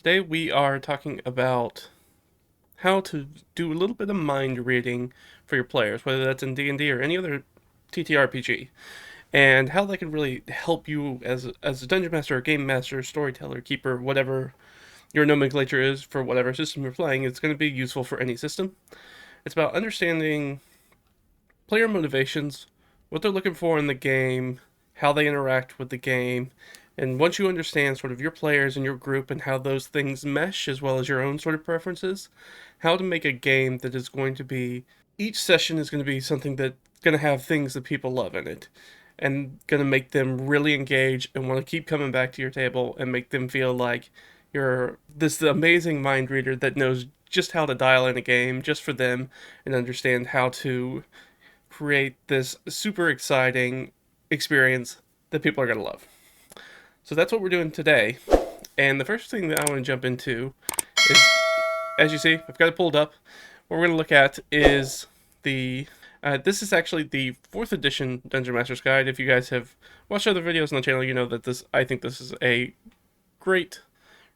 Today we are talking about how to do a little bit of mind reading for your players, whether that's in D&D or any other TTRPG, and how that can really help you as a dungeon master, or game master, storyteller, keeper, whatever your nomenclature is for whatever system you're playing. It's going to be useful for any system. It's about understanding player motivations, what they're looking for in the game, how they interact with the game, and once you understand sort of your players and your group and how those things mesh, as well as your own sort of preferences, how to make a game that is going to be, each session is going to be something that's going to have things that people love in it, and going to make them really engage and want to keep coming back to your table and make them feel like you're this amazing mind reader that knows just how to dial in a game just for them and understand how to create this super exciting experience that people are going to love. So that's what we're doing today. And the first thing that I want to jump into is, as you see, I've got it pulled up. What we're going to look at is this is actually the 4th edition Dungeon Master's Guide. If you guys have watched other videos on the channel, you know that I think this is a great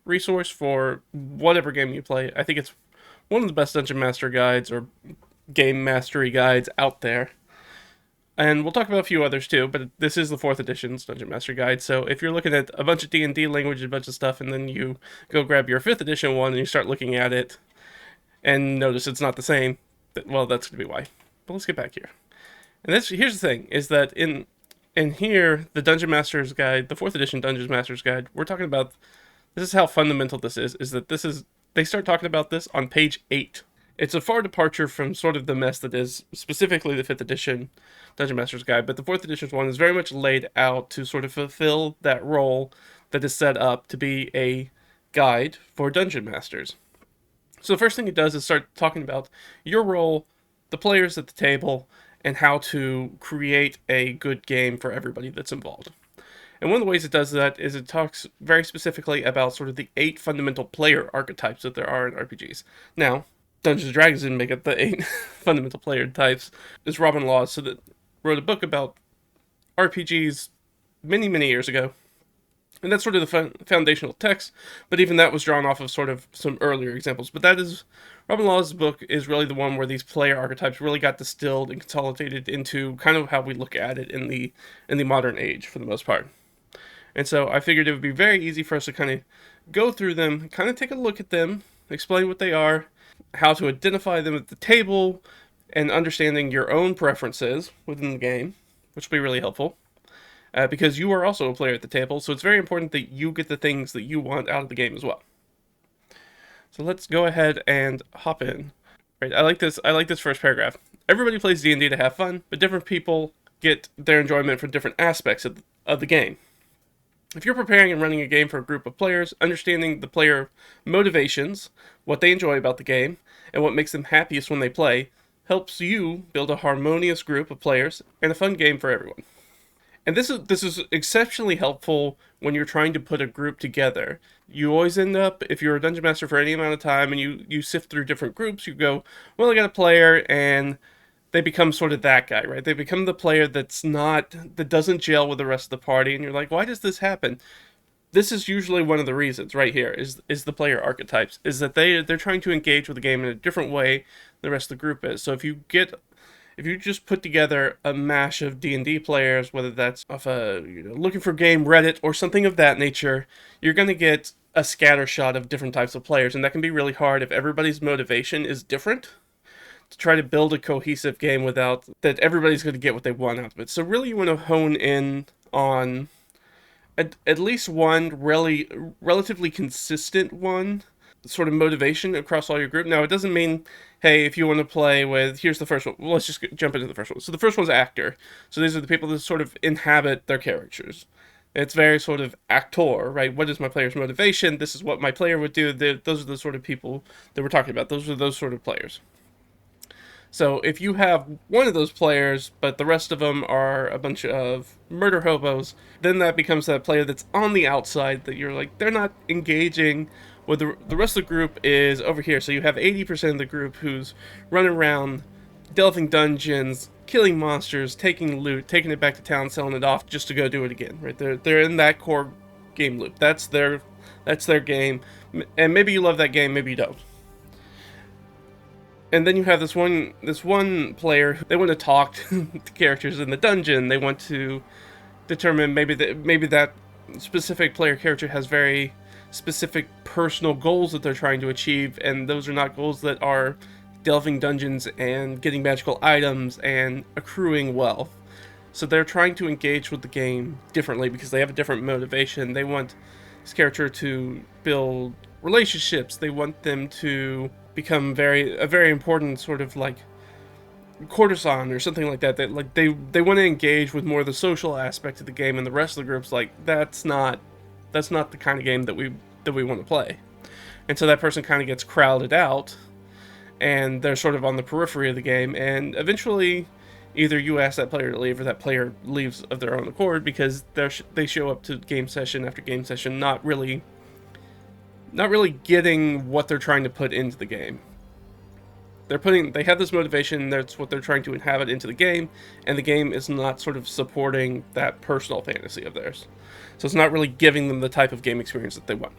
resource for whatever game you play. I think it's one of the best Dungeon Master guides or game mastery guides out there. And we'll talk about a few others too, but this is the 4th edition's Dungeon Master Guide. So if you're looking at a bunch of D&D language, a bunch of stuff, and then you go grab your 5th edition one and you start looking at it and notice it's not the same, well, that's going to be why. But let's get back here. And here's the thing, is that in here, the Dungeon Master's Guide, the 4th edition Dungeon Master's Guide, we're talking about, this is how fundamental this is that they start talking about this on page 8. It's a far departure from sort of the mess that is specifically the 5th edition Dungeon Master's Guide, but the 4th edition's one is very much laid out to sort of fulfill that role that is set up to be a guide for Dungeon Masters. So the first thing it does is start talking about your role, the players at the table, and how to create a good game for everybody that's involved. And one of the ways it does that is it talks very specifically about sort of the 8 fundamental player archetypes that there are in RPGs. Now, Dungeons and Dragons didn't make up the 8 fundamental player types. It's Robin Laws, so that wrote a book about RPGs many, many years ago. And that's sort of the foundational text, but even that was drawn off of sort of some earlier examples. But that is, Robin Laws' book is really the one where these player archetypes really got distilled and consolidated into kind of how we look at it in the modern age, for the most part. And so I figured it would be very easy for us to kind of go through them, kind of take a look at them, explain what they are, how to identify them at the table, and understanding your own preferences within the game, which will be really helpful. Because you are also a player at the table, so it's very important that you get the things that you want out of the game as well. So let's go ahead and hop in. Right, I like this first paragraph. Everybody plays D&D to have fun, but different people get their enjoyment from different aspects of the game. If you're preparing and running a game for a group of players, understanding the player motivations, what they enjoy about the game, and what makes them happiest when they play, helps you build a harmonious group of players and a fun game for everyone. And this is exceptionally helpful when you're trying to put a group together. You always end up, if you're a dungeon master for any amount of time and you sift through different groups, you go, well, I got a player, and they become sort of that guy, right? They become the player that doesn't gel with the rest of the party, and you're like, why does this happen? This is usually one of the reasons right here, is the player archetypes, is that they're trying to engage with the game in a different way than the rest of the group is. So if you just put together a mash of D&D players, whether that's off looking for game Reddit or something of that nature, you're going to get a scatter shot of different types of players, and that can be really hard if everybody's motivation is different, to try to build a cohesive game without that everybody's going to get what they want out of it. So really you want to hone in on at least one relatively consistent one sort of motivation across all your group. Now, it doesn't mean, hey, if you want to play with, here's the first one. Well, let's just jump into the first one. So the first one's actor. So these are the people that sort of inhabit their characters. It's very sort of actor, right? What is my player's motivation? This is what my player would do. Those are the sort of people that we're talking about. Those are those sort of players. So if you have one of those players, but the rest of them are a bunch of murder hobos, then that becomes that player that's on the outside that you're like, they're not engaging with the rest of the group is over here. So you have 80% of the group who's running around, delving dungeons, killing monsters, taking loot, taking it back to town, selling it off just to go do it again, right? They're in that core game loop. That's their game. And maybe you love that game, maybe you don't. And then you have this one player who they want to talk to the characters in the dungeon. They want to determine maybe that specific player character has very specific personal goals that they're trying to achieve, and those are not goals that are delving dungeons and getting magical items and accruing wealth. So they're trying to engage with the game differently because they have a different motivation. They want this character to build relationships. They want them to become a very important sort of like courtesan or something like that. That like they want to engage with more of the social aspect of the game, and the rest of the group's like that's not the kind of game that we want to play. And so that person kind of gets crowded out, and they're sort of on the periphery of the game, and eventually either you ask that player to leave or that player leaves of their own accord because they show up to game session after game session not really getting what they're trying to put into the game. They have this motivation, that's what they're trying to inhabit into the game, and the game is not sort of supporting that personal fantasy of theirs. So it's not really giving them the type of game experience that they want.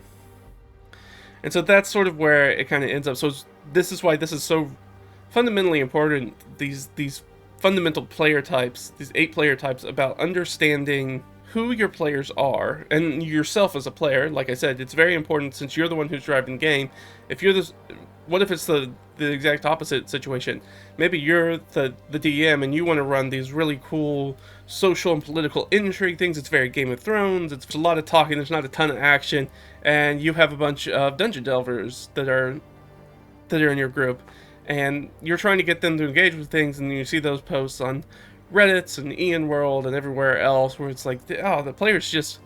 And so that's sort of where it kind of ends up. So this is why this is so fundamentally important, these fundamental player types, these 8 player types, about understanding who your players are, and yourself as a player. Like I said, it's very important since you're the one who's driving the game. If you're this, what if it's the exact opposite situation? Maybe you're the DM and you want to run these really cool social and political intrigue things. It's very Game of Thrones. It's a lot of talking. There's not a ton of action, and you have a bunch of dungeon delvers that are in your group, and you're trying to get them to engage with things, and you see those posts on Reddits and Ian World and everywhere else where it's like, oh, the players just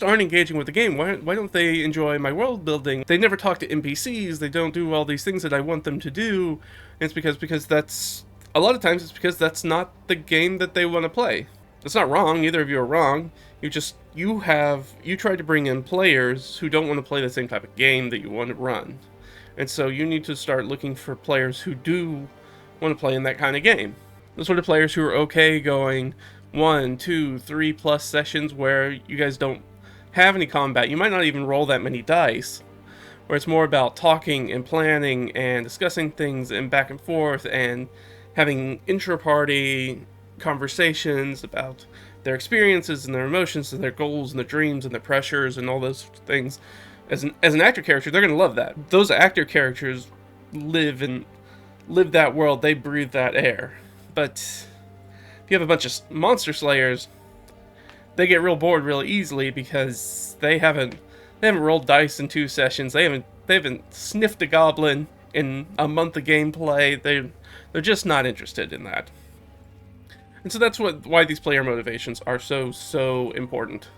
aren't engaging with the game. Why don't they enjoy my world building? They never talk to NPCs. They don't do all these things that I want them to do. And it's because that's a lot of times it's because that's not the game that they want to play. It's not wrong. Neither of you are wrong. You try to bring in players who don't want to play the same type of game that you want to run. And so you need to start looking for players who do want to play in that kind of game. The sort of players who are okay going 1, 2, 3 plus sessions where you guys don't have any combat. You might not even roll that many dice. Where it's more about talking and planning and discussing things and back and forth and having intra-party conversations about their experiences and their emotions and their goals and their dreams and their pressures and all those things. As an actor character, they're going to love that. Those actor characters live that world. They breathe that air. But if you have a bunch of monster slayers, they get real bored really easily because they haven't rolled dice in 2 sessions. They haven't sniffed a goblin in a month of gameplay. They're just not interested in that. And so that's why these player motivations are so important,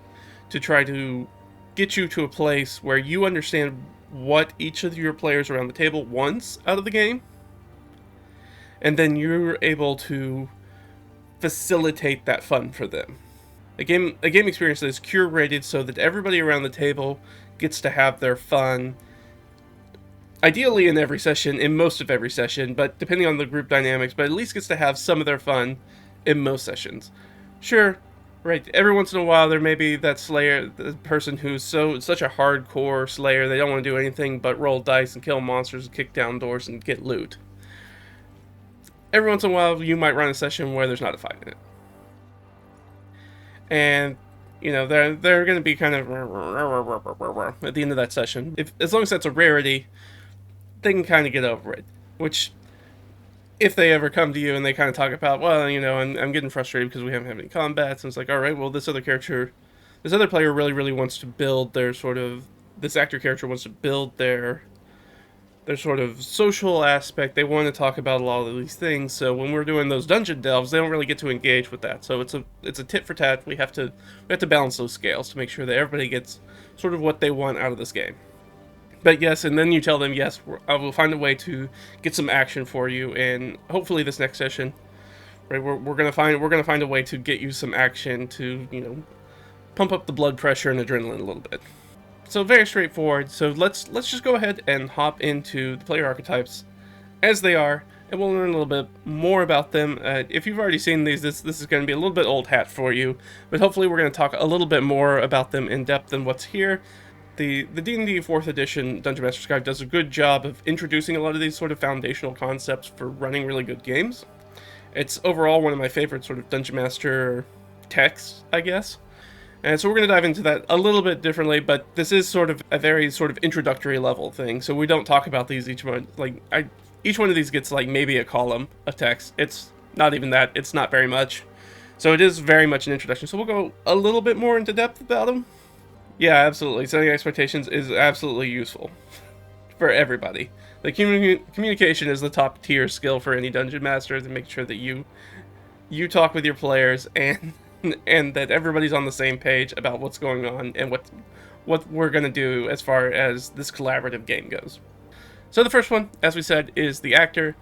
to try to get you to a place where you understand what each of your players around the table wants out of the game, and then you're able to facilitate that fun for them. A game experience that is curated so that everybody around the table gets to have their fun, ideally in most of every session, but depending on the group dynamics, but at least gets to have some of their fun in most sessions. Sure, right, every once in a while there may be that slayer, the person who's such a hardcore slayer, they don't want to do anything but roll dice and kill monsters and kick down doors and get loot. Every once in a while you might run a session where there's not a fight in it. And, you know, they're going to be kind of at the end of that session. As long as that's a rarity, they can kind of get over it. Which, if they ever come to you and they kind of talk about, well, you know, I'm getting frustrated because we haven't had any combats, and it's like, all right, well, this other player really wants to build this actor character wants to build their sort of social aspect. They want to talk about a lot of these things. So when we're doing those dungeon delves, they don't really get to engage with that. So it's a tit for tat. We have to balance those scales to make sure that everybody gets sort of what they want out of this game. But yes, and then you tell them, yes, I will find a way to get some action for you, and hopefully this next session, right, we're gonna find a way to get you some action to, you know, pump up the blood pressure and adrenaline a little bit. So very straightforward. So let's just go ahead and hop into the player archetypes as they are, and we'll learn a little bit more about them. If you've already seen these, this is going to be a little bit old hat for you, but hopefully we're going to talk a little bit more about them in depth than what's here. the D&D 4th edition Dungeon Master's Guide does a good job of introducing a lot of these sort of foundational concepts for running really good games. It's overall one of my favorite sort of Dungeon Master texts, I guess. And so we're going to dive into that a little bit differently, but this is sort of a very sort of introductory level thing. So we don't talk about these each one. Each one of these gets like maybe a column of text. It's not even that. It's not very much. So it is very much an introduction. So we'll go a little bit more into depth about them. Yeah, absolutely. Setting expectations is absolutely useful for everybody. The communication is the top tier skill for any dungeon master, to make sure that you talk with your players and and that everybody's on the same page about what's going on and what we're going to do as far as this collaborative game goes. So the first one, as we said, is the actor.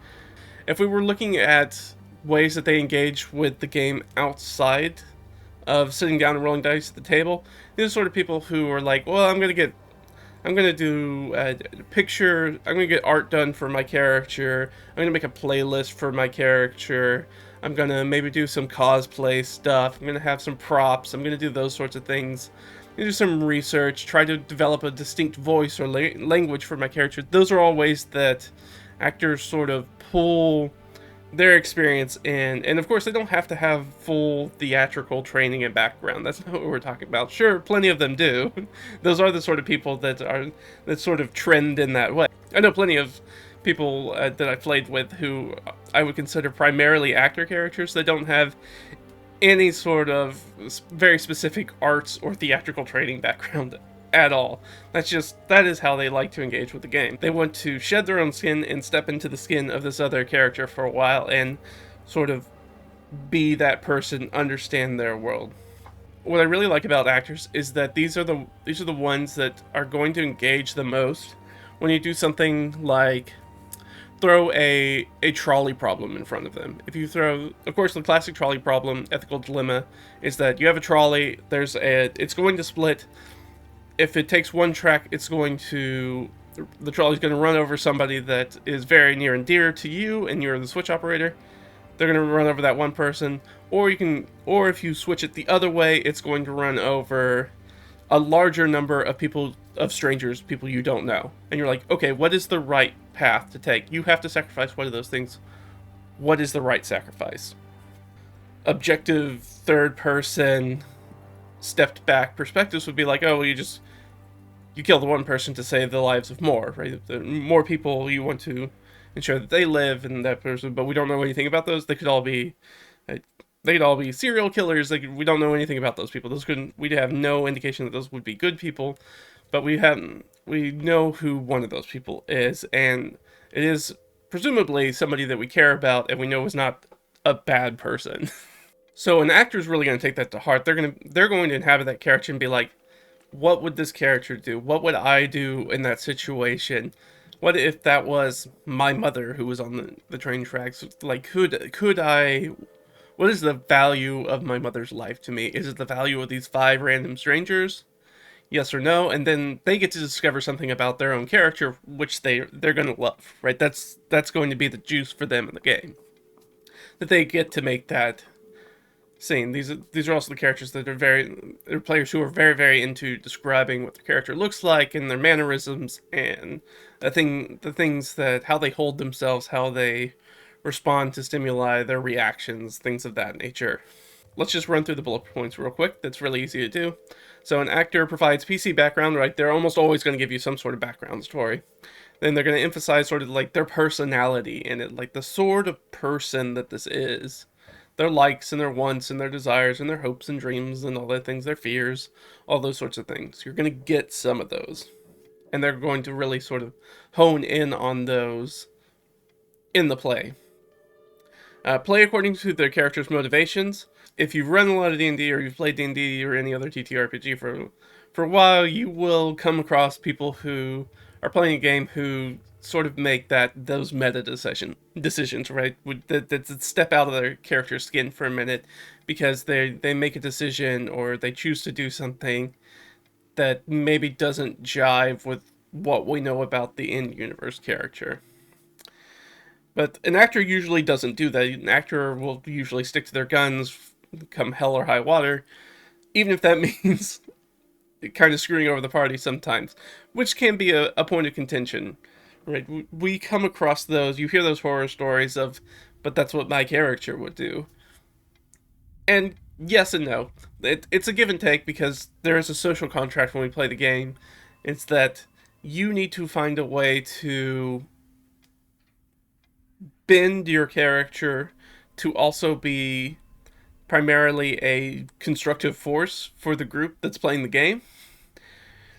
If we were looking at ways that they engage with the game outside of sitting down and rolling dice at the table, these are sort of people who are like, well, I'm gonna do a picture, I'm gonna get art done for my character, I'm gonna make a playlist for my character, I'm gonna maybe do some cosplay stuff, I'm gonna have some props, I'm gonna do those sorts of things, do some research, try to develop a distinct voice or language for my character. Those are all ways that actors sort of pull their experience in, and of course they don't have to have full theatrical training and background. That's not what we're talking about. Sure, plenty of them do. Those are the sort of people that sort of trend in that way. I know plenty of people that I've played with who I would consider primarily actor characters that don't have any sort of very specific arts or theatrical training background at all. That is how they like to engage with the game. They want to shed their own skin and step into the skin of this other character for a while and sort of be that person, understand their world. What I really like about actors is that these are the ones that are going to engage the most when you do something like throw a trolley problem in front of them. If you throw, of course, the classic trolley problem, ethical dilemma, is that you have a trolley, it's going to split. If it takes one track, the trolley's going to run over somebody that is very near and dear to you, and you're the switch operator. They're going to run over that one person, or if you switch it the other way, it's going to run over a larger number of strangers, people you don't know. And you're like, okay, what is the right path to take? You have to sacrifice one of those things. What is the right sacrifice? Objective third person stepped back perspectives would be like, oh, well, you kill the one person to save the lives of more, right? The more people you want to ensure that they live, and that person, but we don't know anything about those. They could all be serial killers. We don't know anything about those people. We'd have no indication that those would be good people, but we know who one of those people is, and it is presumably somebody that we care about and we know is not a bad person. So an actor's really going to take that to heart. They're going to inhabit that character and be like, what would this character do? What would I do in that situation? What if that was my mother who was on the train tracks? Like, could I... What is the value of my mother's life to me? Is it the value of these 5 random strangers? Yes or no? And then they get to discover something about their own character, which they're going to love, right? That's going to be the juice for them in the game. That they get to make that scene. These are also the characters that they're players who are very, very into describing what their character looks like and their mannerisms and the things that, how they hold themselves, how they respond to stimuli, their reactions, things of that nature. Let's just run through the bullet points real quick. That's really easy to do. So an actor provides PC background, right? They're almost always going to give you some sort of background story. Then they're going to emphasize sort of like their personality in it, like the sort of person that this is. Their likes and their wants and their desires and their hopes and dreams and all that things, their fears, all those sorts of things. You're going to get some of those. And they're going to really sort of hone in on those in the play. Play according to their character's motivations. If you've run a lot of D&D or you've played D&D or any other TTRPG for a while, you will come across people who are playing a game who sort of make those meta decisions, right? That step out of their character's skin for a minute because they make a decision or they choose to do something that maybe doesn't jive with what we know about the in-universe character. But an actor usually doesn't do that. An actor will usually stick to their guns, come hell or high water, even if that means kind of screwing over the party sometimes, which can be a point of contention, right? We come across those, you hear those horror stories of, but that's what my character would do. And yes and no. It's a give and take because there is a social contract when we play the game. It's that you need to find a way to bend your character to also be primarily a constructive force for the group that's playing the game.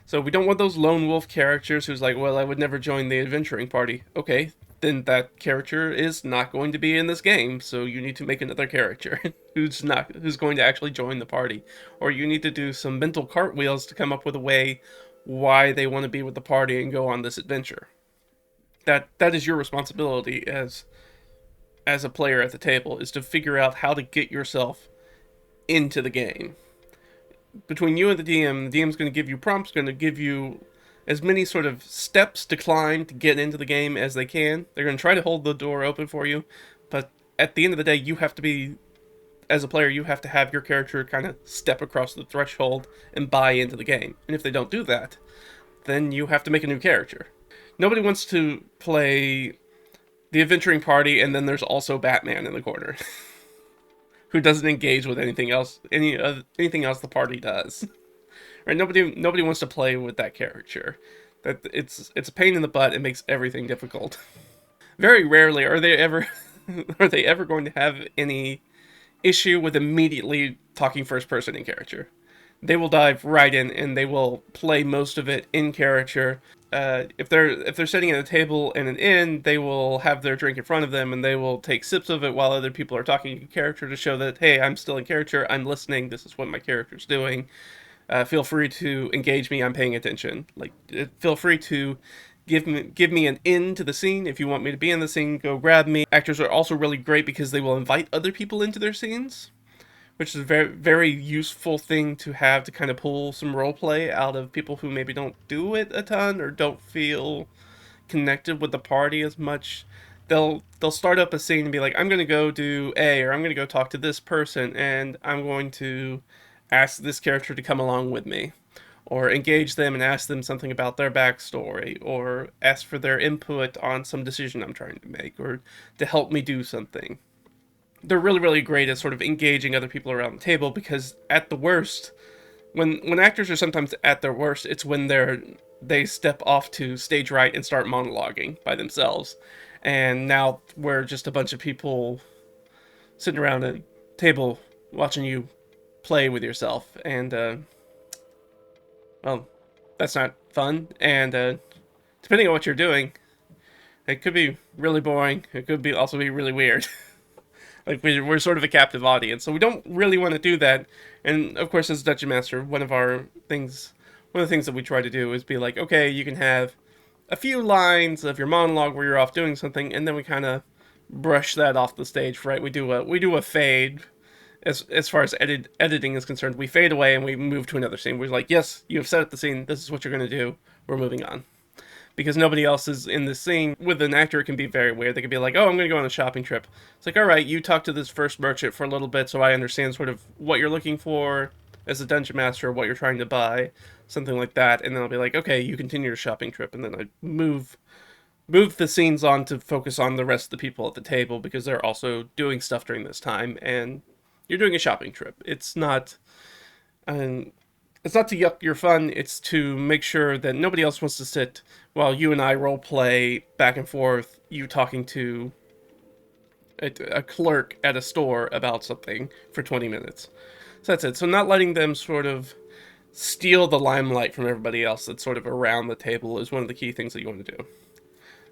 So we don't want those lone wolf characters who's like, well, I would never join the adventuring party. Okay, then that character is not going to be in this game, so you need to make another character who's going to actually join the party. Or you need to do some mental cartwheels to come up with a way why they want to be with the party and go on this adventure. That is your responsibility as a player at the table, is to figure out how to get yourself into the game. Between you and the DM's going to give you prompts, going to give you as many sort of steps to climb to get into the game as they can. They're going to try to hold the door open for you, but at the end of the day, you have to be, as a player, you have to have your character kind of step across the threshold and buy into the game. And if they don't do that, then you have to make a new character. Nobody wants to play the adventuring party and then there's also Batman in the corner. Who doesn't engage with anything else anything else the party does. Right? Nobody wants to play with that character. That it's a pain in the butt. It makes everything difficult. Very rarely are they ever going to have any issue with immediately talking first person in character. They will dive right in and they will play most of it in character. If they're sitting at a table in an inn, they will have their drink in front of them and they will take sips of it while other people are talking in character to show that, hey, I'm still in character, I'm listening, this is what my character's doing. Feel free to engage me, I'm paying attention. Feel free to give me an in to the scene. If you want me to be in the scene, go grab me. Actors are also really great because they will invite other people into their scenes, which is a very, very useful thing to have to kind of pull some role play out of people who maybe don't do it a ton or don't feel connected with the party as much. They'll start up a scene and be like, I'm going to go do A, or I'm going to go talk to this person, and I'm going to ask this character to come along with me. Or engage them and ask them something about their backstory, or ask for their input on some decision I'm trying to make, or to help me do something. They're really, really great at sort of engaging other people around the table because at the worst, when actors are sometimes at their worst, it's when they step off to stage right and start monologuing by themselves. And now we're just a bunch of people sitting around a table watching you play with yourself. And, well, that's not fun. And depending on what you're doing, it could be really boring. It could also be really weird. Like, we're sort of a captive audience, so we don't really want to do that. And, of course, as Dungeon Master, one of the things that we try to do is be like, okay, you can have a few lines of your monologue where you're off doing something, and then we kind of brush that off the stage, right? We do a fade, as far as editing is concerned. We fade away and we move to another scene. We're like, yes, you have set up the scene, this is what you're going to do, we're moving on. Because nobody else is in the scene. With an actor, it can be very weird. They can be like, oh, I'm going to go on a shopping trip. It's like, all right, you talk to this first merchant for a little bit so I understand sort of what you're looking for as a dungeon master, what you're trying to buy, something like that. And then I'll be like, okay, you continue your shopping trip. And then I move the scenes on to focus on the rest of the people at the table because they're also doing stuff during this time. And you're doing a shopping trip. It's not to yuck your fun, it's to make sure that nobody else wants to sit while you and I role play back and forth, you talking to a clerk at a store about something for 20 minutes. So that's it. So not letting them sort of steal the limelight from everybody else that's sort of around the table is one of the key things that you want to do.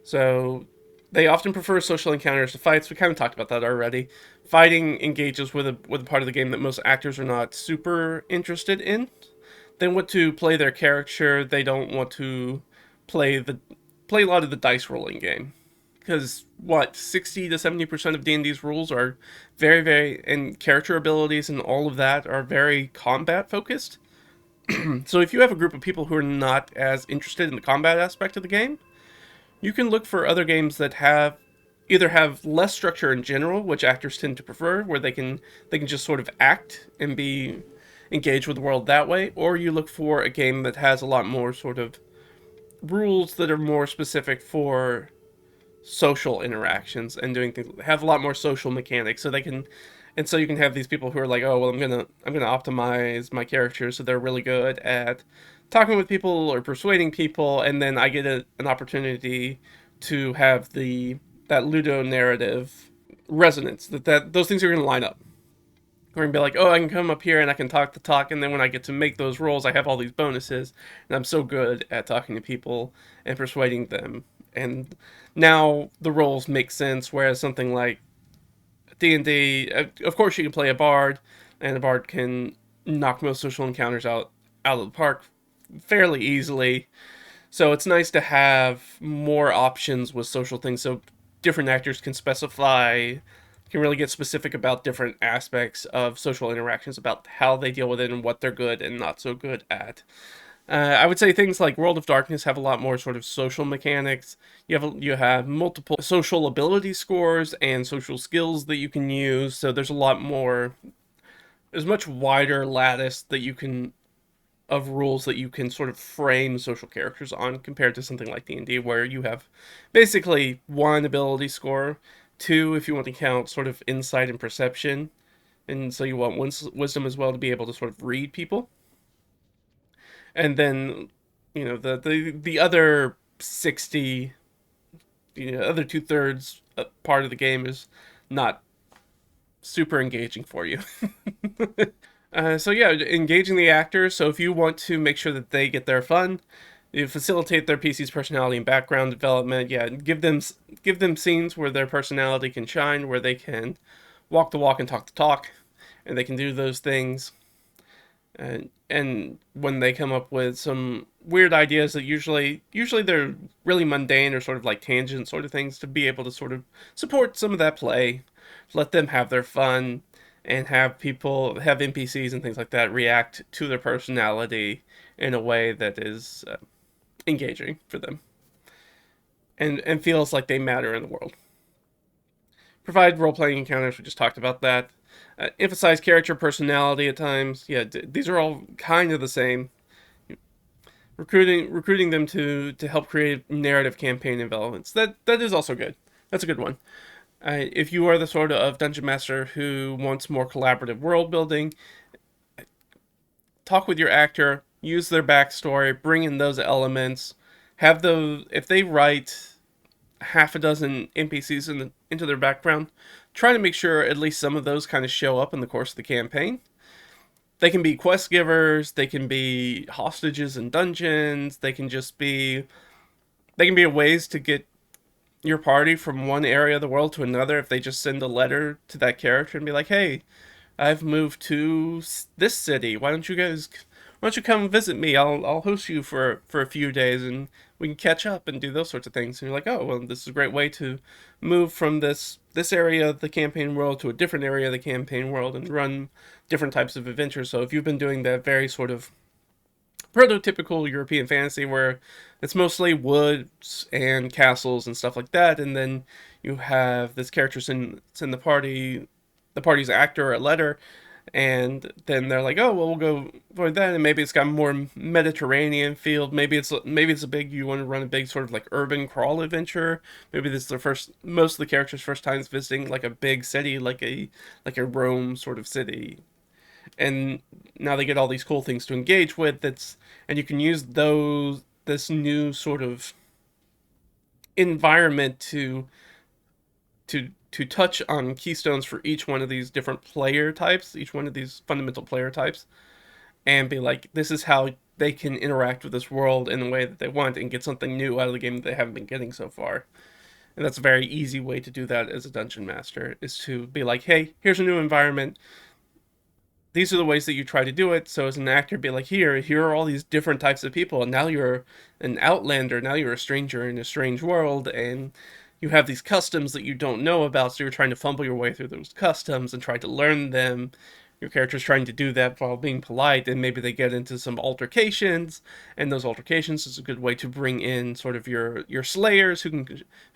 So they often prefer social encounters to fights. We kind of talked about that already. Fighting engages with a part of the game that most actors are not super interested in. They want to play their character. They don't want to play a lot of the dice rolling game. Because 60 to 70% of D&D's rules are very, very, and character abilities and all of that are very combat focused. So if you have a group of people who are not as interested in the combat aspect of the game, you can look for other games that either have less structure in general, which actors tend to prefer, where they can just sort of act and engage with the world that way, or you look for a game that has a lot more sort of rules that are more specific for social interactions and doing things, have a lot more social mechanics, so they can, and so you can have these people who are like, oh well, I'm gonna optimize my characters so they're really good at talking with people or persuading people, and then I get an opportunity to have the that ludo narrative resonance, that those things are gonna line up. We're gonna be like, oh, I can come up here and I can talk the talk, and then when I get to make those rolls, I have all these bonuses, and I'm so good at talking to people and persuading them. And now the roles make sense. Whereas something like D&D, of course, you can play a bard, and a bard can knock most social encounters out of the park fairly easily. So it's nice to have more options with social things, so different actors can specify, can really get specific about different aspects of social interactions, about how they deal with it and what they're good and not so good at. I would say things like World of Darkness have a lot more sort of social mechanics. You have multiple social ability scores and social skills that you can use. So there's a lot more. There's much wider lattice that you can of rules that you can sort of frame social characters on compared to something like D&D, where you have basically one ability score, two if you want to count sort of insight and perception, and so you want wisdom as well to be able to sort of read people, and then the other 60, other 2/3 part of the game is not super engaging for you. So yeah, engaging the actors. So if you want to make sure that they get their fun, you facilitate their PC's personality and background development. Yeah, give them scenes where their personality can shine, where they can walk the walk and talk the talk, and they can do those things. And when they come up with some weird ideas that usually they're really mundane or sort of like tangent sort of things, to be able to sort of support some of that play, let them have their fun, and have people have NPCs and things like that react to their personality in a way that is engaging for them, and feels like they matter in the world. Provide role playing encounters. We just talked about that. Emphasize character personality at times. Yeah, these are all kind of the same. Recruiting them to help create narrative campaign developments. That is also good. That's a good one. If you are the sort of dungeon master who wants more collaborative world building, talk with your actor, use their backstory, bring in those elements. Have those, if they write half a dozen NPCs into their background, try to make sure at least some of those kind of show up in the course of the campaign. They can be quest givers, they can be hostages in dungeons, they can be ways to get your party from one area of the world to another. If they just send a letter to that character and be like, "Hey, I've moved to this city. Why don't you come visit me? I'll host you for a few days, and we can catch up and do those sorts of things." And you're like, "Oh, well, this is a great way to move from this area of the campaign world to a different area of the campaign world and run different types of adventures." So if you've been doing that very sort of prototypical European fantasy where it's mostly woods and castles and stuff like that, and then you have this character send the party's actor a letter, and then they're like, "Oh, well, we'll go for that," and maybe it's got more Mediterranean feel. Maybe it's a big, you want to run a big sort of like urban crawl adventure. Maybe this is most of the characters' first times visiting like a big city, like a Rome sort of city, and now they get all these cool things to engage with. And you can use this new sort of environment to touch on keystones for each one of these different player types, each one of these fundamental player types, and be like, this is how they can interact with this world in the way that they want and get something new out of the game that they haven't been getting so far. And that's a very easy way to do that as a dungeon master, is to be like, hey, here's a new environment. These are the ways that you try to do it. So as an actor, be like, here are all these different types of people, and now you're an outlander, now you're a stranger in a strange world, and you have these customs that you don't know about, so you're trying to fumble your way through those customs and try to learn them. Your character's trying to do that while being polite, and maybe they get into some altercations, and those altercations is a good way to bring in sort of your slayers who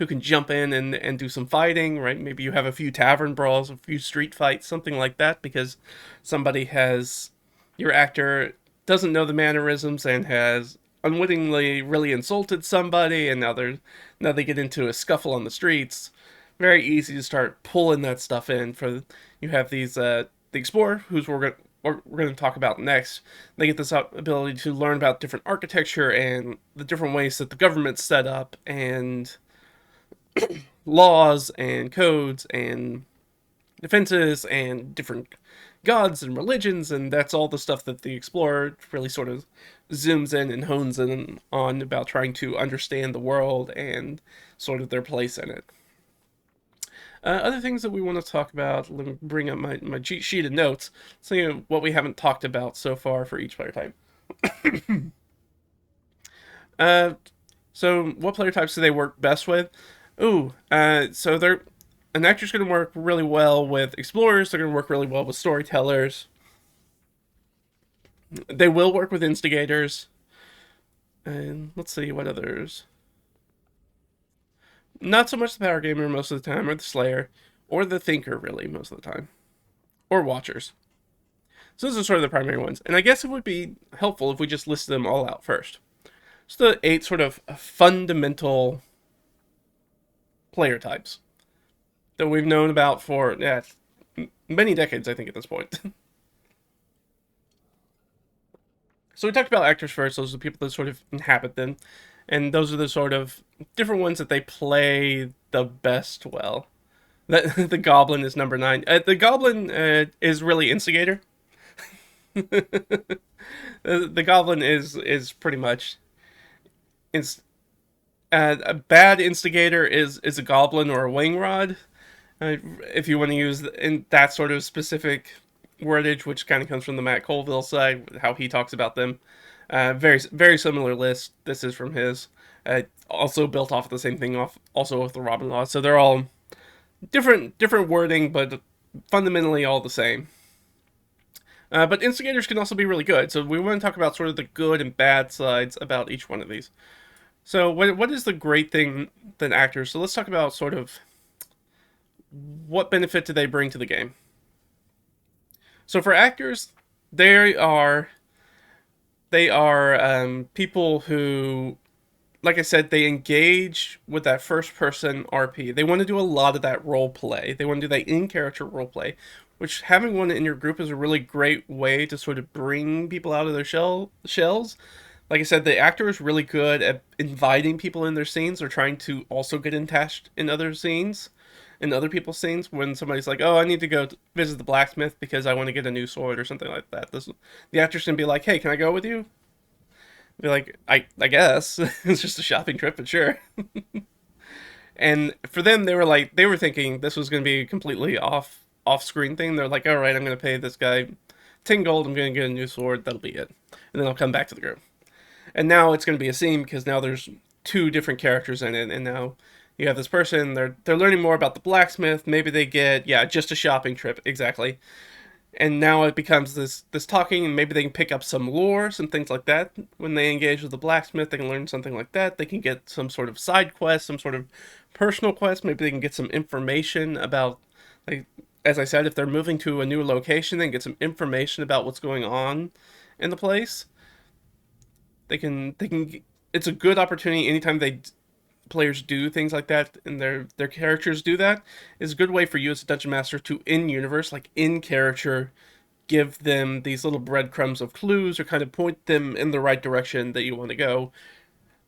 can jump in and do some fighting, right? Maybe you have a few tavern brawls, a few street fights, something like that, because somebody has your actor doesn't know the mannerisms and has unwittingly really insulted somebody, and now they get into a scuffle on the streets. Very easy to start pulling that stuff in. For you have the explorer, who's we're going to talk about next. They get this ability to learn about different architecture and the different ways that the government's set up, and laws and codes and defenses and different gods and religions, and that's all the stuff that the explorer really sort of zooms in and hones in on about trying to understand the world and sort of their place in it. Other things that we want to talk about, let me bring up my cheat sheet of notes, so what we haven't talked about so far for each player type. uh, so what player types do they work best with? So an actor's going to work really well with explorers. They're going to work really well with storytellers. They will work with instigators. And let's see what others. Not so much the power gamer most of the time, or the slayer, or the thinker really most of the time, or watchers. So those are sort of the primary ones. And I guess it would be helpful if we just listed them all out first. So the 8 sort of fundamental player types that we've known about for many decades, I think, at this point. So we talked about actors first. Those are the people that sort of inhabit them. And those are the sort of different ones that they play the best well. The goblin is number 9. The goblin is really instigator. The goblin is pretty much... a bad instigator is a goblin or a wing rod. If you want to use in that sort of specific wordage, which kind of comes from the Matt Colville side, how he talks about them. Very very similar list. This is from his. Also built off of the same thing, also with the Robin Law. So they're all different wording, but fundamentally all the same. But instigators can also be really good. So we want to talk about sort of the good and bad sides about each one of these. So what is the great thing than actors? So let's talk about sort of what benefit do they bring to the game. So for actors, they are people who, like I said, they engage with that first person RP. They want to do a lot of that role play. They want to do that in-character role play, which having one in your group is a really great way to sort of bring people out of their shells. Like I said, the actor is really good at inviting people in their scenes or trying to also get attached in other scenes, in other people's scenes. When somebody's like, oh, I need to go visit the blacksmith because I want to get a new sword or something like that. The actor's going to be like, hey, can I go with you? Be like, I guess. It's just a shopping trip, but sure. And for them, they were thinking this was going to be a completely off-screen thing. They're like, all right, I'm going to pay this guy 10 gold. I'm going to get a new sword. That'll be it. And then I'll come back to the group. And now it's going to be a scene because now there's 2 different characters in it, and now you have this person. They're learning more about the blacksmith. Maybe they get just a shopping trip, exactly. And now it becomes this talking, and maybe they can pick up some lore, some things like that. When they engage with the blacksmith, they can learn something like that. They can get some sort of side quest, some sort of personal quest. Maybe they can get some information about, like, as I said, if they're moving to a new location, they can get some information about what's going on in the place. They can. It's a good opportunity anytime players do things like that and their characters do that. Is a good way for you as a dungeon master to in-universe, like in character, give them these little breadcrumbs of clues or kind of point them in the right direction that you want to go.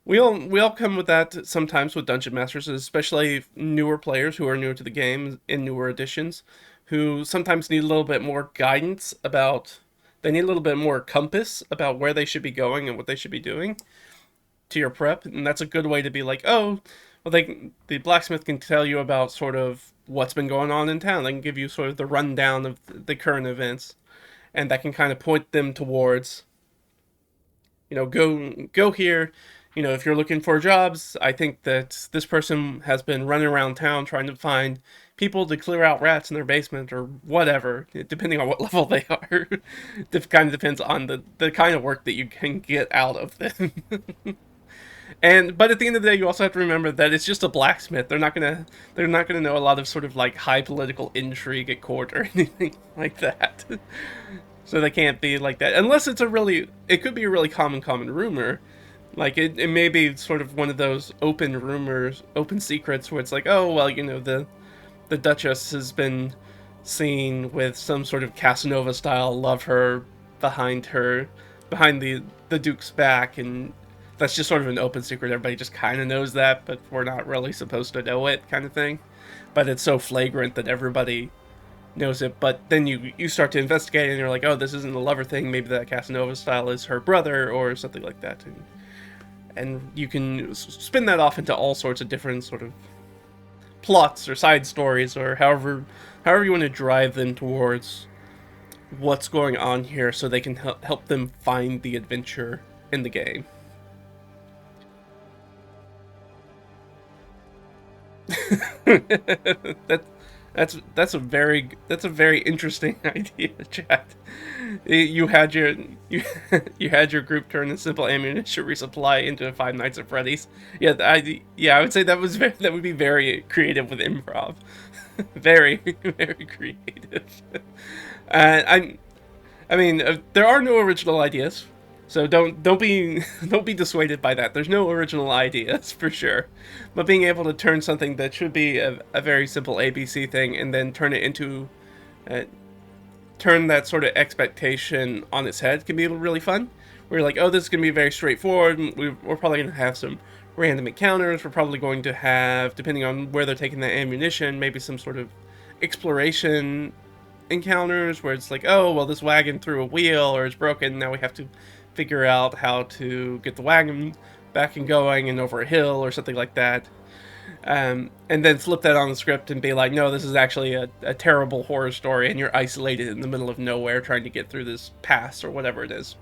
We all come with that sometimes with dungeon masters, especially newer players who are newer to the game in newer editions, who sometimes need a little bit more guidance about. They need a little bit more compass about where they should be going and what they should be doing to your prep, and that's a good way to be like, oh, well, the blacksmith can tell you about sort of what's been going on in town. They can give you sort of the rundown of the current events, and that can kind of point them towards, go here. If you're looking for jobs, I think that this person has been running around town trying to find people to clear out rats in their basement or whatever, depending on what level they are. It kind of depends on the kind of work that you can get out of them. But at the end of the day, you also have to remember that it's just a blacksmith. They're not gonna know a lot of sort of like high political intrigue at court or anything like that. So they can't be like that unless it's a really. It could be a really common rumor. Like it may be sort of one of those open rumors, open secrets where it's like, oh well, the Duchess has been seen with some sort of Casanova style lover behind her, behind the Duke's back, and that's just sort of an open secret. Everybody just kind of knows that, but we're not really supposed to know it, kind of thing. But it's so flagrant that everybody knows it. But then you start to investigate, and you're like, oh, this isn't a lover thing. Maybe that Casanova style is her brother or something like that. And you can spin that off into all sorts of different sort of plots or side stories or however you want to drive them towards what's going on here, so they can help them find the adventure in the game. that that's a very interesting idea, Chad. You had your you, you had your group turn a simple ammunition resupply into Five Nights at Freddy's. I would say that would be very creative with improv. Very very creative. I mean, there are no original ideas, so don't be don't be dissuaded by that. There's no original ideas for sure, but being able to turn something that should be a very simple ABC thing and then turn it into turn that sort of expectation on its head can be really fun. We're like, oh, this is gonna be very straightforward. We're probably gonna have some random encounters. We're probably going to have, depending on where they're taking the ammunition, maybe some sort of exploration encounters where it's like, oh, well, this wagon threw a wheel or it's broken. Now we have to figure out how to get the wagon back and going and over a hill or something like that. And then flip that on the script and be like, no, this is actually a terrible horror story and you're isolated in the middle of nowhere trying to get through this pass or whatever it is.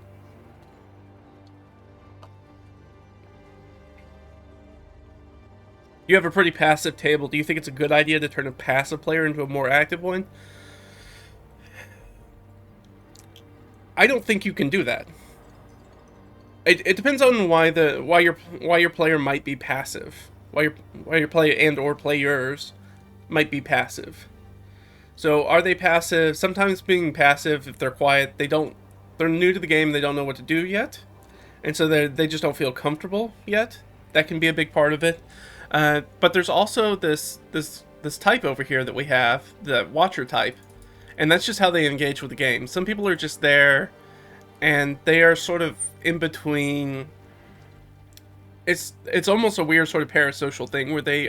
You have a pretty passive table. Do you think it's a good idea to turn a passive player into a more active one? I don't think you can do that. It depends on why your player might be passive. Why your player and or players might be passive. So are they passive? Sometimes being passive, if they're quiet, they're new to the game, they don't know what to do yet, and so they just don't feel comfortable yet. That can be a big part of it. But there's also this type over here that we have, the watcher type, and that's just how they engage with the game. Some people are just there, and they are sort of in between. It's almost a weird sort of parasocial thing where they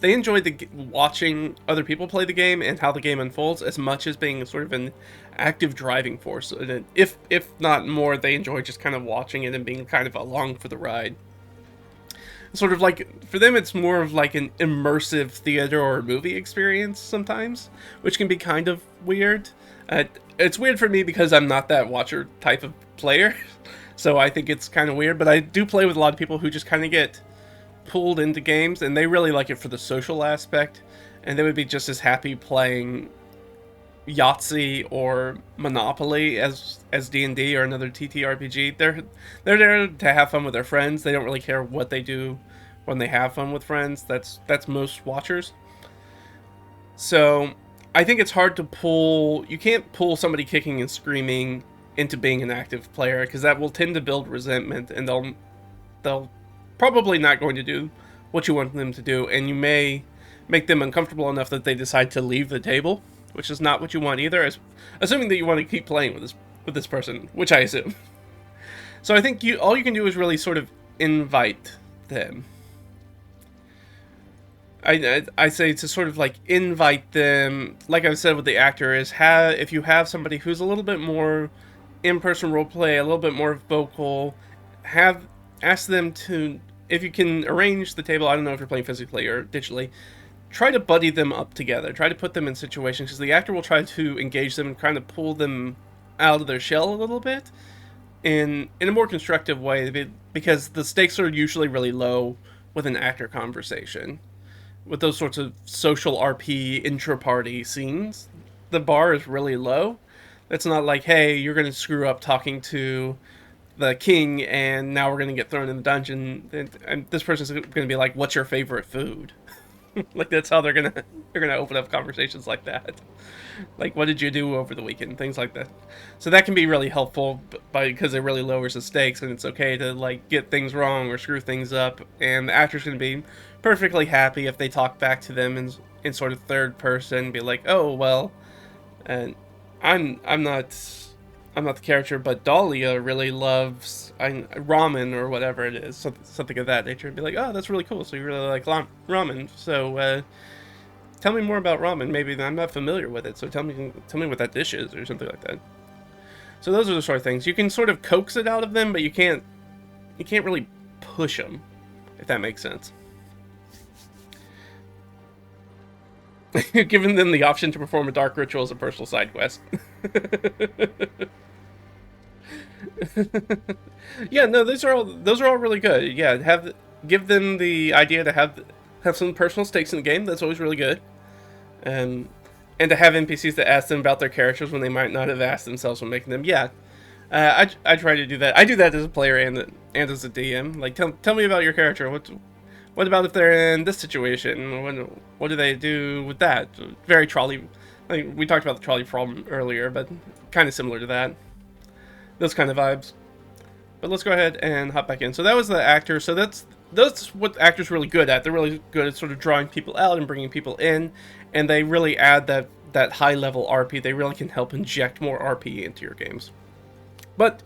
enjoy watching other people play the game and how the game unfolds as much as being sort of an active driving force. And if not more, they enjoy just kind of watching it and being kind of along for the ride. Sort of like, for them, it's more of like an immersive theater or movie experience sometimes, which can be kind of weird. It's weird for me because I'm not that watcher type of player, so I think it's kind of weird, but I do play with a lot of people who just kind of get pulled into games, and they really like it for the social aspect, and they would be just as happy playing Yahtzee or Monopoly as D&D or another TTRPG. They're there to have fun with their friends. They don't really care what they do when they have fun with friends. That's most watchers. So I think it's hard to pull. You can't pull somebody kicking and screaming into being an active player, because that will tend to build resentment, and they'll probably not going to do what you want them to do, and you may make them uncomfortable enough that they decide to leave the table, which is not what you want either, assuming that you want to keep playing with this person, which I assume. So I think all you can do is really sort of invite them. I say to sort of like invite them, like I said with the actor, is if you have somebody who's a little bit more in-person roleplay, a little bit more vocal, ask them to, if you can arrange the table, I don't know if you're playing physically or digitally, try to buddy them up together. Try to put them in situations, because the actor will try to engage them and kind of pull them out of their shell a little bit in a more constructive way, because the stakes are usually really low with an actor conversation. With those sorts of social RP intra-party scenes, the bar is really low. It's not like, hey, you're going to screw up talking to the king, and now we're going to get thrown in the dungeon, and this person's going to be like, what's your favorite food? Like that's how they're gonna open up conversations like that. Like, what did you do over the weekend? Things like that. So that can be really helpful, because it really lowers the stakes, and it's okay to like get things wrong or screw things up, and the actors can be perfectly happy if they talk back to them in sort of third person, be like, oh well, and I'm not. I'm not the character, but Dahlia really loves ramen or whatever it is, something of that nature. And be like, oh, that's really cool. So you really like ramen. So tell me more about ramen. Maybe I'm not familiar with it, so tell me what that dish is or something like that. So those are the sort of things you can sort of coax it out of them, but you can't really push them, if that makes sense. Giving them the option to perform a dark ritual as a personal side quest. Yeah, no, those are all really good. Yeah, give them the idea to have some personal stakes in the game. That's always really good. Um, and to have NPCs that ask them about their characters when they might not have asked themselves when making them. Yeah, I try to do that. I do that as a player and as a DM. Like, tell me about your character. What about if they're in this situation? What do they do with that? Very trolley. Like, we talked about the trolley problem earlier, but kind of similar to that. Those kind of vibes. But let's go ahead and hop back in. So that was the actor. So that's what actors are really good at. They're really good at sort of drawing people out and bringing people in, and they really add that high level RP. They really can help inject more RP into your games. But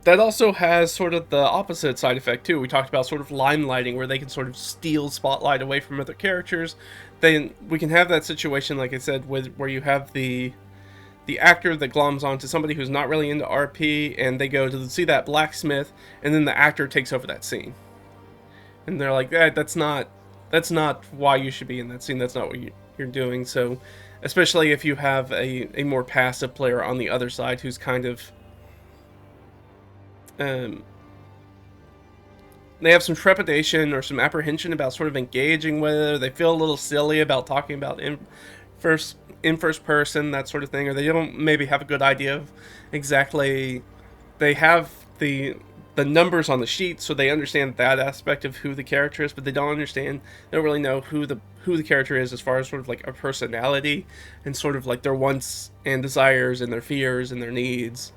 that also has sort of the opposite side effect too. We talked about sort of limelighting, where they can sort of steal spotlight away from other characters. Then we can have that situation, like I said, where you have the actor that gloms onto somebody who's not really into RP, and they go to see that blacksmith, and then the actor takes over that scene, and they're like, that's not why you should be in that scene. That's not what you're doing. So, especially if you have a more passive player on the other side who's kind of um, they have some trepidation or some apprehension about sort of engaging with it, or they feel a little silly about talking about in first person, that sort of thing, or they don't maybe have a good idea of exactly. They have the numbers on the sheet, so they understand that aspect of who the character is, but they don't really know who the character is as far as sort of like a personality and sort of like their wants and desires and their fears and their needs,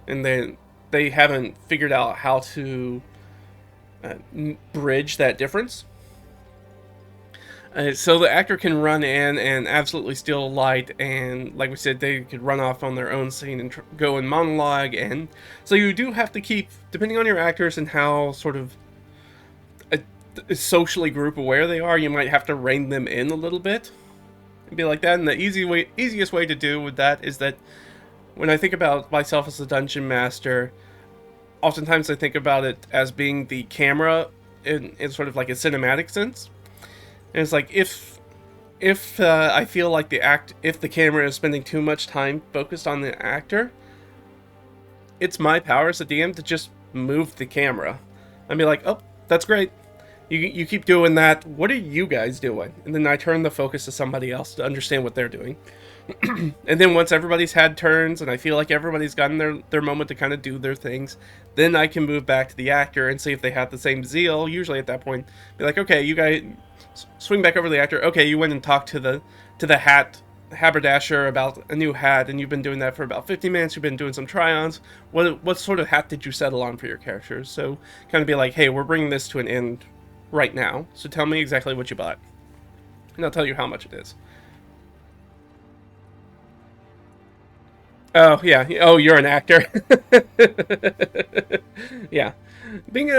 and they haven't figured out how to bridge that difference. So the actor can run in and absolutely steal light, and like we said, they could run off on their own scene and go in monologue. And so you do have to keep, depending on your actors and how sort of socially group aware they are, you might have to rein them in a little bit and be like that. And the easiest way to do with that is that when I think about myself as a dungeon master, oftentimes I think about it as being the camera in sort of like a cinematic sense. And it's like, if I feel like if the camera is spending too much time focused on the actor, it's my power as a DM to just move the camera and be like, oh, that's great. You keep doing that. What are you guys doing? And then I turn the focus to somebody else to understand what they're doing. And then once everybody's had turns and I feel like everybody's gotten their moment to kind of do their things, then I can move back to the actor and see if they have the same zeal. Usually at that point, be like, okay, you guys swing back over to the actor. Okay, you went and talked to the haberdasher about a new hat, and you've been doing that for about 50 minutes. You've been doing some try-ons. What sort of hat did you settle on for your characters? So kind of be like, hey, we're bringing this to an end right now. So tell me exactly what you bought, and I'll tell you how much it is. Oh yeah. Oh, you're an actor. Yeah, being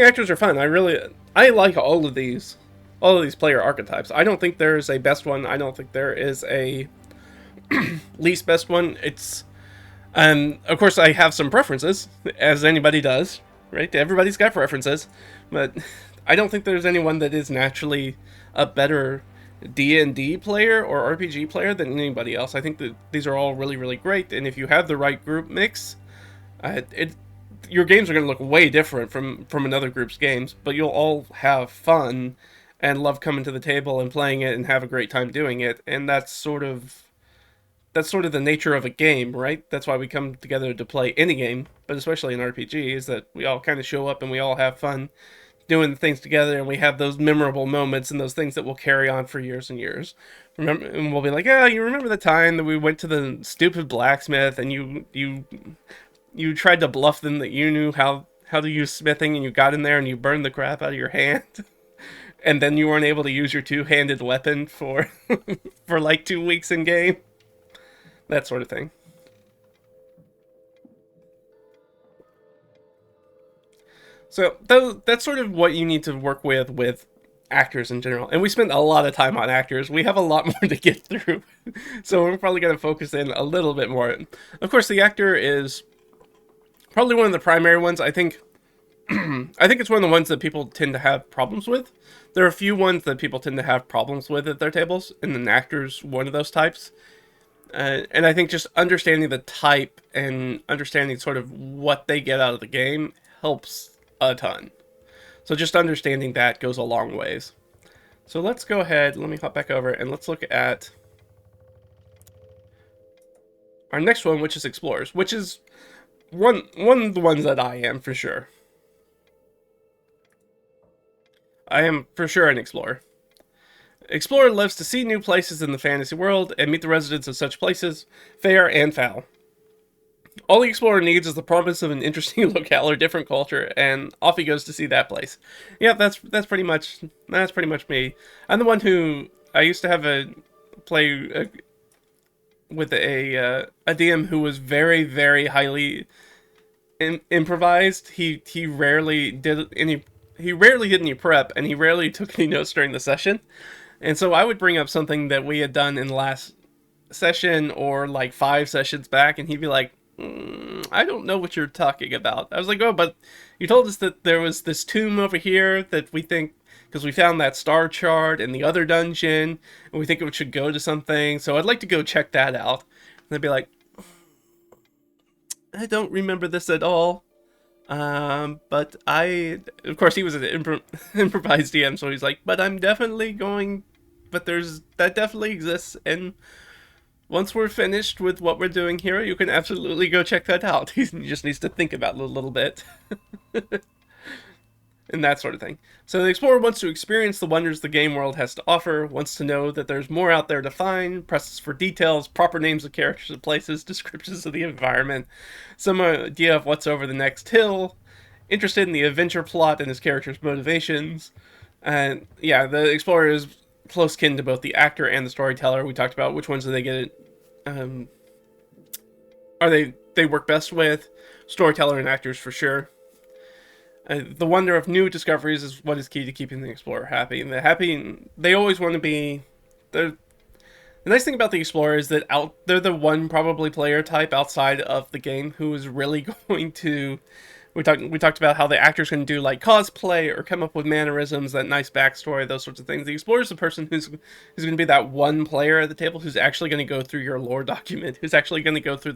actors are fun. I like all of these player archetypes. I don't think there's a best one. I don't think there is a least best one. It's of course I have some preferences, as anybody does, right? Everybody's got preferences, but I don't think there's anyone that is naturally a better D&D player or RPG player than anybody else. I think that these are all really, really great, and if you have the right group mix, your games are going to look way different from another group's games, but you'll all have fun and love coming to the table and playing it and have a great time doing it. And that's sort of the nature of a game, right? That's why we come together to play any game, but especially an RPG, is that we all kind of show up and we all have fun doing things together, and we have those memorable moments and those things that will carry on for years and years. Remember, and we'll be like, "Yeah, you remember the time that we went to the stupid blacksmith, and you tried to bluff them that you knew how to use smithing, and you got in there and you burned the crap out of your hand, and then you weren't able to use your two-handed weapon for for like 2 weeks in game." That sort of thing. So that's sort of what you need to work with actors in general. And we spent a lot of time on actors. We have a lot more to get through. So we're probably going to focus in a little bit more. Of course, the actor is probably one of the primary ones. I think it's one of the ones that people tend to have problems with. There are a few ones that people tend to have problems with at their tables, and an actor's one of those types. And I think just understanding the type and understanding sort of what they get out of the game helps a ton. So just understanding that goes a long ways. So let's go ahead, let me hop back over, and let's look at our next one, which is Explorers, which is one of the ones that I am for sure. I am for sure an explorer. Explorer lives to see new places in the fantasy world and meet the residents of such places, fair and foul. All the explorer needs is the promise of an interesting locale or different culture, and off he goes to see that place. Yeah, that's pretty much me. I'm the one who I used to have with a DM who was very, very highly improvised. He rarely did any prep, and he rarely took any notes during the session. And so I would bring up something that we had done in the last session or like 5 sessions back, and he'd be like, I don't know what you're talking about. I was like, oh, but you told us that there was this tomb over here that we think, because we found that star chart in the other dungeon, and we think it should go to something, so I'd like to go check that out. And they'd be like, I don't remember this at all. But of course, he was an improvised DM, so he's like, but I'm definitely going, but that definitely exists, and once we're finished with what we're doing here, you can absolutely go check that out. He just needs to think about it a little bit. And that sort of thing. So the explorer wants to experience the wonders the game world has to offer, wants to know that there's more out there to find, presses for details, proper names of characters and places, descriptions of the environment, some idea of what's over the next hill, interested in the adventure plot and his character's motivations. And yeah, the explorer is close kin to both the actor and the storyteller. We talked about which ones do they get are they work best with. Storyteller and actors for sure. The wonder of new discoveries is what is key to keeping the explorer happy. And they always want to be. The nice thing about the explorer is that they're the one probably player type outside of the game who is really going to. We talked about how the actors can do like cosplay or come up with mannerisms, that nice backstory, those sorts of things. The explorer is the person who's going to be that one player at the table who's actually going to go through your lore document, who's actually going to go through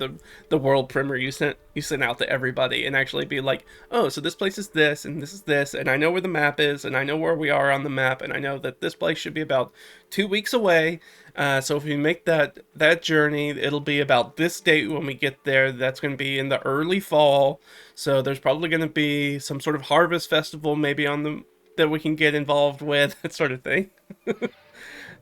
the world primer you sent out to everybody, and actually be like, oh, so this place is this, and this is this, and I know where the map is, and I know where we are on the map, and I know that this place should be about 2 weeks away. So if we make that journey, it'll be about this date when we get there. That's going to be in the early fall. So there's probably going to be some sort of harvest festival maybe that we can get involved with, that sort of thing.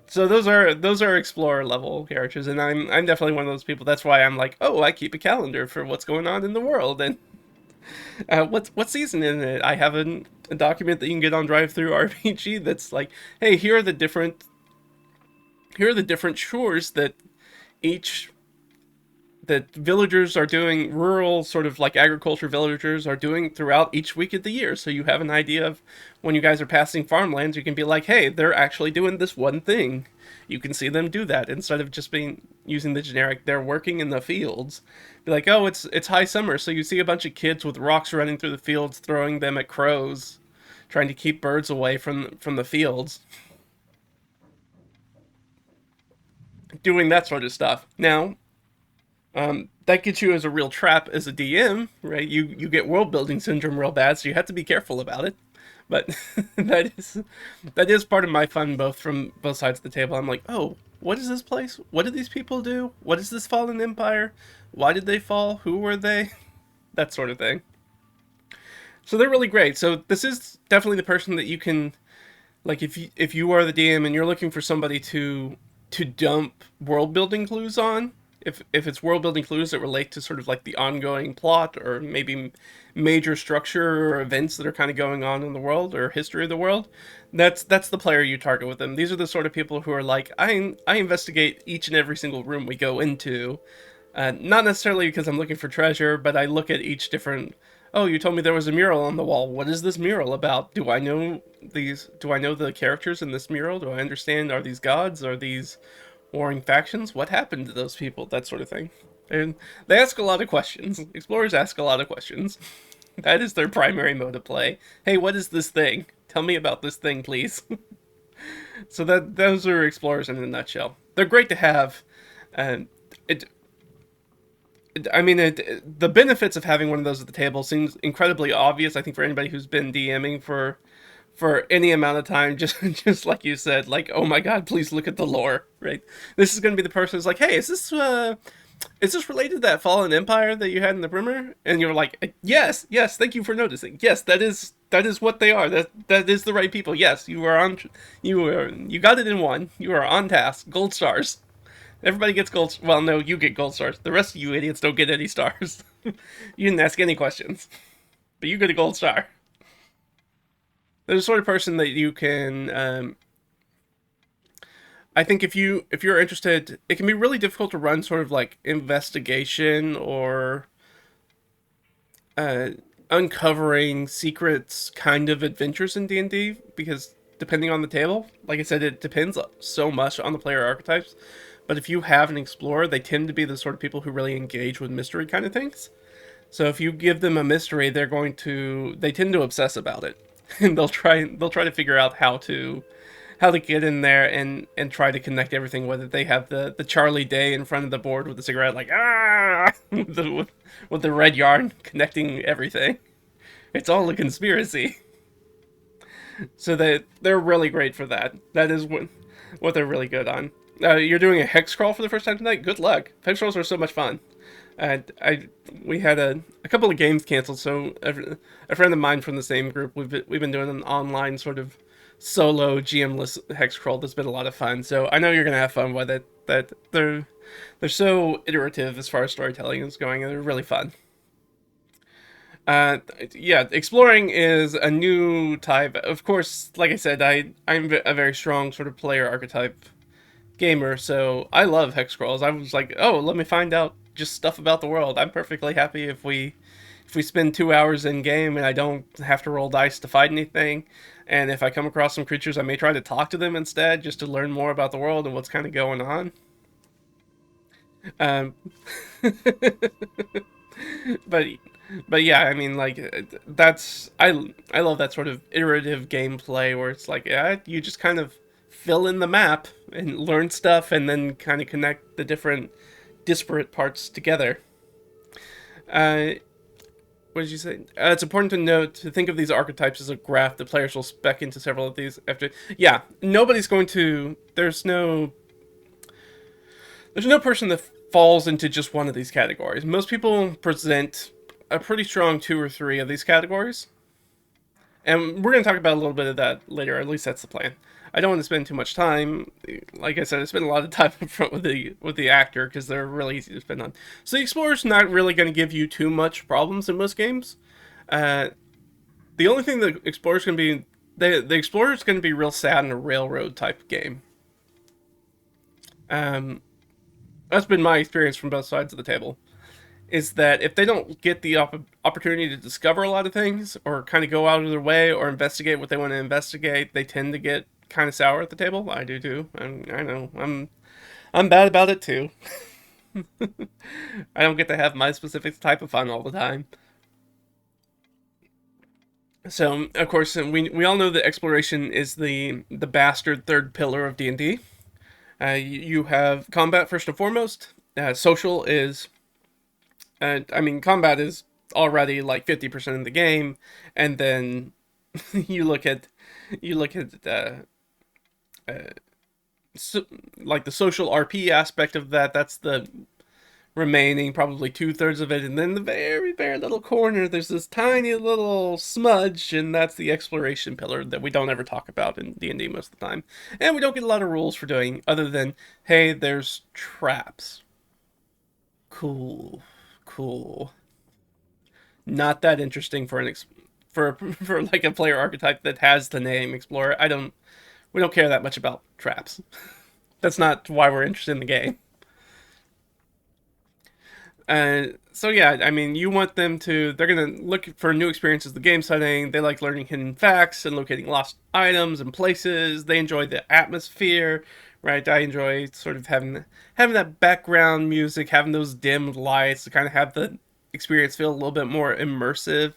So those are explorer level characters, and I'm definitely one of those people. That's why I'm like, oh, I keep a calendar for what's going on in the world, and what season in it. I have a document that you can get on DriveThruRPG that's like, hey, here are the different chores that villagers are doing, rural sort of like agriculture villagers are doing throughout each week of the year. So you have an idea of when you guys are passing farmlands, you can be like, hey, they're actually doing this one thing. You can see them do that instead of just using the generic, they're working in the fields. Be like, oh, it's high summer. So you see a bunch of kids with rocks running through the fields, throwing them at crows, trying to keep birds away from the fields. Doing that sort of stuff. Now, that gets you as a real trap as a DM, right? You get world building syndrome real bad, so you have to be careful about it. But that is part of my fun, both from both sides of the table. I'm like, oh, what is this place? What did these people do? What is this fallen empire? Why did they fall? Who were they? That sort of thing. So they're really great. So this is definitely the person that you can, like, if you are the DM and you're looking for somebody to dump world building clues on, if it's world building clues that relate to sort of like the ongoing plot or maybe major structure or events that are kind of going on in the world or history of the world, that's the player you target with them. These are the sort of people who are like, I investigate each and every single room we go into, not necessarily because I'm looking for treasure, but I look at each different. Oh, you told me there was a mural on the wall. What is this mural about? Do I know these? Do I know the characters in this mural? Do I understand? Are these gods? Are these warring factions? What happened to those people? That sort of thing. And they ask a lot of questions. Explorers ask a lot of questions. That is their primary mode of play. Hey, what is this thing? Tell me about this thing, please. So that those are explorers in a nutshell. They're great to have. And it I mean, the benefits of having one of those at the table seems incredibly obvious. I think for anybody who's been DMing for any amount of time, just like you said, like, oh my god, please look at the lore, right? This is going to be the person who's like, hey, is this related to that fallen empire that you had in the primer? And you're like, yes, yes, thank you for noticing. Yes, that is what they are. That is the right people. Yes, you got it in one. You are on task. Gold stars. Everybody gets gold. Well, no, you get gold stars. The rest of you idiots don't get any stars. You didn't ask any questions, but you get a gold star. They're the sort of person that you can. I think if you're interested, it can be really difficult to run sort of like investigation or uh, uncovering secrets kind of adventures in D&D because depending on the table, like I said, it depends so much on the player archetypes. But if you have an explorer, they tend to be the sort of people who really engage with mystery kind of things. So if you give them a mystery, they tend to obsess about it. And they'll try to figure out how to get in there and try to connect everything with it. They have the Charlie Day in front of the board with the cigarette, like with the red yarn connecting everything. It's all a conspiracy. So they're really great for that. That is what they're really good on. You're doing a hex crawl for the first time tonight. Good luck. Hex crawls are so much fun. And we had a couple of games canceled, so a friend of mine from the same group, we've been doing an online sort of solo GM-less hex crawl that's been a lot of fun. So I know you're gonna have fun with it. That they're so iterative as far as storytelling is going, and they're really fun. Uh, yeah, exploring is a new type. Of course, like I said, I'm a very strong sort of player archetype gamer, so I love hex crawls. I was like, oh, let me find out just stuff about the world. I'm perfectly happy if we spend 2 hours in game and I don't have to roll dice to fight anything. And if I come across some creatures, I may try to talk to them instead, just to learn more about the world and what's kind of going on. Um, but but yeah, I mean, like that's I love that sort of iterative gameplay where it's like, yeah, you just kind of fill in the map and learn stuff, and then kind of connect the different disparate parts together. Uh, what did you say? It's important to note to think of these archetypes as a graph. The players will spec into several of these after. Yeah, nobody's going to. There's no person that falls into just one of these categories. Most people present a pretty strong two or three of these categories, and we're going to talk about a little bit of that later. At least that's the plan. I don't want to spend too much time. Like I said, I spend a lot of time up front with the actor because they're really easy to spend on. So the explorer's not really going to give you too much problems in most games. Uh, the only thing the explorer's going to be the explorer's going to be real sad in a railroad type game. Um, that's been my experience from both sides of the table. Is that if they don't get the opportunity to discover a lot of things or kind of go out of their way or investigate what they want to investigate, they tend to get kind of sour at the table. I do too. I know. I'm bad about it too. I don't get to have my specific type of fun all the time. So, of course, we all know that exploration is the bastard third pillar of D&D. You have combat first and foremost. Social is I mean, combat is already like 50% of the game, and then you look at uh, so, like the social RP aspect of that. That's the remaining, probably 2/3 of it, and then the very, very little corner, there's this tiny little smudge, and that's the exploration pillar that we don't ever talk about in D&D most of the time. And we don't get a lot of rules for doing, other than, hey, there's traps. Cool. Cool. Not that interesting for for like a player archetype that has the name Explorer. We don't care that much about traps. That's not why we're interested in the game. So yeah, I mean, you want them to. They're gonna look for new experiences. The game setting. They like learning hidden facts and locating lost items and places. They enjoy the atmosphere, right? I enjoy sort of having that background music, having those dimmed lights to kind of have the experience feel a little bit more immersive.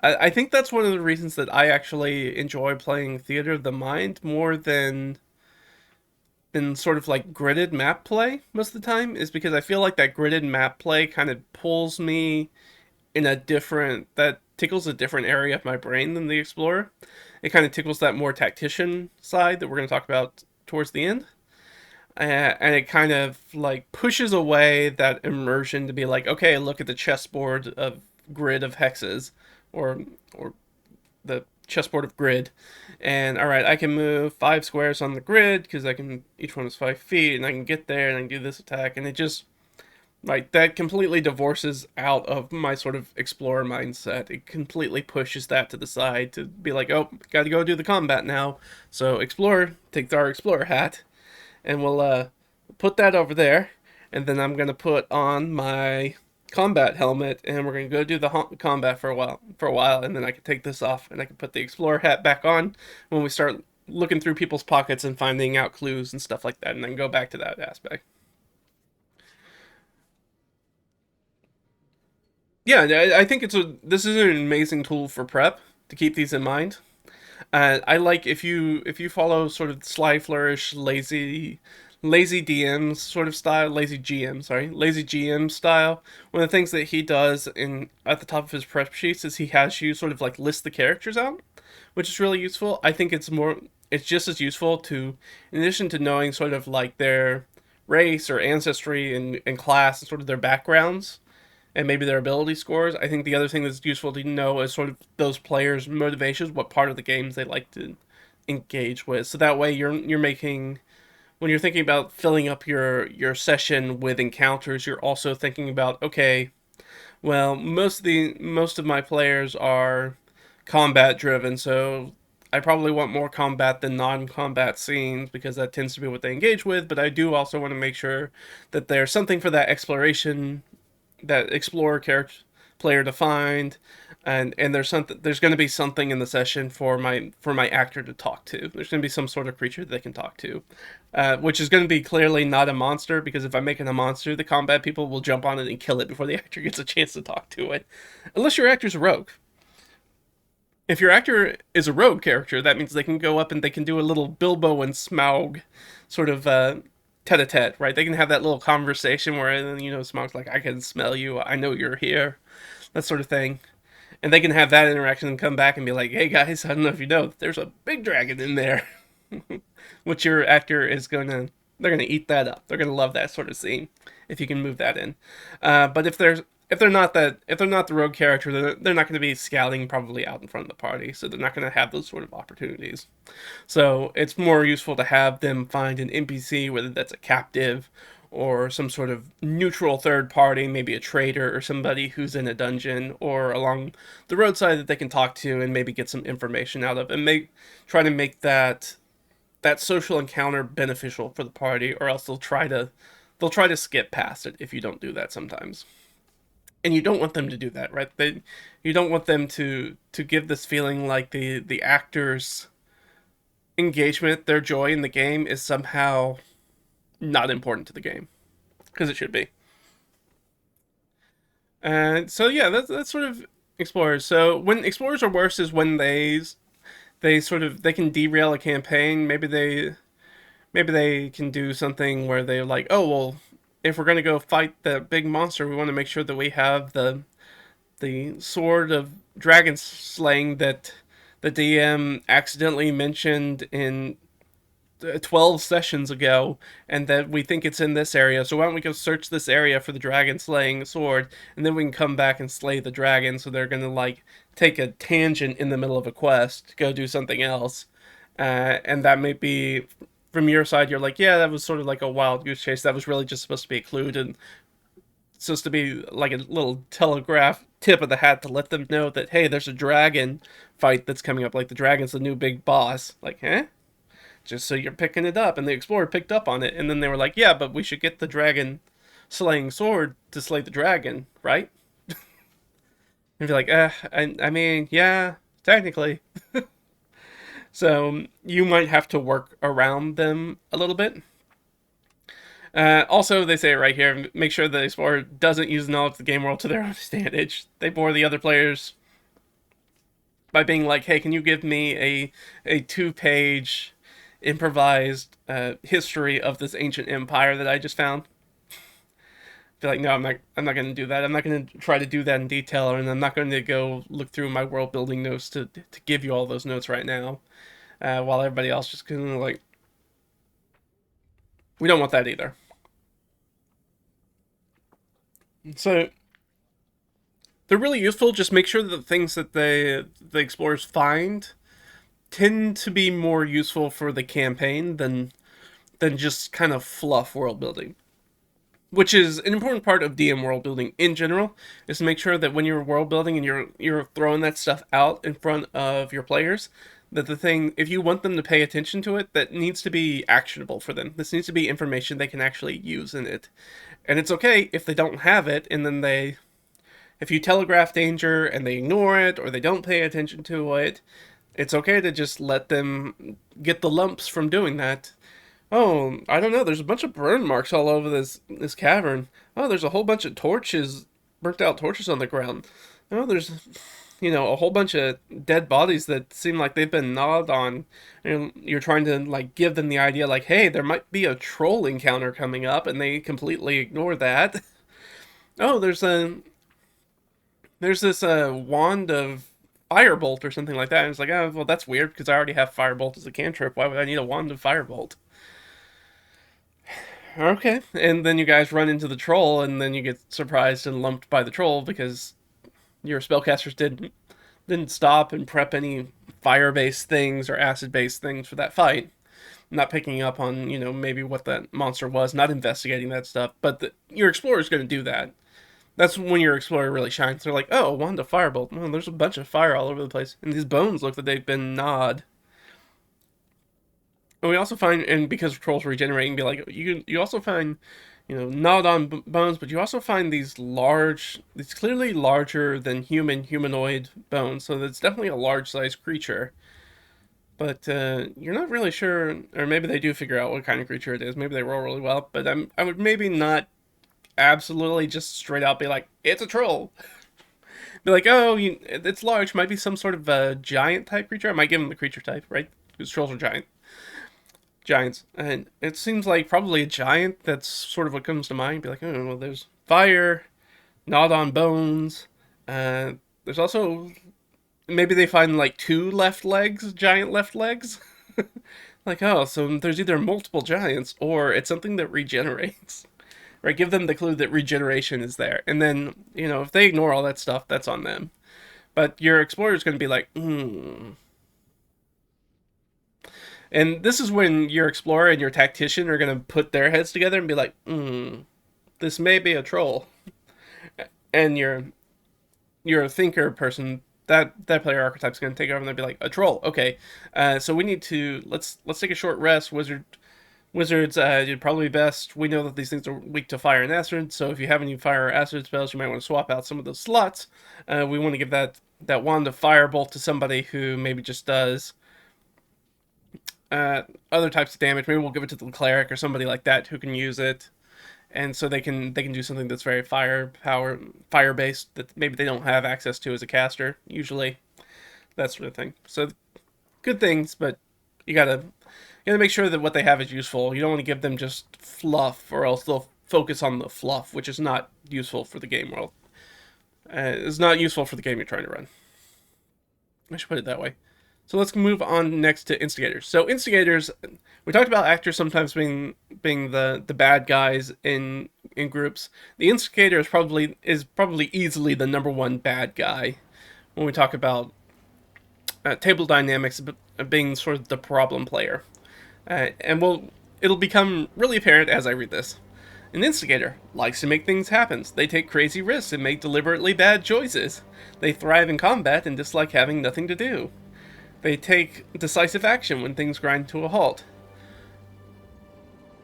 I think that's one of the reasons that I actually enjoy playing Theater of the Mind more than sort of like gridded map play most of the time, is because I feel like that gridded map play kind of pulls me in a different that tickles a different area of my brain than the Explorer. It kind of tickles that more tactician side that we're going to talk about towards the end. And it kind of like pushes away that immersion to be like, okay, look at the chessboard of grid of hexes, or the chessboard of grid, and all right, I can move 5 squares on the grid because I can, each one is 5 feet, and I can get there and I can do this attack, and it just like that completely divorces out of my sort of explorer mindset. It completely pushes that to the side to be like, oh, got to go do the combat now. So explorer, take our explorer hat, and we'll put that over there, and then I'm gonna put on my combat helmet, and we're gonna go do the combat for a while, and then I can take this off, and I can put the explorer hat back on when we start looking through people's pockets and finding out clues and stuff like that, and then go back to that aspect. Yeah, I think this is an amazing tool for prep to keep these in mind. I like if you follow sort of sly flourish, lazy DMs sort of style, lazy GM, sorry, lazy GM style. One of the things that he does in at the top of his prep sheets is he has you sort of like list the characters out, which is really useful. I think it's just as useful to, in addition to knowing sort of like their race or ancestry and class and sort of their backgrounds and maybe their ability scores. I think the other thing that's useful to know is sort of those players' motivations, what part of the games they like to engage with. So that way you're making, when you're thinking about filling up your session with encounters, you're also thinking about, okay, well, most of my players are combat driven, so I probably want more combat than non-combat scenes because that tends to be what they engage with, but I do also want to make sure that there's something for that exploration, that explorer character player to find, and there's going to be something in the session for my actor to talk to. There's going to be some sort of creature that they can talk to, which is going to be clearly not a monster, because if I'm making a monster, the combat people will jump on it and kill it before the actor gets a chance to talk to it, unless your actor's a rogue. If your actor is a rogue character, that means they can go up and they can do a little Bilbo and Smaug sort of tete-a-tete, right? They can have that little conversation where, Smaug's like, I can smell you, I know you're here, that sort of thing. And they can have that interaction and come back and be like, hey guys, I don't know if you know, there's a big dragon in there. Which your actor is they're gonna eat that up. They're gonna love that sort of scene if you can move that in. But if they're not the rogue character, they're not going to be scouting probably out in front of the party, so they're not going to have those sort of opportunities. So it's more useful to have them find an NPC, whether that's a captive or some sort of neutral third party, maybe a trader or somebody who's in a dungeon or along the roadside that they can talk to and maybe get some information out of, and try to make that social encounter beneficial for the party, or else they'll try to skip past it if you don't do that sometimes. And you don't want them to do that, right? You don't want them to give this feeling like the actors' engagement, their joy in the game is somehow not important to the game, because it should be. And so yeah, that's sort of explorers. So when explorers are worse is when they can derail a campaign. Maybe they can do something where they're like, oh well, if we're gonna go fight the big monster, we want to make sure that we have the sword of dragon slaying that the DM accidentally mentioned in 12 sessions ago, and that we think it's in this area. So why don't we go search this area for the dragon slaying sword, and then we can come back and slay the dragon. So they're gonna like take a tangent in the middle of a quest, go do something else, and that may be from your side. You're like, yeah, that was sort of like a wild goose chase. That was really just supposed to be a clue, and supposed to be like a little telegraph tip of the hat to let them know that hey, there's a dragon fight that's coming up. Like the dragon's the new big boss. Like, huh? Just so you're picking it up. And the explorer picked up on it, and then they were like, yeah, but we should get the dragon slaying sword to slay the dragon, right? And be like, I mean, yeah, technically. So you might have to work around them a little bit. Also, they say it right here, make sure the explorer doesn't use knowledge of the game world to their own advantage. They bore the other players by being like, hey, can you give me a 2-page improvised history of this ancient empire that I just found? Be like, no, I'm not going to do that. I'm not going to try to do that in detail, and I'm not going to go look through my world building notes to give you all those notes right now. While everybody else just kind of like, we don't want that either. So they're really useful. Just make sure that the things that the explorers find tend to be more useful for the campaign than just kind of fluff world building. Which is an important part of DM world building in general, is to make sure that when you're world building and you're throwing that stuff out in front of your players, that the thing, if you want them to pay attention to it, that needs to be actionable for them. This needs to be information they can actually use in it. And it's okay if they don't have it, and then if you telegraph danger and they ignore it or they don't pay attention to it, it's okay to just let them get the lumps from doing that. Oh, I don't know. There's a bunch of burn marks all over this cavern. Oh, there's a whole bunch of torches, burnt out torches on the ground. Oh, there's a whole bunch of dead bodies that seem like they've been gnawed on. And you're trying to like give them the idea like, hey, there might be a troll encounter coming up, and they completely ignore that. Oh, there's this wand of firebolt or something like that. And it's like, oh, well, that's weird because I already have firebolt as a cantrip. Why would I need a wand of firebolt? Okay, and then you guys run into the troll, and then you get surprised and lumped by the troll because your spellcasters didn't stop and prep any fire-based things or acid-based things for that fight. Not picking up on maybe what that monster was, not investigating that stuff. But your explorer is going to do that. That's when your explorer really shines. They're like, oh, wand of firebolt. Oh, there's a bunch of fire all over the place, and these bones look like they've been gnawed. And we also find, and because trolls regenerate, and be like, you also find, gnawed on bones, but you also find these clearly larger than humanoid bones. So it's definitely a large sized creature. But you're not really sure, or maybe they do figure out what kind of creature it is. Maybe they roll really well, but I would maybe not absolutely just straight out be like, it's a troll. Be like, oh, it's large, might be some sort of a giant type creature. I might give them the creature type, right? Because trolls are giants, and it seems like probably a giant. That's sort of what comes to mind. Be like, oh, well, there's fire, gnawed on bones. There's also maybe they find like 2 left legs, giant left legs. Like, oh, so there's either multiple giants or it's something that regenerates. Right? Give them the clue that regeneration is there, and then if they ignore all that stuff, that's on them. But your explorer is going to be like, And this is when your explorer and your tactician are going to put their heads together and be like, this may be a troll. And your thinker person, that player archetype's going to take over and they'll be like, a troll. Okay, so we need to, let's take a short rest. Wizards, you'd probably be best. We know that these things are weak to fire and acid, so if you have any fire or acid spells, you might want to swap out some of those slots. We want to give that wand of firebolt to somebody who maybe just does other types of damage. Maybe we'll give it to the cleric or somebody like that who can use it, and so they can do something that's very fire based that maybe they don't have access to as a caster usually, that sort of thing. So good things, but you gotta make sure that what they have is useful. You don't want to give them just fluff, or else they'll focus on the fluff, which is not useful for the game world. It's not useful for the game you're trying to run. I should put it that way. So let's move on next to instigators. So instigators, we talked about actors sometimes being the bad guys in groups. The instigator is probably easily the number one bad guy when we talk about table dynamics being sort of the problem player. It'll become really apparent as I read this. An instigator likes to make things happen. They take crazy risks and make deliberately bad choices. They thrive in combat and dislike having nothing to do. They take decisive action when things grind to a halt.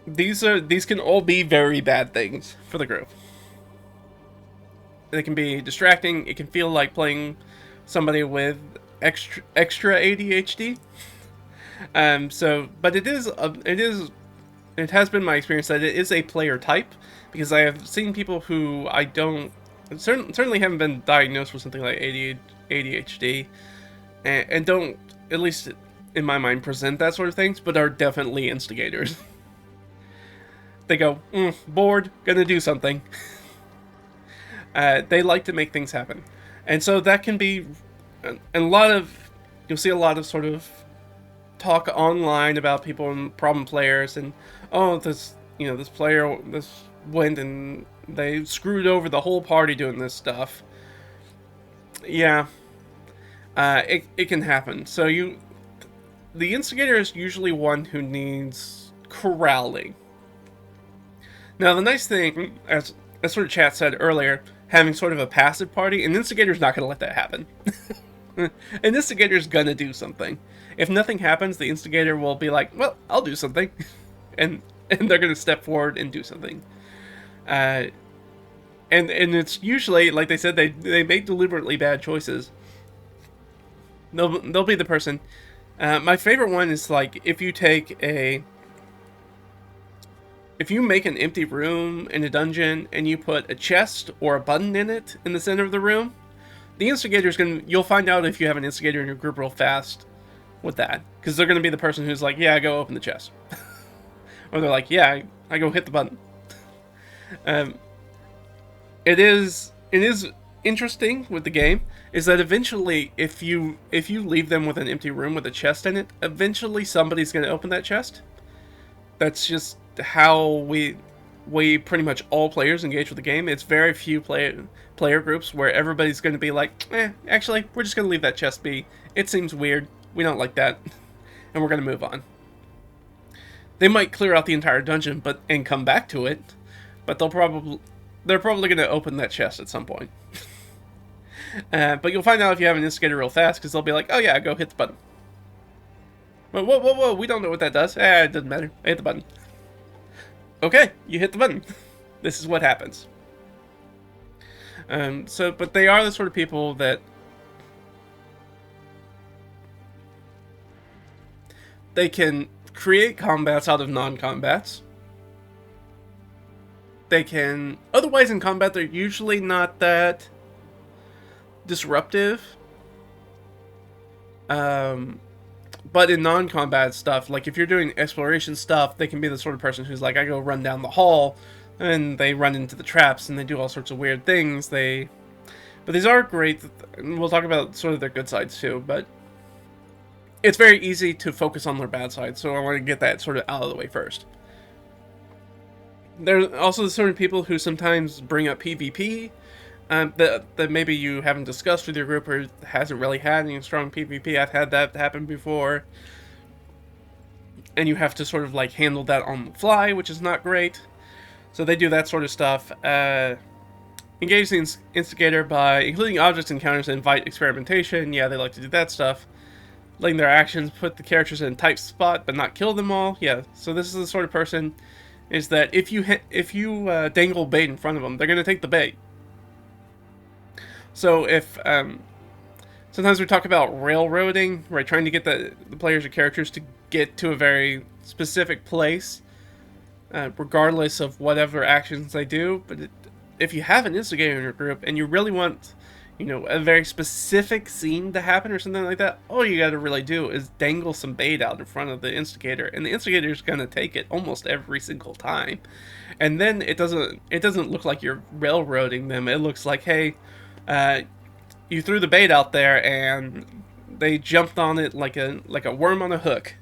These can all be very bad things for the group. They can be distracting. It can feel like playing somebody with extra ADHD. But it has been my experience that it is a player type, because I have seen people who I don't certainly haven't been diagnosed with something like ADHD, and don't, at least in my mind, present that sort of things, but are definitely instigators. They go, bored, gonna do something. They like to make things happen, and so that can be, you'll see a lot of sort of talk online about people and problem players, and this player went and they screwed over the whole party doing this stuff. Yeah, it can happen. So the instigator is usually one who needs corralling. Now, the nice thing, as sort of chat said earlier, having sort of a passive party, an instigator's not going to let that happen. An instigator's going to do something. If nothing happens, the instigator will be like, well, I'll do something. and they're going to step forward and do something. And it's usually, like they said, they make deliberately bad choices. They'll be the person. My favorite one is, like, if you make an empty room in a dungeon and you put a chest or a button in it in the center of the room, the instigator's you'll find out if you have an instigator in your group real fast with that, because they're going to be the person who's like, yeah, go open the chest. Or they're like, yeah, I go hit the button. It is interesting with the game is that eventually, if you leave them with an empty room with a chest in it, eventually somebody's going to open that chest. That's just how we pretty much all players engage with the game. It's very few player groups where everybody's going to be like, actually, we're just going to leave that chest be. It seems weird. We don't like that. And we're going to move on. They might clear out the entire dungeon and come back to it, but they're probably going to open that chest at some point. But you'll find out if you have an instigator real fast, because they'll be like, oh yeah, go hit the button. But whoa, we don't know what that does. It doesn't matter. I hit the button. Okay, you hit the button. This is what happens. But they are the sort of people that they can create combats out of non-combats. They can... Otherwise, in combat, they're usually not that disruptive. But in non-combat stuff, like if you're doing exploration stuff, they can be the sort of person who's like, I go run down the hall, and they run into the traps, and they do all sorts of weird things. But these are great, and we'll talk about sort of their good sides too, but it's very easy to focus on their bad side, so I want to get that sort of out of the way first. There's also the sort of people who sometimes bring up PvP, that maybe you haven't discussed with your group, or hasn't really had any strong PvP. I've had that happen before. And you have to sort of like handle that on the fly, which is not great. So they do that sort of stuff. Engage the instigator by including objects encounters that invite experimentation. Yeah, they like to do that stuff. Letting their actions put the characters in a tight spot, but not kill them all. Yeah, so this is the sort of person is that if you dangle bait in front of them, they're going to take the bait. So if sometimes we talk about railroading, right, trying to get the players or characters to get to a very specific place, regardless of whatever actions they do. But if you have an instigator in your group and you really want, a very specific scene to happen or something like that, all you got to really do is dangle some bait out in front of the instigator, and the instigator's going to take it almost every single time. And then it doesn't look like you're railroading them. It looks like, hey, you threw the bait out there and they jumped on it like a worm on a hook,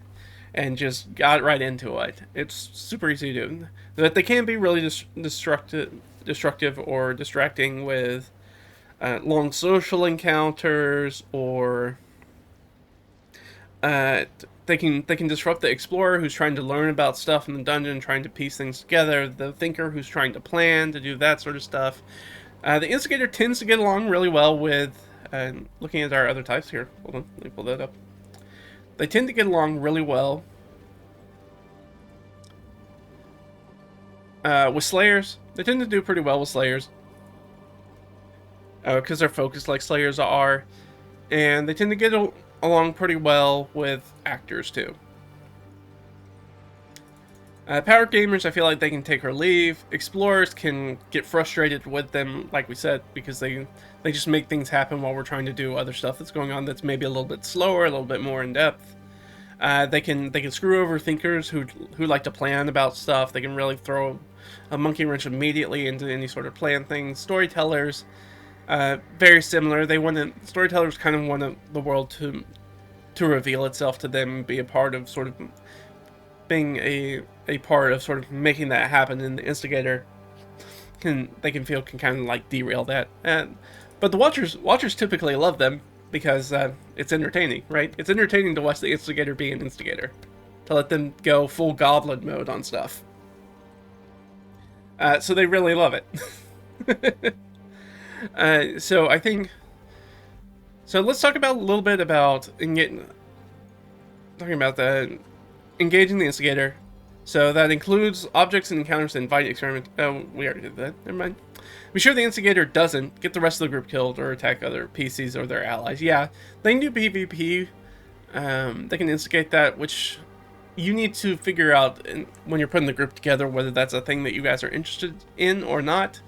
and just got right into it. It's super easy to do. But they can be really destructive or distracting with long social encounters, or they can disrupt the explorer who's trying to learn about stuff in the dungeon, trying to piece things together. The thinker who's trying to plan to do that sort of stuff. The instigator tends to get along really well with. Looking at our other types here, hold on, let me pull that up. They tend to get along really well with slayers. They tend to do pretty well with slayers because they're focused like slayers are, and they tend to get along pretty well with actors too. Power gamers, I feel like they can take or leave. Explorers can get frustrated with them, like we said, because they just make things happen while we're trying to do other stuff that's going on that's maybe a little bit slower, a little bit more in depth. They can screw over thinkers who like to plan about stuff. They can really throw a monkey wrench immediately into any sort of plan things. Storytellers, very similar. Storytellers kind of want the world to reveal itself to them and be a part of sort of being a part of sort of making that happen. And the instigator can kind of like derail that. But the watchers typically love them because it's entertaining, right? It's entertaining to watch the instigator be an instigator, to let them go full goblin mode on stuff. So they really love it. So I think. So let's talk about a little bit about engaging the instigator. So that includes objects and encounters that invite experiment. Oh, we already did that. Never mind. Be sure the instigator doesn't get the rest of the group killed or attack other PCs or their allies. Yeah, they can do PvP. They can instigate that, which you need to figure out when you're putting the group together whether that's a thing that you guys are interested in or not.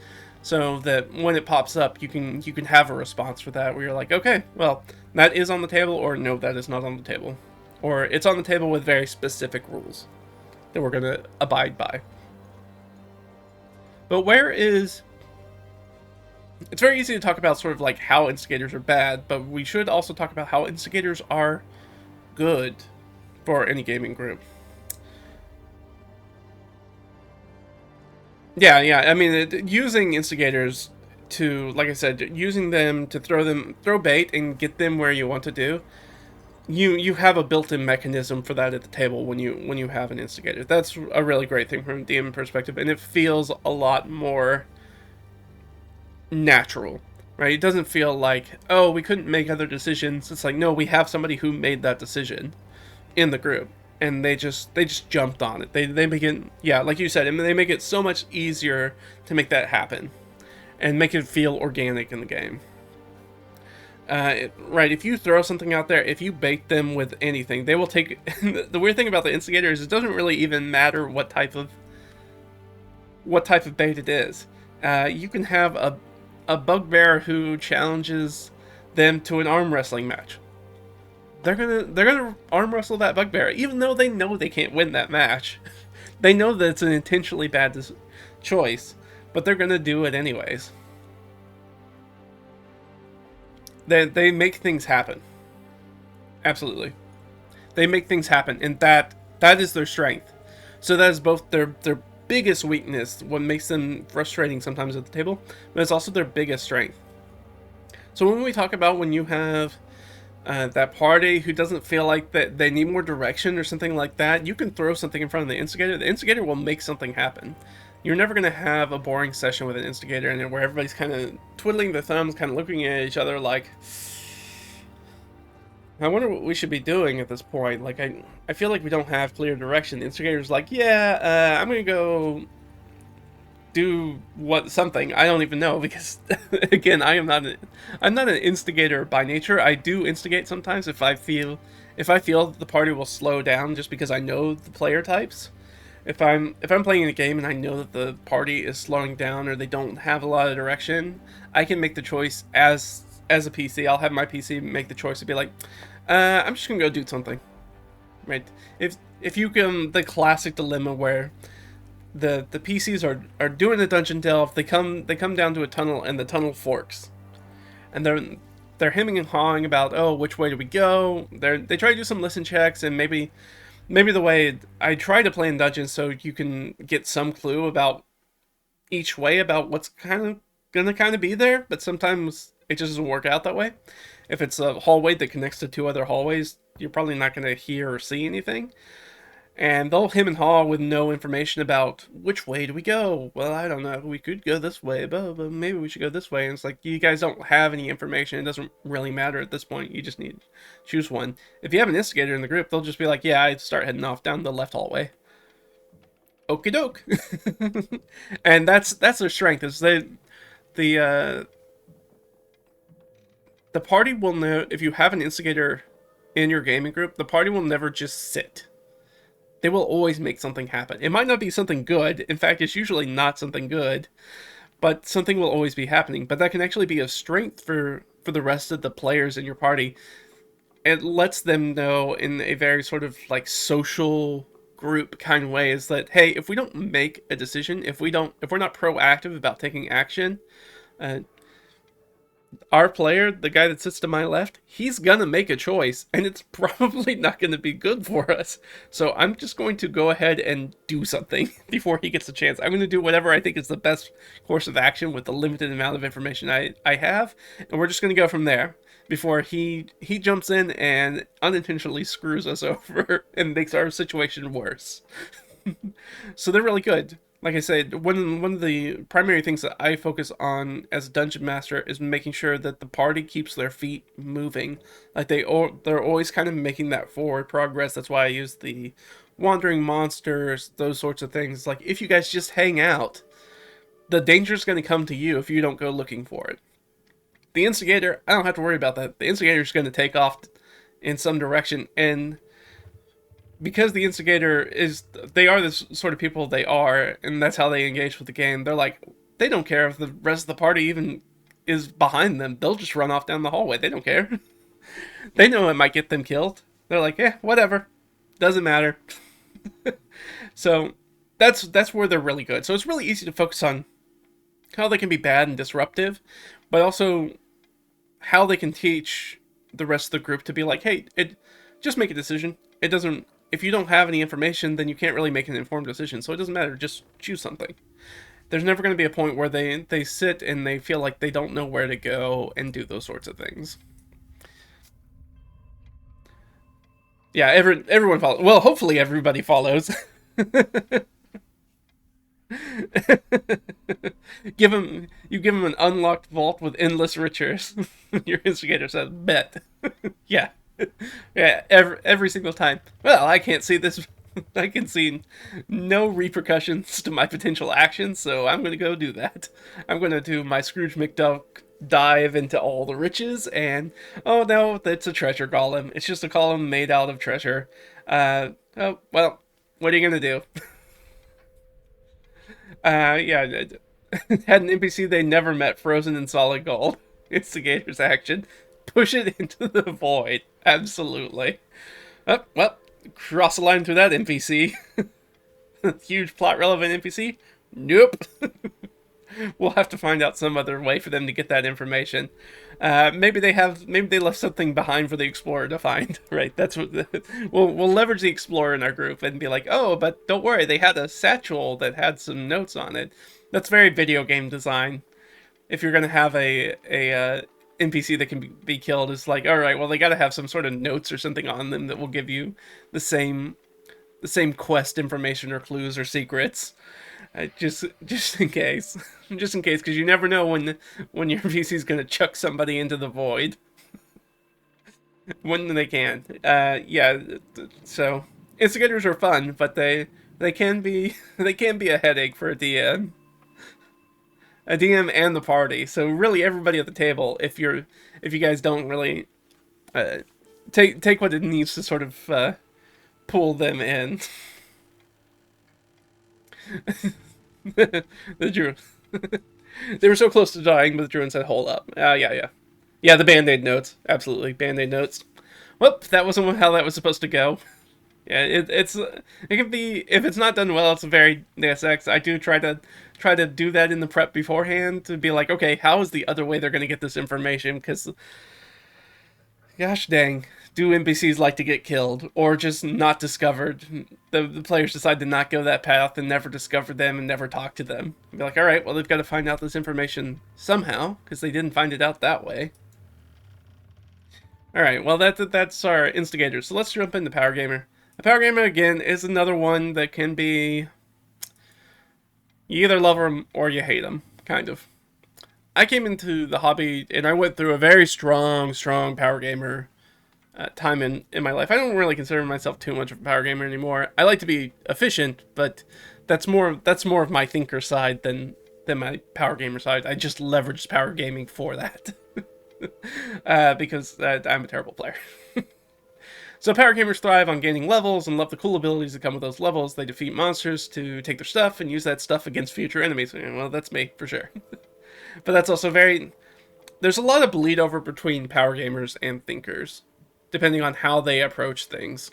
So that when it pops up, you can have a response for that where you're like, okay, well, that is on the table, or no, that is not on the table. Or it's on the table with very specific rules that we're going to abide by. But it's very easy to talk about sort of like how instigators are bad, but we should also talk about how instigators are good for any gaming group. Yeah. I mean, using instigators to, like I said, using them to throw bait and get them where you want to do. You have a built-in mechanism for that at the table when you have an instigator. That's a really great thing from a DM perspective, and it feels a lot more natural, right? It doesn't feel like, oh, we couldn't make other decisions. It's like, no, we have somebody who made that decision in the group, and they just jumped on it. They make it, yeah, like you said, they make it so much easier to make that happen and make it feel organic in the game. Right, if you throw something out there, if you bait them with anything, they will take. The weird thing about the instigator is it doesn't really even matter what type of bait it is. You can have a bugbear who challenges them to an arm wrestling match. They're gonna arm wrestle that bugbear, even though they know they can't win that match. They know that it's an intentionally bad choice, but they're gonna do it anyways. They make things happen. Absolutely. They make things happen, and that is their strength. So that is both their biggest weakness, what makes them frustrating sometimes at the table, but it's also their biggest strength. So when we talk about when you have that party who doesn't feel like that they need more direction or something like that, you can throw something in front of the instigator. The instigator will make something happen. You're never going to have a boring session with an instigator and where everybody's kind of twiddling their thumbs, kind of looking at each other like, I wonder what we should be doing at this point. Like, I feel like we don't have clear direction. The instigator's like, yeah, I'm going to go do something. I don't even know, because again, I'm not an instigator by nature. I do instigate sometimes if I feel that the party will slow down just because I know the player types. If I'm playing a game and I know that the party is slowing down or they don't have a lot of direction, I can make the choice as a PC. I'll have my PC make the choice to be like, I'm just gonna go do something, right? If you can, the classic dilemma where the PCs are doing a dungeon delve, they come down to a tunnel and the tunnel forks, and they're they're hemming and hawing about, oh, which way do we go? They try to do some listen checks, and maybe the way I try to play in dungeons so you can get some clue about each way about what's gonna kind of be there, but sometimes it just doesn't work out that way. If it's a hallway that connects to two other hallways, you're probably not gonna hear or see anything. And they'll hem and haw with no information about which way do we go. Well, I don't know. We could go this way, but maybe we should go this way. And it's like, you guys don't have any information. It doesn't really matter at this point. You just need to choose one. If you have an instigator in the group, they'll just be like, yeah, I'd start heading off down the left hallway. Okie doke. And that's their strength. Is the the party will know, if you have an instigator in your gaming group, the party will never just sit. They will always make something happen. It might not be something good. In fact, it's usually not something good, but something will always be happening. But that can actually be a strength for the rest of the players in your party. It lets them know in a very sort of like social group kind of way is that, hey, if we don't make a decision, if we're not proactive about taking action, uh, our player, the guy that sits to my left, he's gonna make a choice, and it's probably not gonna be good for us. So I'm just going to go ahead and do something before he gets a chance. I'm gonna do whatever I think is the best course of action with the limited amount of information I have, and we're just gonna go from there before he jumps in and unintentionally screws us over and makes our situation worse. So they're really good. Like I said, one of the primary things that I focus on as a dungeon master is making sure that the party keeps their feet moving. Like they're always kind of making that forward progress. That's why I use the wandering monsters, those sorts of things. Like, if you guys just hang out, the danger's going to come to you if you don't go looking for it. The instigator, I don't have to worry about that. The instigator's going to take off in some direction, and because the instigator they are the sort of people they are, and that's how they engage with the game. They're like, they don't care if the rest of the party even is behind them. They'll just run off down the hallway. They don't care. They know it might get them killed. They're like, whatever. Doesn't matter. So that's where they're really good. So it's really easy to focus on how they can be bad and disruptive, but also how they can teach the rest of the group to be like, hey, just make a decision. It doesn't. If you don't have any information, then you can't really make an informed decision. So it doesn't matter. Just choose something. There's never going to be a point where they sit and they feel like they don't know where to go and do those sorts of things. Yeah, everyone follows. Well, hopefully everybody follows. You give him an unlocked vault with endless riches. Your instigator says, bet. Yeah. Yeah, every single time. Well, I can't see this. I can see no repercussions to my potential actions, so I'm going to go do that. I'm going to do my Scrooge McDuck dive into all the riches, and oh no, it's a treasure golem. It's just a golem made out of treasure. Oh, well, what are you going to do? Yeah, had an NPC they never met frozen in solid gold. Instigator's action. Push it into the void. Absolutely. Oh, well, cross the line through that NPC. Huge plot relevant NPC? Nope. We'll have to find out some other way for them to get that information. Maybe they left something behind for the explorer to find. Right? That's what. We'll leverage the explorer in our group and be like, oh, but don't worry, they had a satchel that had some notes on it. That's very video game design. If you're gonna have a NPC that can be killed, is like, all right, well, they got to have some sort of notes or something on them that will give you the same quest information or clues or secrets. Just in case, because you never know when your NPC is gonna chuck somebody into the void. When they can. Yeah. So instigators are fun, but they can be a headache for a DM. A DM and the party. So really, everybody at the table. If you guys don't really take what it needs to sort of pull them in. The druid. They were so close to dying, but the druid said, "Hold up." Yeah. The band-aid notes, absolutely band-aid notes. Whoop, that wasn't how that was supposed to go. Yeah, it can be, if it's not done well, it's a very Deus Ex. I do try to do that in the prep beforehand to be like, okay, how is the other way they're going to get this information? Because Gosh dang, do NPCs like to get killed or just not discovered? The players decide to not go that path and never discover them and never talk to them. Be like, all right, well they've got to find out this information somehow because they didn't find it out that way. All right, well that's our instigators. So let's jump into Power Gamer. A Power Gamer again is another one that can be you either love them or you hate them, kind of. I came into the hobby and I went through a very strong Power Gamer time in my life. I don't really consider myself too much of a power gamer anymore. I like to be efficient, but that's more of my thinker side than my power gamer side. I just leverage power gaming for that because I'm a terrible player. So power gamers thrive on gaining levels and love the cool abilities that come with those levels. They defeat monsters to take their stuff and use that stuff against future enemies. Well, that's me for sure. But that's also very. There's a lot of bleed over between power gamers and thinkers, depending on how they approach things.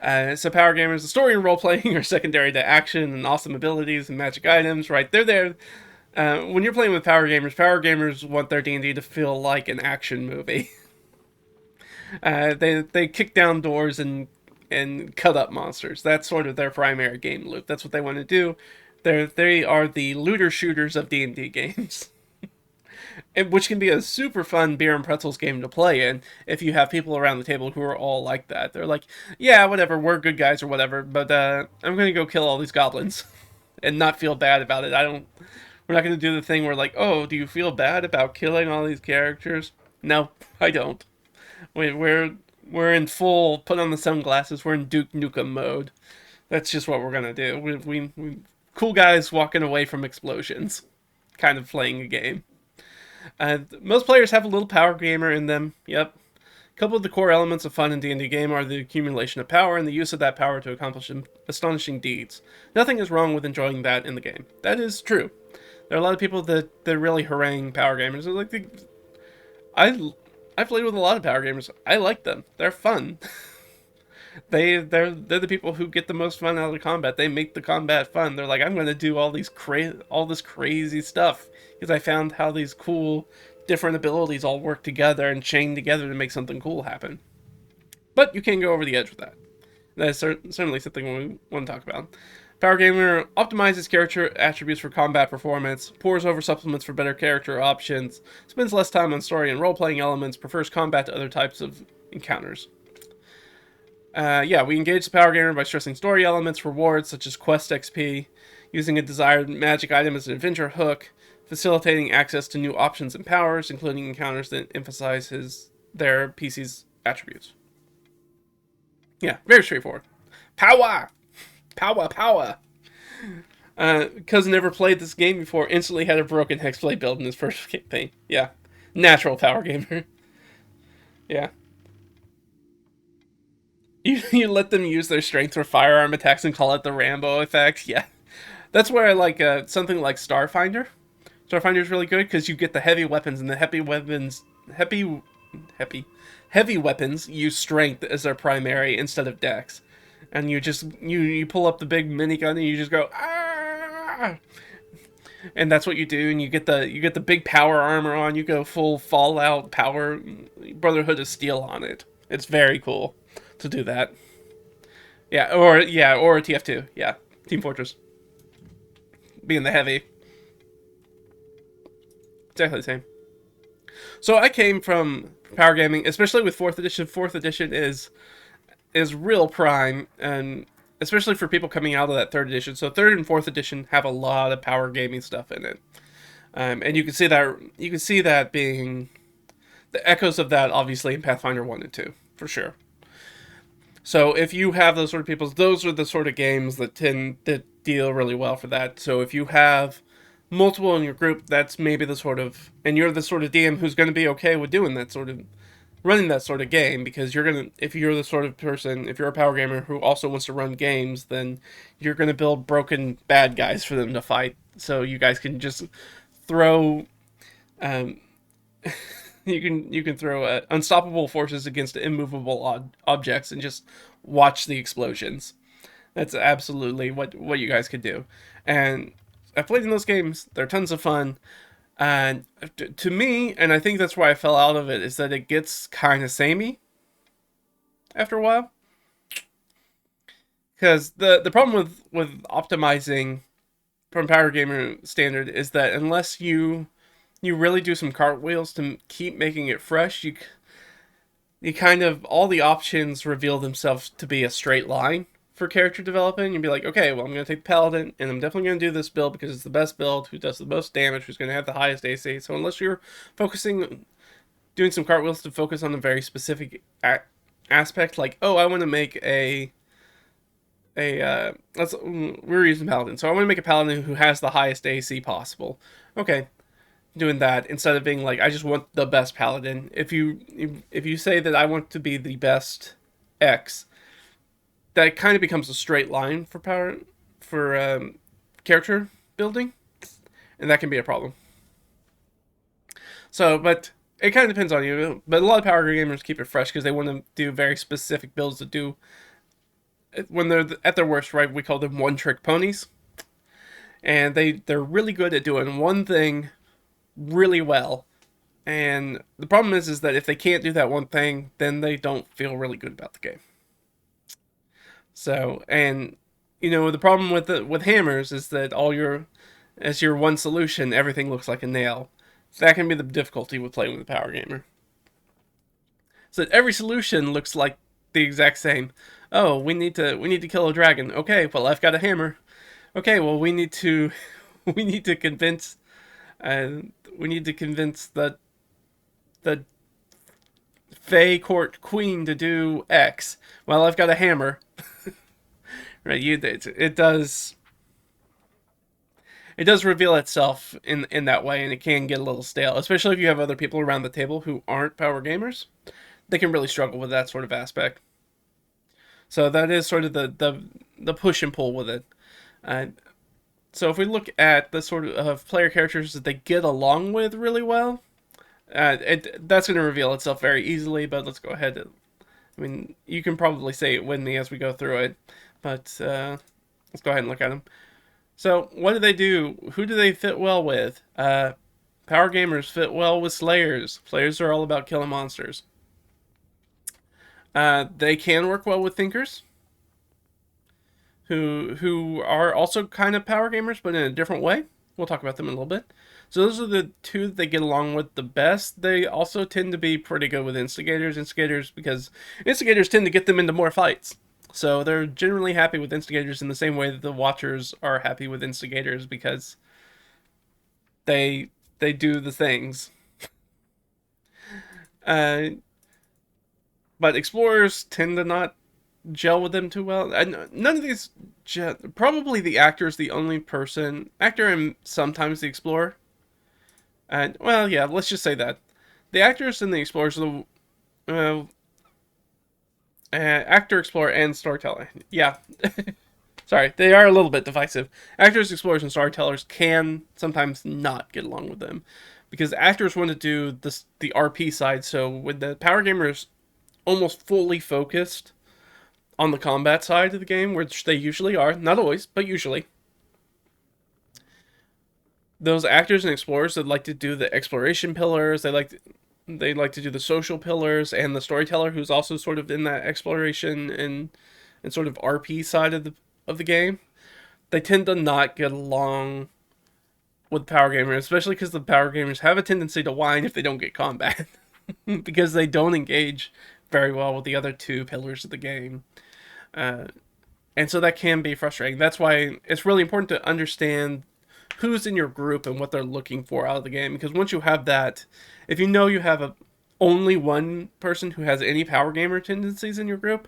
So power gamers, the story and role playing are secondary to action and awesome abilities and magic items. Right, they're there. When you're playing with power gamers want their D&D to feel like an action movie. They kick down doors and cut up monsters. That's sort of their primary game loop. That's what they want to do. They are the looter shooters of D&D games. Which can be a super fun beer and pretzels game to play in if you have people around the table who are all like that. They're like, yeah, whatever, we're good guys or whatever, but I'm going to go kill all these goblins and not feel bad about it. We're not going to do the thing where like, oh, do you feel bad about killing all these characters? No, I don't. We're in full put on the sunglasses. We're in Duke Nukem mode. That's just what we're going to do. We cool guys walking away from explosions, kind of playing a game. Most players have a little power gamer in them. Yep. A couple of the core elements of fun in D&D game are the accumulation of power and the use of that power to accomplish astonishing deeds. Nothing is wrong with enjoying that in the game. That is true. There are a lot of people that really harangue power gamers. They're like, I played with a lot of power gamers. I like them. They're fun. They're the people who get the most fun out of the combat. They make the combat fun. They're like, I'm going to do all this crazy stuff because I found how these cool different abilities all work together and chain together to make something cool happen. But you can go over the edge with that. That is certainly something we want to talk about. Power Gamer optimizes character attributes for combat performance, pores over supplements for better character options, spends less time on story and role-playing elements, prefers combat to other types of encounters. We engage the Power Gamer by stressing story elements, rewards such as quest XP, using a desired magic item as an adventure hook, facilitating access to new options and powers, including encounters that emphasize their PC's attributes. Yeah, very straightforward. Power! Power! Cousin never played this game before, instantly had a broken Hexblade build in his first thing. Yeah. Natural Power Gamer. Yeah. You let them use their strength for firearm attacks and call it the Rambo effect. Yeah. That's where I like something like Starfinder. Starfinder is really good because you get the heavy weapons, and the heavy weapons use strength as their primary instead of dex. And you pull up the big minigun and you just go ah, and that's what you do. And you get the big power armor on. You go full Fallout power Brotherhood of Steel on it. It's very cool to do that. Or TF2. Yeah, Team Fortress. Being the heavy. Exactly the same. So I came from power gaming, especially with 4th edition. 4th edition is real prime, and especially for people coming out of that 3rd edition. So 3rd and 4th edition have a lot of power gaming stuff in it. And you can see that being the echoes of that obviously in Pathfinder 1 and 2, for sure. So if you have those sort of people, those are the sort of games that tend to deal really well for that. So if you have multiple in your group, that's maybe the sort of, and you're the sort of DM who's going to be okay with doing that sort of, running that sort of game, because if you're the sort of person, if you're a power gamer who also wants to run games, then you're going to build broken bad guys for them to fight, so you guys can just throw, you can throw unstoppable forces against immovable objects and just watch the explosions. That's absolutely what you guys could do. And I've played in those games. They're tons of fun. And to me, and I think that's why I fell out of it, is that it gets kind of samey after a while. Because the problem with optimizing from Power Gamer standard is that unless you really do some cartwheels to keep making it fresh, you kind of all the options reveal themselves to be a straight line for character development. You'd be like, okay, well, I'm going to take the Paladin, and I'm definitely going to do this build because it's the best build, who does the most damage, who's going to have the highest AC. So unless you're focusing, doing some cartwheels to focus on a very specific aspect, like, oh, I want to make we're using Paladin, so I want to make a Paladin who has the highest AC possible. Okay, doing that instead of being like, I just want the best Paladin. If you say that I want to be the best X, that kind of becomes a straight line for character building, and that can be a problem. So, but it kind of depends on you. But a lot of power gamers keep it fresh because they want to do very specific builds that do when they're at their worst. Right, we call them one-trick ponies, and they're really good at doing one thing really well. And the problem is that if they can't do that one thing, then they don't feel really good about the game. So, and the problem with hammers is that as your one solution, everything looks like a nail. So that can be the difficulty with playing with a power gamer. So that every solution looks like the exact same. Oh, we need to kill a dragon. Okay, well I've got a hammer. Okay, well we need to we need to convince uh, we need to convince the Fey Court Queen to do X. Well, I've got a hammer. Right? It does reveal itself in that way, and it can get a little stale, especially if you have other people around the table who aren't power gamers. They can really struggle with that sort of aspect. So that is sort of the push and pull with it. Uh, so if we look at the sort of player characters that they get along with really well, that's going to reveal itself very easily. But let's go ahead. I mean, you can probably say it with me as we go through it, but let's go ahead and look at them. So, what do they do? Who do they fit well with? Power gamers fit well with Slayers. Slayers are all about killing monsters. They can work well with Thinkers, who are also kind of power gamers, but in a different way. We'll talk about them in a little bit. So those are the two that they get along with the best. They also tend to be pretty good with instigators because instigators tend to get them into more fights. So they're generally happy with instigators in the same way that the watchers are happy with instigators because they do the things. Uh, but explorers tend to not gel with them too well. None of these probably the actor is the only person, actor and sometimes the explorer. And well, yeah, let's just say that the actors and the explorers are the actor, explorer, and storyteller. Yeah, sorry, they are a little bit divisive. Actors, explorers, and storytellers can sometimes not get along with them because actors want to do the RP side. So when the power gamer is almost fully focused on the combat side of the game, which they usually are, not always, but usually, those actors and explorers that like to do the exploration pillars, they like to do the social pillars, and the storyteller who's also sort of in that exploration and sort of RP side of the game, they tend to not get along with power gamers, especially because the power gamers have a tendency to whine if they don't get combat because they don't engage very well with the other two pillars of the game. Uh, and so that can be frustrating. That's why it's really important to understand who's in your group and what they're looking for out of the game. Because once you have that, if you know you have only one person who has any power gamer tendencies in your group,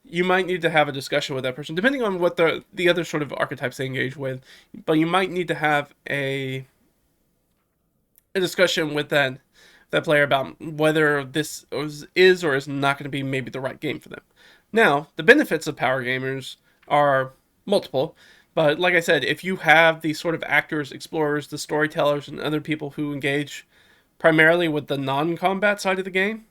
you might need to have a discussion with that person, depending on what the other sort of archetypes they engage with. But you might need to have a discussion with that player about whether this is or is not going to be maybe the right game for them. Now, the benefits of power gamers are multiple, but like I said, if you have these sort of actors, explorers, the storytellers, and other people who engage primarily with the non-combat side of the game,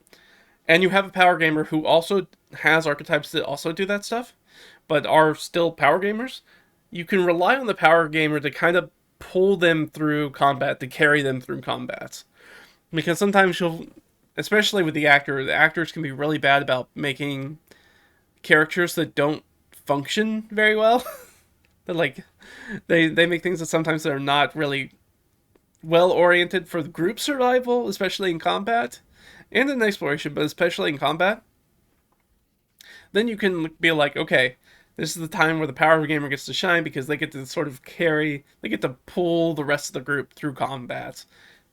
and you have a power gamer who also has archetypes that also do that stuff, but are still power gamers, you can rely on the power gamer to kind of pull them through combat, to carry them through combats. Because sometimes you'll, especially with the actors can be really bad about making characters that don't function very well. But like they make things that sometimes they're not really well oriented for group survival, especially in combat and in exploration, but especially in combat. Then you can be like, okay, this is the time where the power gamer gets to shine because they get to sort of carry, they get to pull the rest of the group through combats.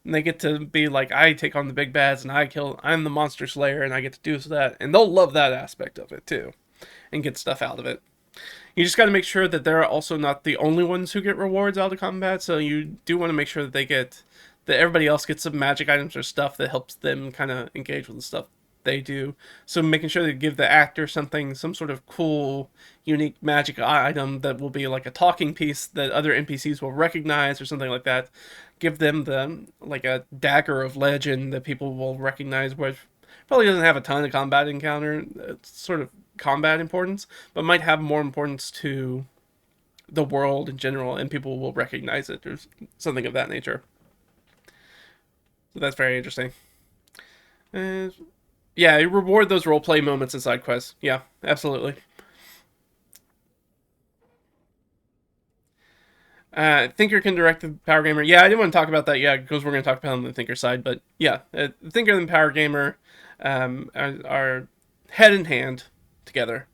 And they get to be like, I take on the big bads and I'm the monster slayer and I get to do that. And they'll love that aspect of it too and get stuff out of it. You just got to make sure that they're also not the only ones who get rewards out of combat. So you do want to make sure that that everybody else gets some magic items or stuff that helps them kind of engage with the stuff they do. So making sure they give the actor some sort of cool, unique magic item that will be like a talking piece that other NPCs will recognize or something like that. Give them like a dagger of legend that people will recognize, which probably doesn't have a ton of combat encounter. It's sort of combat importance, but might have more importance to the world in general, and people will recognize it or something of that nature. So that's very interesting. Uh, yeah, you reward those roleplay moments in side quests. Yeah, absolutely. Thinker can direct the power gamer. Yeah, I didn't want to talk about that yet because we're going to talk about it on the thinker side. But yeah, the thinker and the power gamer are head in hand together.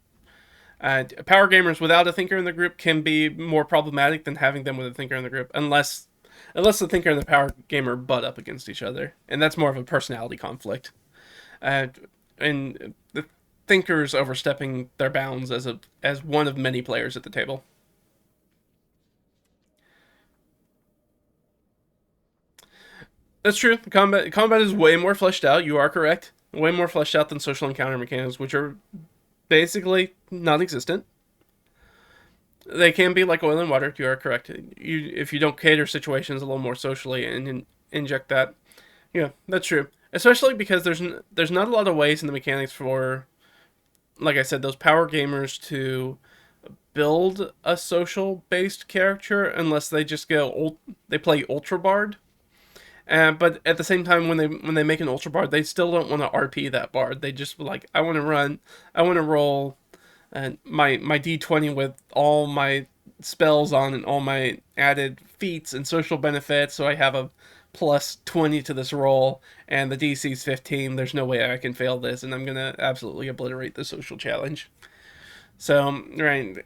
Power gamers without a thinker in the group can be more problematic than having them with a thinker in the group, unless the thinker and the power gamer butt up against each other, and that's more of a personality conflict. Uh, and the thinkers overstepping their bounds as one of many players at the table. That's true. Combat is way more fleshed out. You are correct. Way more fleshed out than social encounter mechanics, which are basically non-existent. They can be like oil and water. You are correct. If you don't cater situations a little more socially and inject that, yeah, that's true. Especially because there's not a lot of ways in the mechanics for, like I said, those power gamers to build a social based character unless they just they play Ultra Bard. But at the same time, when they make an Ultra Bard, they still don't want to RP that Bard. They just like, I want to roll my D20 with all my spells on and all my added feats and social benefits, so I have a plus 20 to this roll, and the DC's 15. There's no way I can fail this, and I'm gonna absolutely obliterate the social challenge. So, right.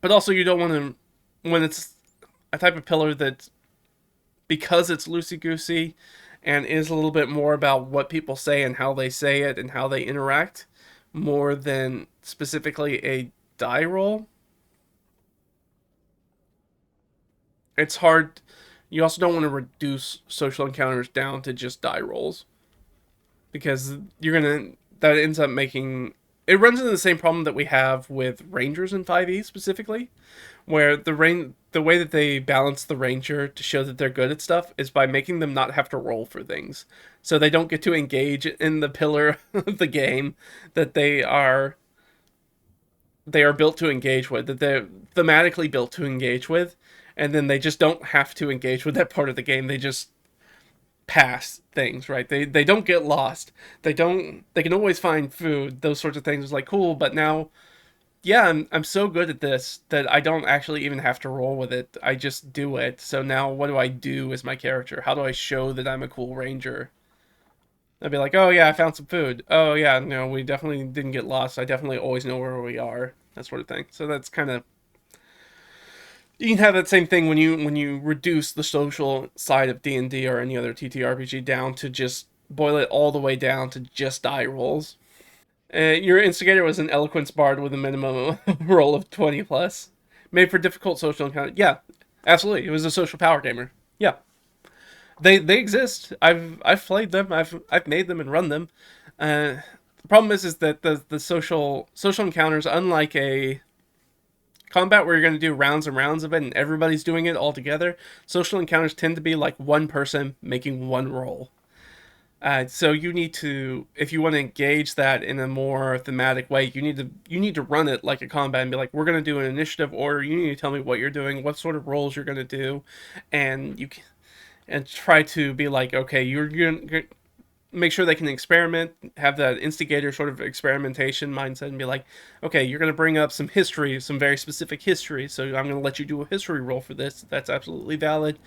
But also, you don't want to, when it's a type of pillar that, because it's loosey goosey and is a little bit more about what people say and how they say it and how they interact, more than specifically a die roll. It's hard. You also don't want to reduce social encounters down to just die rolls because that ends up making it runs into the same problem that we have with rangers in 5e specifically, where the way that they balance the ranger to show that they're good at stuff is by making them not have to roll for things. So they don't get to engage in the pillar of the game that they are built to engage with, that they're thematically built to engage with, and then they just don't have to engage with that part of the game. They just pass things, right? They don't get lost. They can always find food, those sorts of things. It's like, cool, but now, yeah, I'm so good at this that I don't actually even have to roll with it. I just do it. So now what do I do as my character? How do I show that I'm a cool ranger? I'd be like, oh yeah, I found some food. Oh yeah, no, we definitely didn't get lost. I definitely always know where we are. That sort of thing. So that's kind of, you can have that same thing when you reduce the social side of D&D or any other TTRPG down to just boil it all the way down to just die rolls. Your instigator was an eloquence bard with a minimum roll of 20 plus, made for difficult social encounter. Yeah, absolutely. It was a social power gamer. Yeah, they exist. I've played them. I've made them and run them. The problem is that the social encounters, unlike a combat where you're going to do rounds and rounds of it and everybody's doing it all together, social encounters tend to be like one person making one roll. So you need to, if you want to engage that in a more thematic way, you need to run it like a combat and be like, we're going to do an initiative order. You need to tell me what you're doing, what sort of roles you're going to do, and and try to be like, okay, you're going to make sure they can experiment, have that instigator sort of experimentation mindset, and be like, okay, you're going to bring up some history, some very specific history. So I'm going to let you do a history roll for this. That's absolutely valid.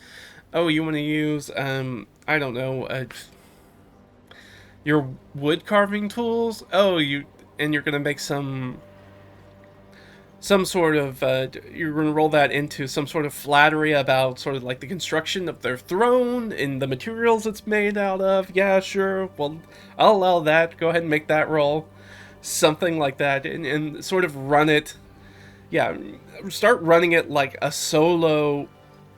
Oh, you want to use, I don't know, your wood carving tools. Oh, and you're gonna make some sort of you're gonna roll that into some sort of flattery about sort of like the construction of their throne and the materials it's made out of. Yeah, sure. Well, I'll allow that. Go ahead and make that roll. Something like that, and sort of run it. Yeah, start running it like a solo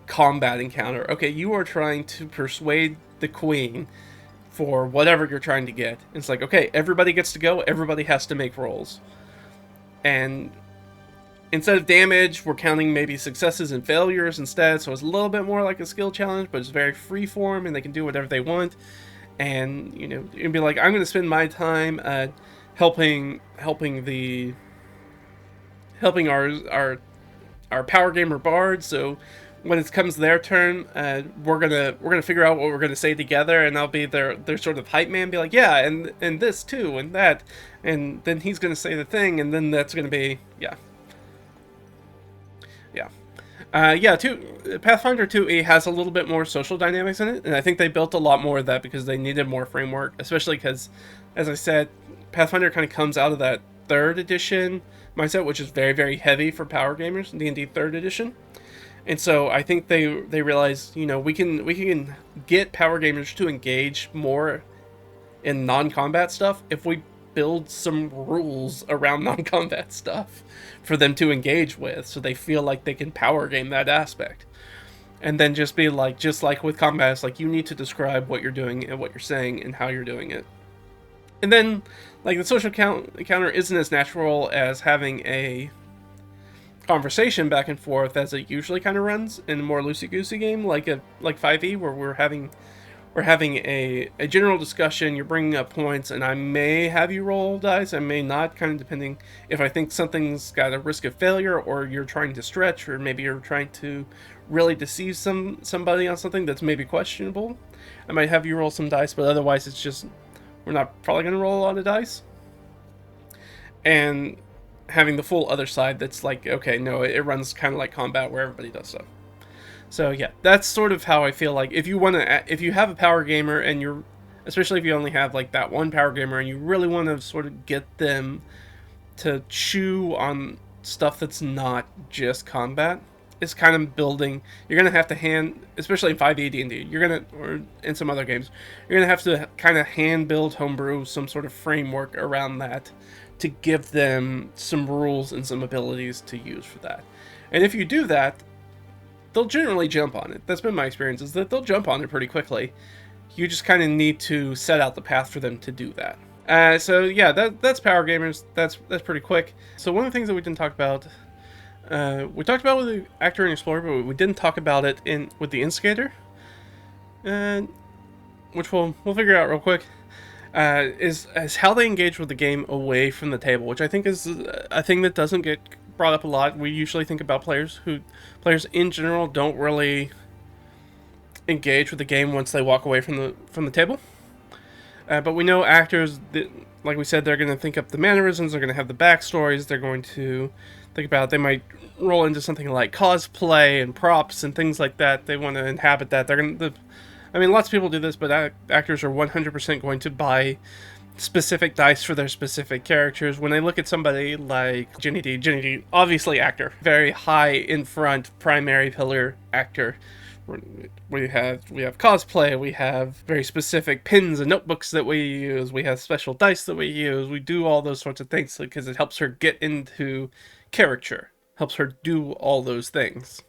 combat encounter. Okay, you are trying to persuade the queen for whatever you're trying to get. It's like, okay, everybody gets to go, everybody has to make rolls. And instead of damage, we're counting maybe successes and failures instead, so it's a little bit more like a skill challenge, but it's very free form and they can do whatever they want. And, you'd be like, I'm going to spend my time helping our power gamer bard. So when it comes to their turn, we're gonna figure out what we're gonna say together, and I'll be their sort of hype man. Be like, yeah, and this too, and that, and then he's gonna say the thing, and then that's gonna be yeah. Yeah, too. Pathfinder 2e has a little bit more social dynamics in it, and I think they built a lot more of that because they needed more framework, especially because, as I said, Pathfinder kind of comes out of that third edition mindset, which is very, very heavy for power gamers, D&D third edition. And so I think they realized, we can get power gamers to engage more in non-combat stuff if we build some rules around non-combat stuff for them to engage with, so they feel like they can power game that aspect. And then just be like, just like with combat, it's like you need to describe what you're doing and what you're saying and how you're doing it. And then, like, the social counter isn't as natural as having a conversation back and forth as it usually kind of runs in a more loosey-goosey game like 5e, where we're having a general discussion. You're bringing up points, and I may have you roll dice, I may not, kind of depending if I think something's got a risk of failure, or you're trying to stretch, or maybe you're trying to really deceive somebody on something that's maybe questionable. I might have you roll some dice, but otherwise it's just, we're not probably going to roll a lot of dice. And having the full other side that's like, okay, no, it runs kind of like combat where everybody does stuff. So yeah, that's sort of how I feel like if you have a power gamer, and you're, especially if you only have like that one power gamer, and you really want to sort of get them to chew on stuff that's not just combat, it's kind of building. You're gonna have to especially in 5e D&D, or in some other games, you're gonna have to kind of hand build, homebrew some sort of framework around that to give them some rules and some abilities to use for that. And if you do that, they'll generally jump on it. That's been my experience, is that they'll jump on it pretty quickly. You just kind of need to set out the path for them to do that. So yeah, that's power gamers. That's pretty quick. So one of the things that we didn't talk about, we talked about with the actor and explorer, but we didn't talk about it with the instigator, which we'll figure out real quick. Is how they engage with the game away from the table, which I think is a thing that doesn't get brought up a lot. We usually think about players in general don't really engage with the game once they walk away from the table. But we know actors, like we said, they're going to think up the mannerisms, they're going to have the backstories, they're going to think about, they might roll into something like cosplay and props and things like that. They want to inhabit that. Lots of people do this, but actors are 100% going to buy specific dice for their specific characters. When they look at somebody like Jenny D, obviously actor, very high in front, primary pillar actor. We have cosplay, we have very specific pins and notebooks that we use, we have special dice that we use, we do all those sorts of things because it helps her get into character, helps her do all those things.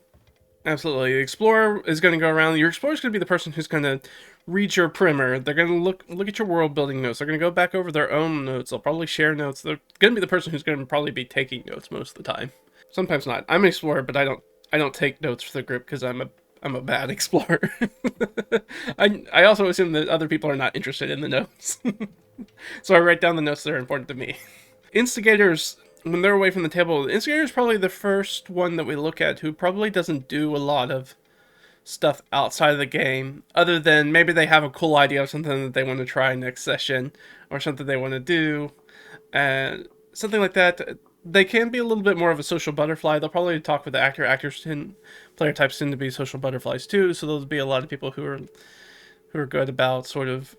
Absolutely. The explorer is going to go around. Your explorer is going to be the person who's going to read your primer. They're going to look at your world building notes. They're going to go back over their own notes. They'll probably share notes. They're going to be the person who's going to probably be taking notes most of the time. Sometimes not. I'm an explorer, but I don't take notes for the group because I'm I'm a bad explorer. I also assume that other people are not interested in the notes, so I write down the notes that are important to me. Instigators, when they're away from the table, the instigator is probably the first one that we look at who probably doesn't do a lot of stuff outside of the game, other than maybe they have a cool idea of something that they want to try next session or something they want to do, and something like that. They can be a little bit more of a social butterfly. They'll probably talk with the actor. Actors tend, player types tend to be social butterflies too. So there'll be a lot of people who are good about sort of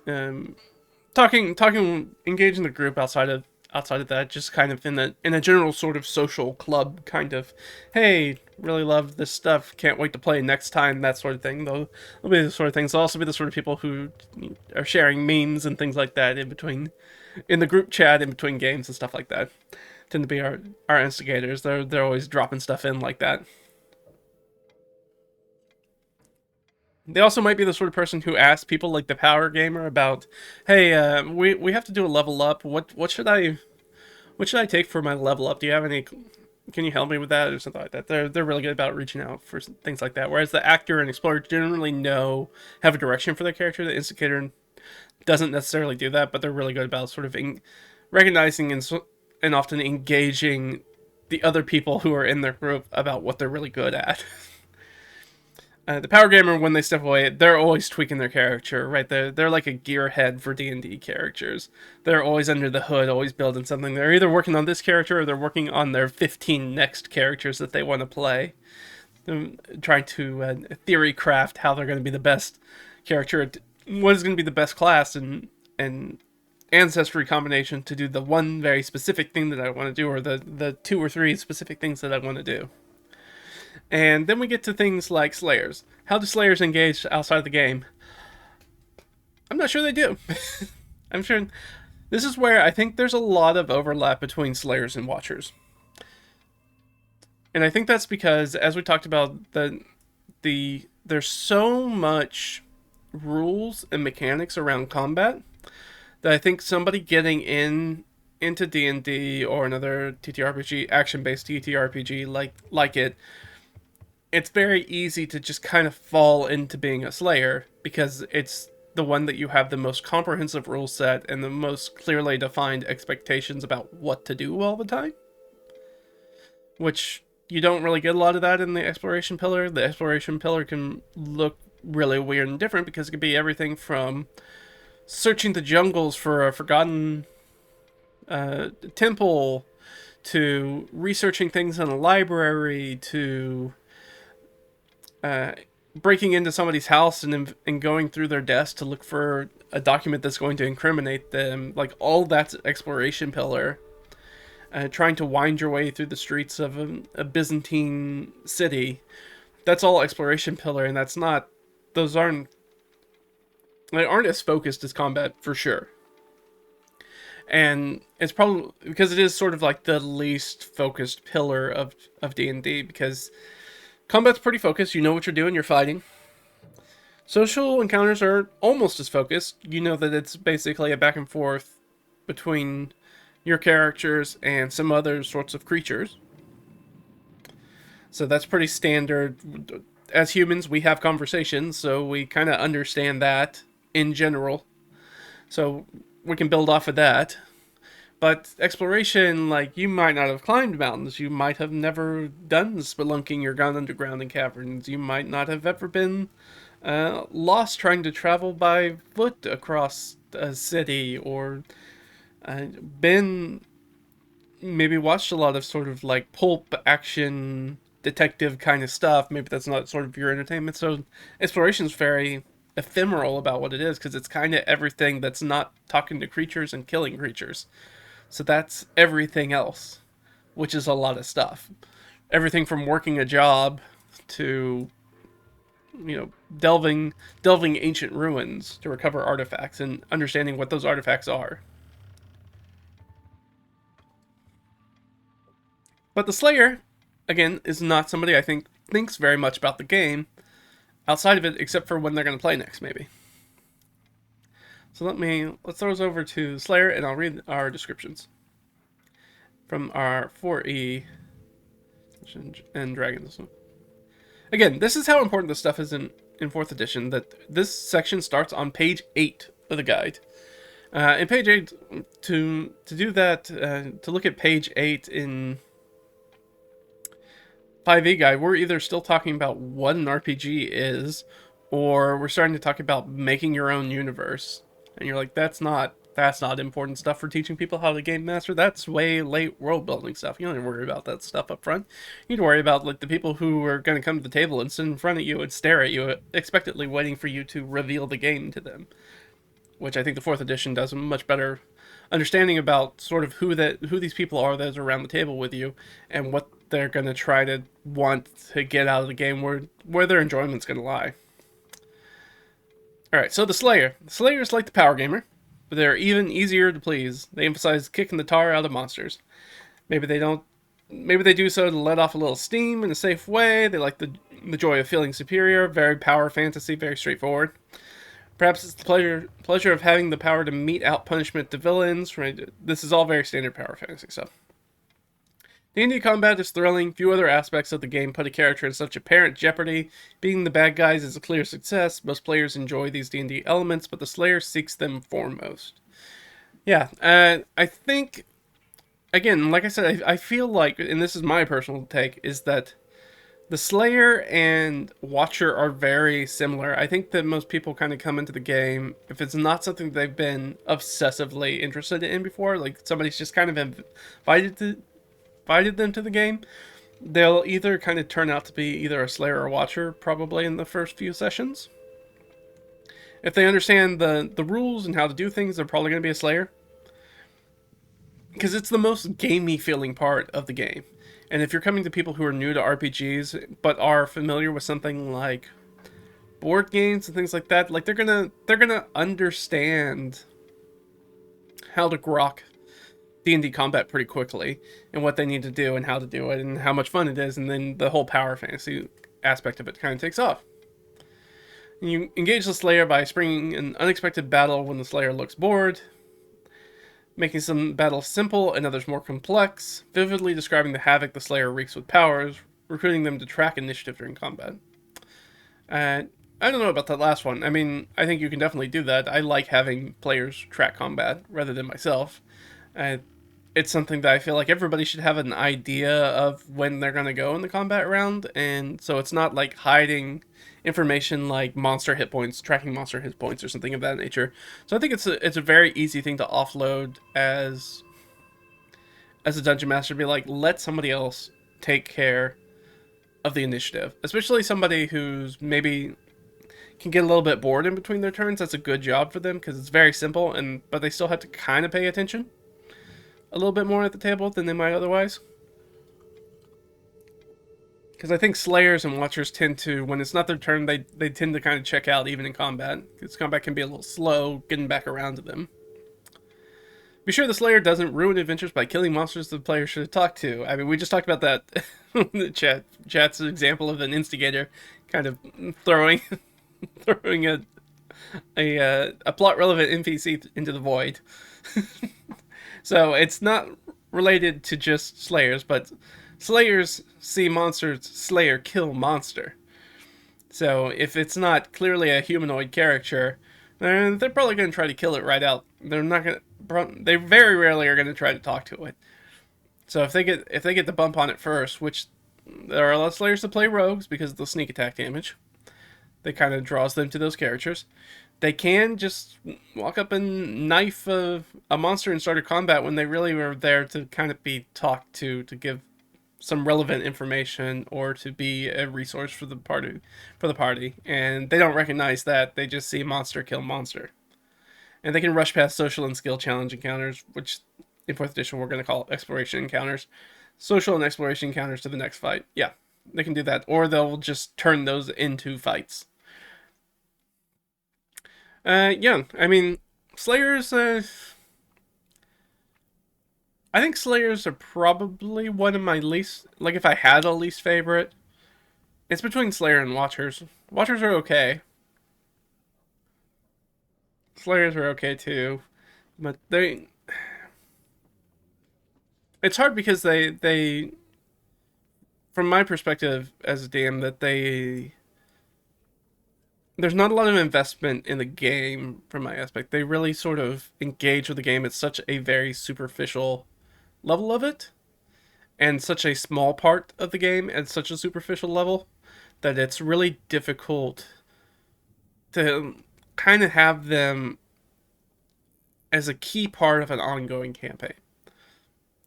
um, engaging the group outside of that, just kind of in a general sort of social club kind of, hey, really love this stuff, can't wait to play next time, that sort of thing. They'll be the sort of things. They'll also be the sort of people who are sharing memes and things like that in the group chat in between games and stuff like that. Tend to be our instigators. They're always dropping stuff in like that. They also might be the sort of person who asks people like the power gamer about, hey, we have to do a level up. What should I take for my level up? Do you have any? Can you help me with that or something like that? They're really good about reaching out for things like that. Whereas the actor and explorer generally have a direction for their character. The instigator doesn't necessarily do that, but they're really good about sort of recognizing and often engaging the other people who are in their group about what they're really good at. The power gamer, when they step away, they're always tweaking their character, right? They're like a gearhead for D&D characters. They're always under the hood, always building something. They're either working on this character or they're working on their 15 next characters that they want to play. They're trying to theory craft how they're going to be the best character, what is going to be the best class, and ancestry combination to do the one very specific thing that I want to do, or the two or three specific things that I want to do. And then we get to things like Slayers. How do Slayers engage outside of the game? I'm not sure they do. I'm sure this is where I think there's a lot of overlap between Slayers and Watchers. And I think that's because, as we talked about, there's so much rules and mechanics around combat that I think somebody getting into D&D or another TTRPG, action-based TTRPG like it's very easy to just kind of fall into being a Slayer because it's the one that you have the most comprehensive rule set and the most clearly defined expectations about what to do all the time. Which you don't really get a lot of that in the exploration pillar. The exploration pillar can look really weird and different because it could be everything from searching the jungles for a forgotten temple to researching things in a library to breaking into somebody's house and going through their desk to look for a document that's going to incriminate them. Like, all that's exploration pillar. Trying to wind your way through the streets of a Byzantine city. That's all exploration pillar, and those aren't as focused as combat, for sure. And it's probably because it is sort of like the least focused pillar of D&D, because combat's pretty focused. You know what you're doing. You're fighting. Social encounters are almost as focused. You know that it's basically a back and forth between your characters and some other sorts of creatures. So that's pretty standard. As humans, we have conversations, so we kind of understand that in general. So we can build off of that. But exploration, like, you might not have climbed mountains. You might have never done spelunking or gone underground in caverns. You might not have ever been lost trying to travel by foot across a city, or been maybe watched a lot of sort of like pulp action detective kind of stuff. Maybe that's not sort of your entertainment. So exploration is very ephemeral about what it is, because it's kind of everything that's not talking to creatures and killing creatures. So that's everything else, which is a lot of stuff. Everything from working a job to, delving ancient ruins to recover artifacts and understanding what those artifacts are. But the Slayer, again, is not somebody I think thinks very much about the game outside of it, except for when they're going to play next, maybe. So let's throw us over to Slayer, and I'll read our descriptions from our 4E and Dragons. Again, this is how important this stuff is in 4th edition, that this section starts on page 8 of the guide. In page 8, to do that, to look at page 8 in 5e guide, we're either still talking about what an RPG is, or we're starting to talk about making your own universe. And you're like, that's not important stuff for teaching people how to game master. That's way late world building stuff. You don't need to worry about that stuff up front. You need to worry about like the people who are going to come to the table and sit in front of you and stare at you, expectantly waiting for you to reveal the game to them. Which I think the 4th edition does a much better understanding about sort of who these people are that are around the table with you, and what they're going to try to want to get out of the game, where their enjoyment's going to lie. Alright, so the Slayer. The Slayer is like the Power Gamer, but they're even easier to please. They emphasize kicking the tar out of monsters. Maybe they do so to let off a little steam in a safe way. They like the joy of feeling superior. Very power fantasy, very straightforward. Perhaps it's the pleasure of having the power to mete out punishment to villains. Right? This is all very standard power fantasy stuff. D&D combat is thrilling. Few other aspects of the game put a character in such apparent jeopardy. Being the bad guys is a clear success. Most players enjoy these D&D elements, but the Slayer seeks them foremost. Yeah, I think, again, like I said, I feel like, and this is my personal take, is that the Slayer and Watcher are very similar. I think that most people kind of come into the game, if it's not something they've been obsessively interested in before, like somebody's just kind of invited them to the game, they'll either kind of turn out to be either a Slayer or Watcher, probably in the first few sessions. If they understand the rules and how to do things, they're probably going to be a Slayer. Because it's the most gamey feeling part of the game. And if you're coming to people who are new to RPGs, but are familiar with something like board games and things like that, like they're gonna understand how to grok D&D combat pretty quickly, and what they need to do and how to do it and how much fun it is, and then the whole power fantasy aspect of it kind of takes off. And you engage the Slayer by springing an unexpected battle when the Slayer looks bored, making some battles simple and others more complex, vividly describing the havoc the Slayer wreaks with powers, recruiting them to track initiative during combat. I don't know about that last one. I mean, I think you can definitely do that. I like having players track combat rather than myself. It's something that I feel like everybody should have an idea of when they're going to go in the combat round, and so it's not like hiding information like monster hit points, tracking monster hit points, or something of that nature. So I think it's a very easy thing to offload as a dungeon master. Be like, let somebody else take care of the initiative, especially somebody who's maybe can get a little bit bored in between their turns. That's a good job for them because it's very simple, but they still have to kind of pay attention a little bit more at the table than they might otherwise. Because I think Slayers and Watchers tend to, when it's not their turn, they tend to kind of check out even in combat. Because combat can be a little slow getting back around to them. Be sure the Slayer doesn't ruin adventures by killing monsters the player should have talked to. I mean, we just talked about that in the chat. Chat's an example of an instigator kind of throwing a plot relevant NPC into the void. So it's not related to just Slayers, but Slayers see monsters, Slayer kill monster. So if it's not clearly a humanoid character, they're probably going to try to kill it right out. They very rarely are going to try to talk to it. So if they get the bump on it first, which there are a lot of Slayers that play rogues because of the sneak attack damage, that kind of draws them to those characters. They can just walk up and knife a monster and start a combat when they really were there to kind of be talked to give some relevant information or to be a resource for the party. And they don't recognize that. They just see monster kill monster. And they can rush past social and skill challenge encounters, which in 4th edition we're going to call exploration encounters. Social and exploration encounters to the next fight. Yeah, they can do that. Or they'll just turn those into fights. Yeah, I mean, Slayers, I think Slayers are probably one of my least, like if I had a least favorite, it's between Slayer and Watchers. Watchers are okay. Slayers are okay too, but it's hard because they from my perspective as a DM, that there's not a lot of investment in the game from my aspect. They really sort of engage with the game at such a very superficial level of it, and such a small part of the game at such a superficial level, that it's really difficult to kind of have them as a key part of an ongoing campaign.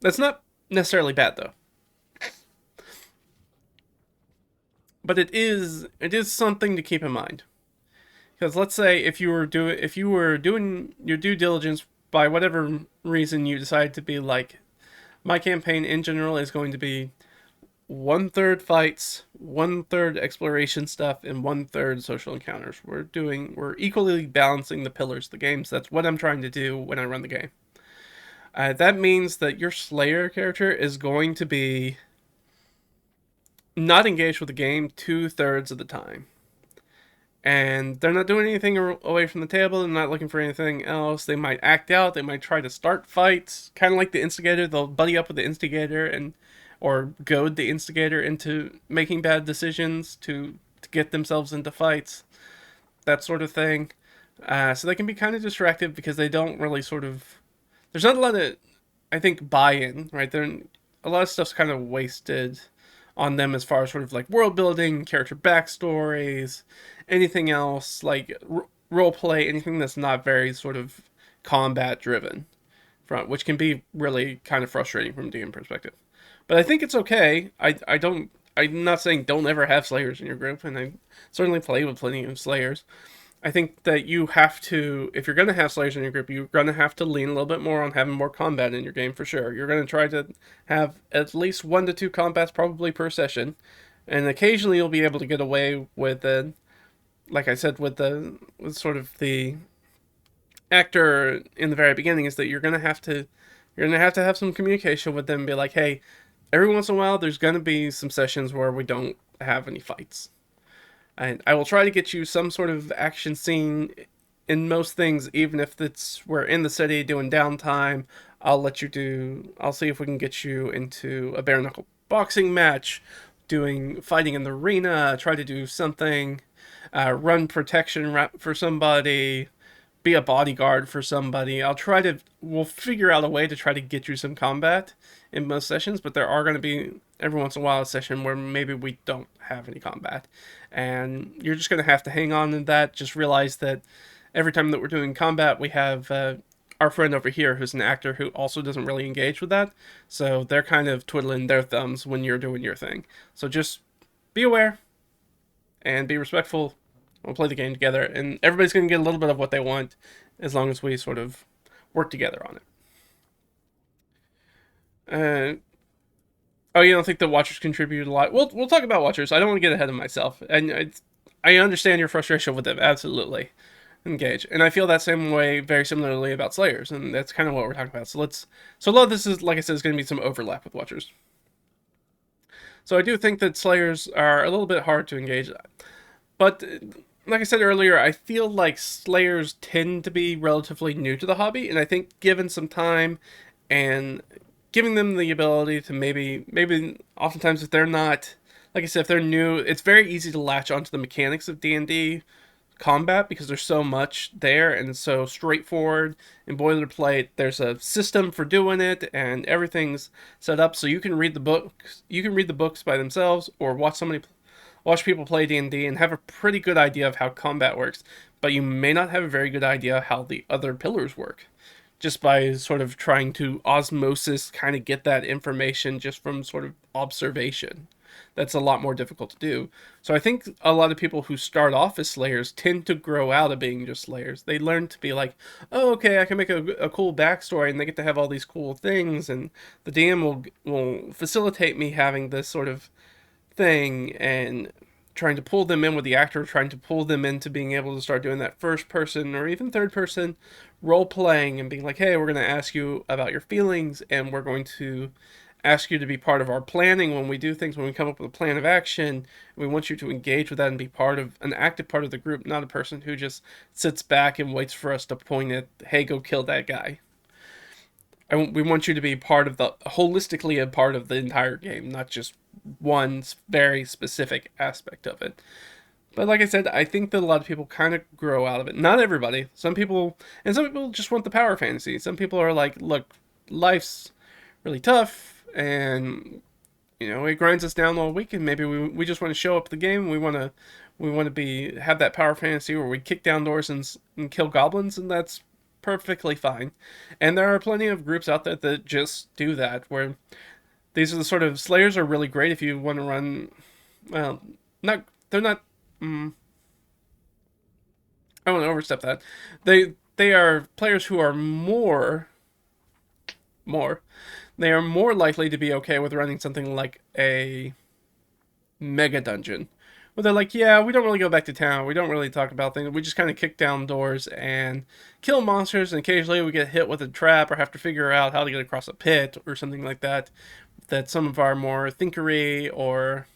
That's not necessarily bad though, but it is something to keep in mind. Because let's say if you were doing your due diligence, by whatever reason you decide to be like, my campaign in general is going to be 1/3 fights, 1/3 exploration stuff, and 1/3 social encounters. We're equally balancing the pillars of the game. So that's what I'm trying to do when I run the game. That means that your Slayer character is going to be not engaged with the game 2/3 of the time. And they're not doing anything away from the table. They're not looking for anything else. They might act out. They might try to start fights, kind of like the instigator. They'll buddy up with the instigator and or goad the instigator into making bad decisions to get themselves into fights, that sort of thing. So they can be kind of distracted because they don't really sort of. There's not a lot of, I think, buy-in, right? A lot of stuff's kind of wasted on them as far as sort of like world building, character backstories, anything else like role play, anything that's not very sort of combat driven, which can be really kind of frustrating from a DM perspective. But I think it's okay. I don't. I'm not saying don't ever have Slayers in your group, and I certainly play with plenty of Slayers. I think that you have to, if you're going to have Slayers in your group, you're going to have to lean a little bit more on having more combat in your game for sure. You're going to try to have at least 1 to 2 combats probably per session, and occasionally you'll be able to get away with like I said, with sort of the actor in the very beginning, is that you're gonna have to have some communication with them and be like, hey, every once in a while there's gonna be some sessions where we don't have any fights. And I will try to get you some sort of action scene in most things, even if we're in the city doing downtime. I'll see if we can get you into a bare knuckle boxing match, doing fighting in the arena, try to do something, run protection for somebody, be a bodyguard for somebody. We'll figure out a way to try to get you some combat in most sessions, but there are going to be every once in a while a session where maybe we don't have any combat. And you're just going to have to hang on to that. Just realize that every time that we're doing combat, we have our friend over here who's an actor who also doesn't really engage with that. So they're kind of twiddling their thumbs when you're doing your thing. So just be aware and be respectful. We'll play the game together, and everybody's going to get a little bit of what they want as long as we sort of work together on it. Oh, you don't think the Watchers contribute a lot? We'll talk about Watchers. I don't want to get ahead of myself. And I understand your frustration with them, absolutely. Engage. And I feel that same way very similarly about Slayers, and that's kind of what we're talking about. So a lot of this is, like I said, is going to be some overlap with Watchers. So I do think that Slayers are a little bit hard to engage. But like I said earlier, I feel like Slayers tend to be relatively new to the hobby, and I think given some time and giving them the ability to maybe oftentimes if they're not, like I said, if they're new, it's very easy to latch onto the mechanics of D&D combat because there's so much there and it's so straightforward and boilerplate. There's a system for doing it and everything's set up so you can read the books by themselves or watch people play D&D and have a pretty good idea of how combat works, but you may not have a very good idea how the other pillars work, just by sort of trying to osmosis kind of get that information just from sort of observation. That's a lot more difficult to do. So I think a lot of people who start off as Slayers tend to grow out of being just Slayers. They learn to be like, oh, okay, I can make a cool backstory, and they get to have all these cool things, and the DM will facilitate me having this sort of thing, and trying to pull them in with the actor, trying to pull them into being able to start doing that first person or even third person role playing and being like, hey, we're going to ask you about your feelings and we're going to ask you to be part of our planning when we do things, when we come up with a plan of action. We want you to engage with that and be an active part of the group, not a person who just sits back and waits for us to point at, hey, go kill that guy. We want you to be holistically a part of the entire game, not just one very specific aspect of it. But like I said, I think that a lot of people kind of grow out of it. Not everybody. Some people just want the power fantasy. Some people are like, look, life's really tough, and it grinds us down all week, and maybe we just want to show up the game. We want to have that power fantasy where we kick down doors and kill goblins, and that's perfectly fine. And there are plenty of groups out there that just do that, where these are the sort of slayers are really great if you want to run. Well, not they're not. I want to overstep that. They are players who are more. They are more likely to be okay with running something like a mega dungeon, where they're like, yeah, we don't really go back to town. We don't really talk about things. We just kind of kick down doors and kill monsters, and occasionally we get hit with a trap or have to figure out how to get across a pit or something like that. That some of our more thinkery or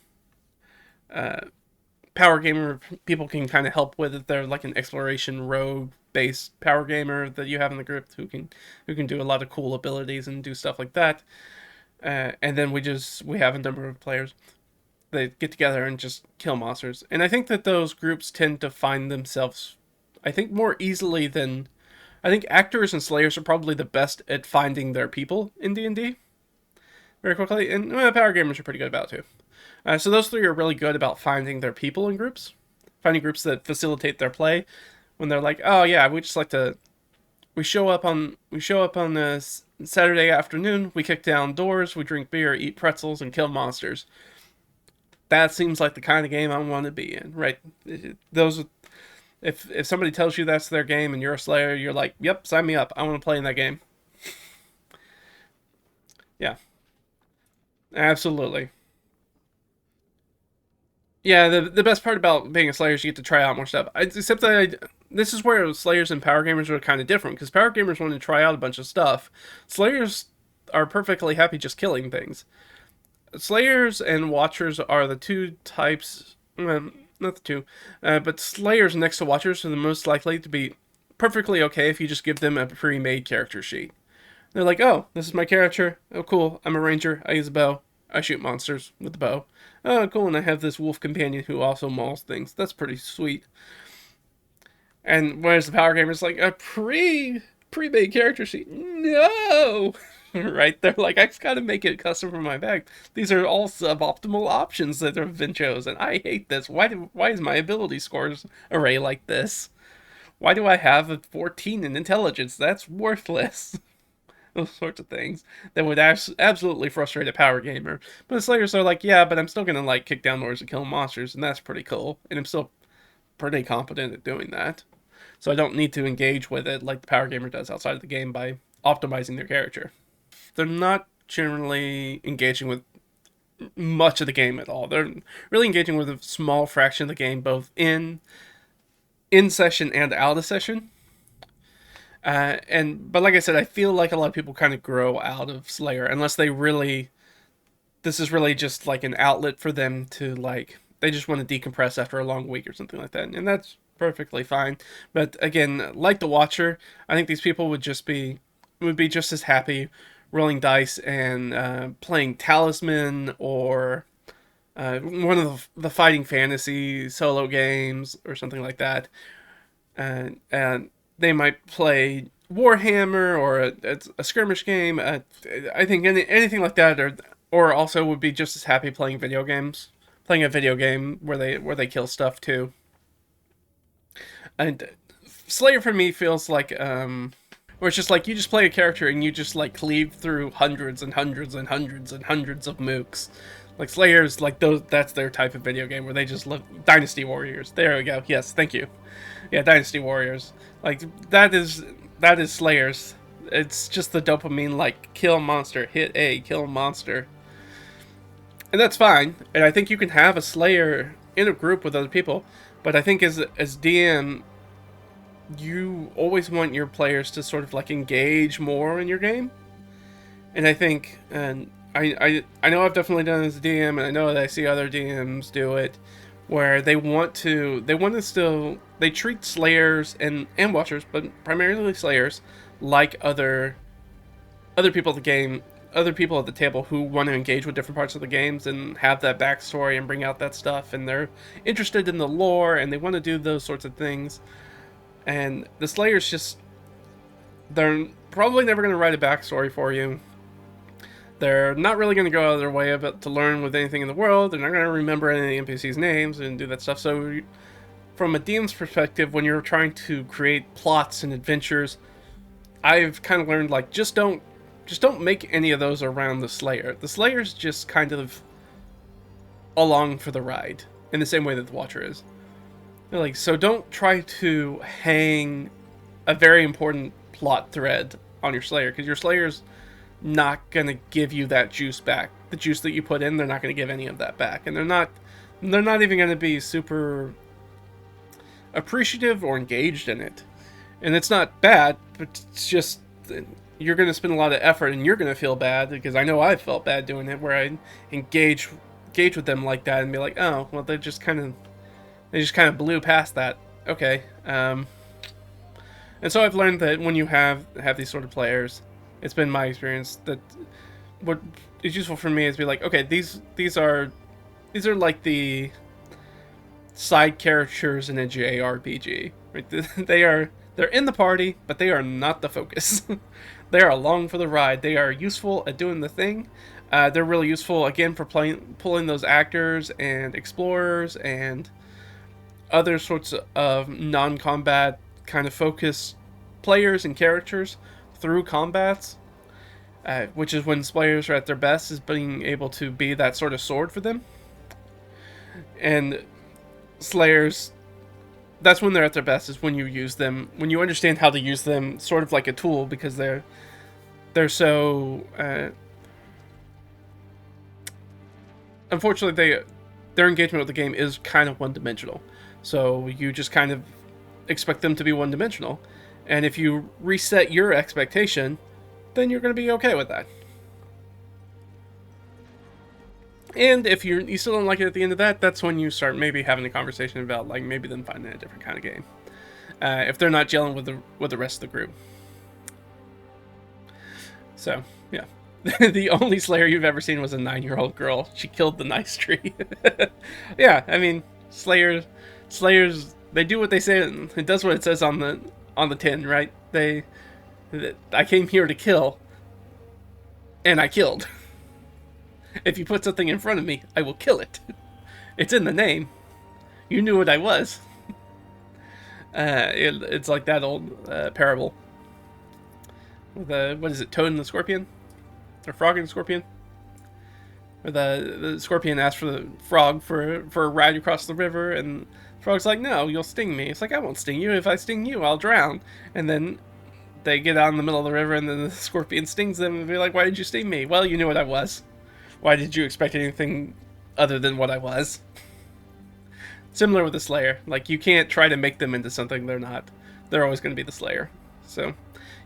power gamer people can kind of help with. If they're like an exploration rogue based power gamer that you have in the group who can do a lot of cool abilities and do stuff like that. And then we have a number of players that get together and just kill monsters. And I think that those groups tend to find themselves, I think, more easily than I think actors and slayers are probably the best at finding their people in D&D very quickly, and power gamers are pretty good about it too. So those three are really good about finding their people in groups, finding groups that facilitate their play. When they're like, oh yeah, we show up on this Saturday afternoon, we kick down doors, we drink beer, eat pretzels, and kill monsters. That seems like the kind of game I want to be in, right? If somebody tells you that's their game and you're a slayer, you're like, yep, sign me up. I want to play in that game. Yeah, absolutely. Yeah, the best part about being a Slayer is you get to try out more stuff. Except that this is where Slayers and Power Gamers are kind of different, because Power Gamers want to try out a bunch of stuff. Slayers are perfectly happy just killing things. Slayers and Watchers are the two types, not the two, but Slayers next to Watchers are the most likely to be perfectly okay if you just give them a pre-made character sheet. They're like, oh, this is my character. Oh, cool. I'm a ranger. I use a bow. I shoot monsters with the bow. Oh, cool. And I have this wolf companion who also mauls things. That's pretty sweet. And whereas the power gamer is like a pre-made character sheet. No, right? They're like, I just got to make it custom for my bag. These are all suboptimal options that have been chosen. I hate this. Why is my ability scores array like this? Why do I have a 14 in intelligence? That's worthless. Those sorts of things that would absolutely frustrate a power gamer. But the Slayers are like, yeah, but I'm still gonna like kick down doors and kill monsters, and that's pretty cool. And I'm still pretty competent at doing that. So I don't need to engage with it like the power gamer does outside of the game by optimizing their character. They're not generally engaging with much of the game at all. They're really engaging with a small fraction of the game, both in session and out of session. But like I said, I feel like a lot of people kind of grow out of Slayer unless this is really just like an outlet for them to like, they just want to decompress after a long week or something like that. And that's perfectly fine. But again, like the Watcher, I think these people would be just as happy rolling dice and playing Talisman or one of the Fighting Fantasy solo games or something like that. And they might play Warhammer or a skirmish game. I think anything like that, or also would be just as happy playing video games, playing a video game where they kill stuff too. And Slayer for me feels like where it's just like you just play a character and you just like cleave through hundreds and hundreds and hundreds and hundreds of mooks. Like Slayers, like those, that's their type of video game where they just love Dynasty Warriors. There we go. Yes, thank you. Yeah, Dynasty Warriors. Like that is Slayers. It's just the dopamine, like kill monster, hit A, kill monster, and that's fine. And I think you can have a Slayer in a group with other people, but I think as DM, you always want your players to sort of like engage more in your game. And I think, and I know I've definitely done it as a DM, and I know that I see other DMs do it, where they treat Slayers and Watchers, but primarily Slayers, like other people of the game, other people at the table who want to engage with different parts of the games and have that backstory and bring out that stuff, and they're interested in the lore and they want to do those sorts of things. And the Slayers just, they're probably never going to write a backstory for you. They're not really going to go out of their way to learn with anything in the world. They're not going to remember any of the NPCs' names and do that stuff. So from a DM's perspective, when you're trying to create plots and adventures, I've kind of learned, like, just don't make any of those around the Slayer. The Slayer's just kind of along for the ride in the same way that the Watcher is. Like, so don't try to hang a very important plot thread on your Slayer, because your Slayer's not gonna give you that juice back. The juice that you put in, they're not gonna give any of that back, and they're not even gonna be super appreciative or engaged in it. And it's not bad, but it's just, you're gonna spend a lot of effort, and you're gonna feel bad, because I know I've felt bad doing it, where I engage with them like that and be like, oh, well, they just kind of blew past that. Okay. And so I've learned that when you have these sort of players, it's been my experience that what is useful for me is be like, okay, these are like the side characters in a JRPG. Right? They're in the party, but they are not the focus. They are along for the ride. They are useful at doing the thing. They're really useful, again, for pulling those actors and explorers and other sorts of non-combat kind of focused players and characters through combats, which is when Slayers are at their best, is being able to be that sort of sword for them. And Slayers, that's when they're at their best, is when you use them, when you understand how to use them sort of like a tool, because they're so unfortunately their engagement with the game is kind of one-dimensional. So you just kind of expect them to be one-dimensional. And if you reset your expectation, then you're going to be okay with that. And if you still don't like it at the end of that, that's when you start maybe having a conversation about, like, maybe them finding a different kind of game. If they're not gelling with the rest of the group. So, yeah. The only Slayer you've ever seen was a 9-year-old girl. She killed the nice tree. Yeah, I mean, Slayers, they do what they say. It does what it says on the tin, right? I came here to kill, and I killed. If you put something in front of me, I will kill it. It's in the name. You knew what I was. It's like that old parable. With what is it, Toad and the Scorpion? Or Frog and the Scorpion? Where the Scorpion asks for the Frog for a ride across the river, and the Frog's like, no, you'll sting me. It's like, I won't sting you. If I sting you, I'll drown. And then they get out in the middle of the river, and then the Scorpion stings them, and be like, why did you sting me? Well, you knew what I was. Why did you expect anything other than what I was? Similar with the Slayer. Like, you can't try to make them into something they're not. They're always going to be the Slayer. So,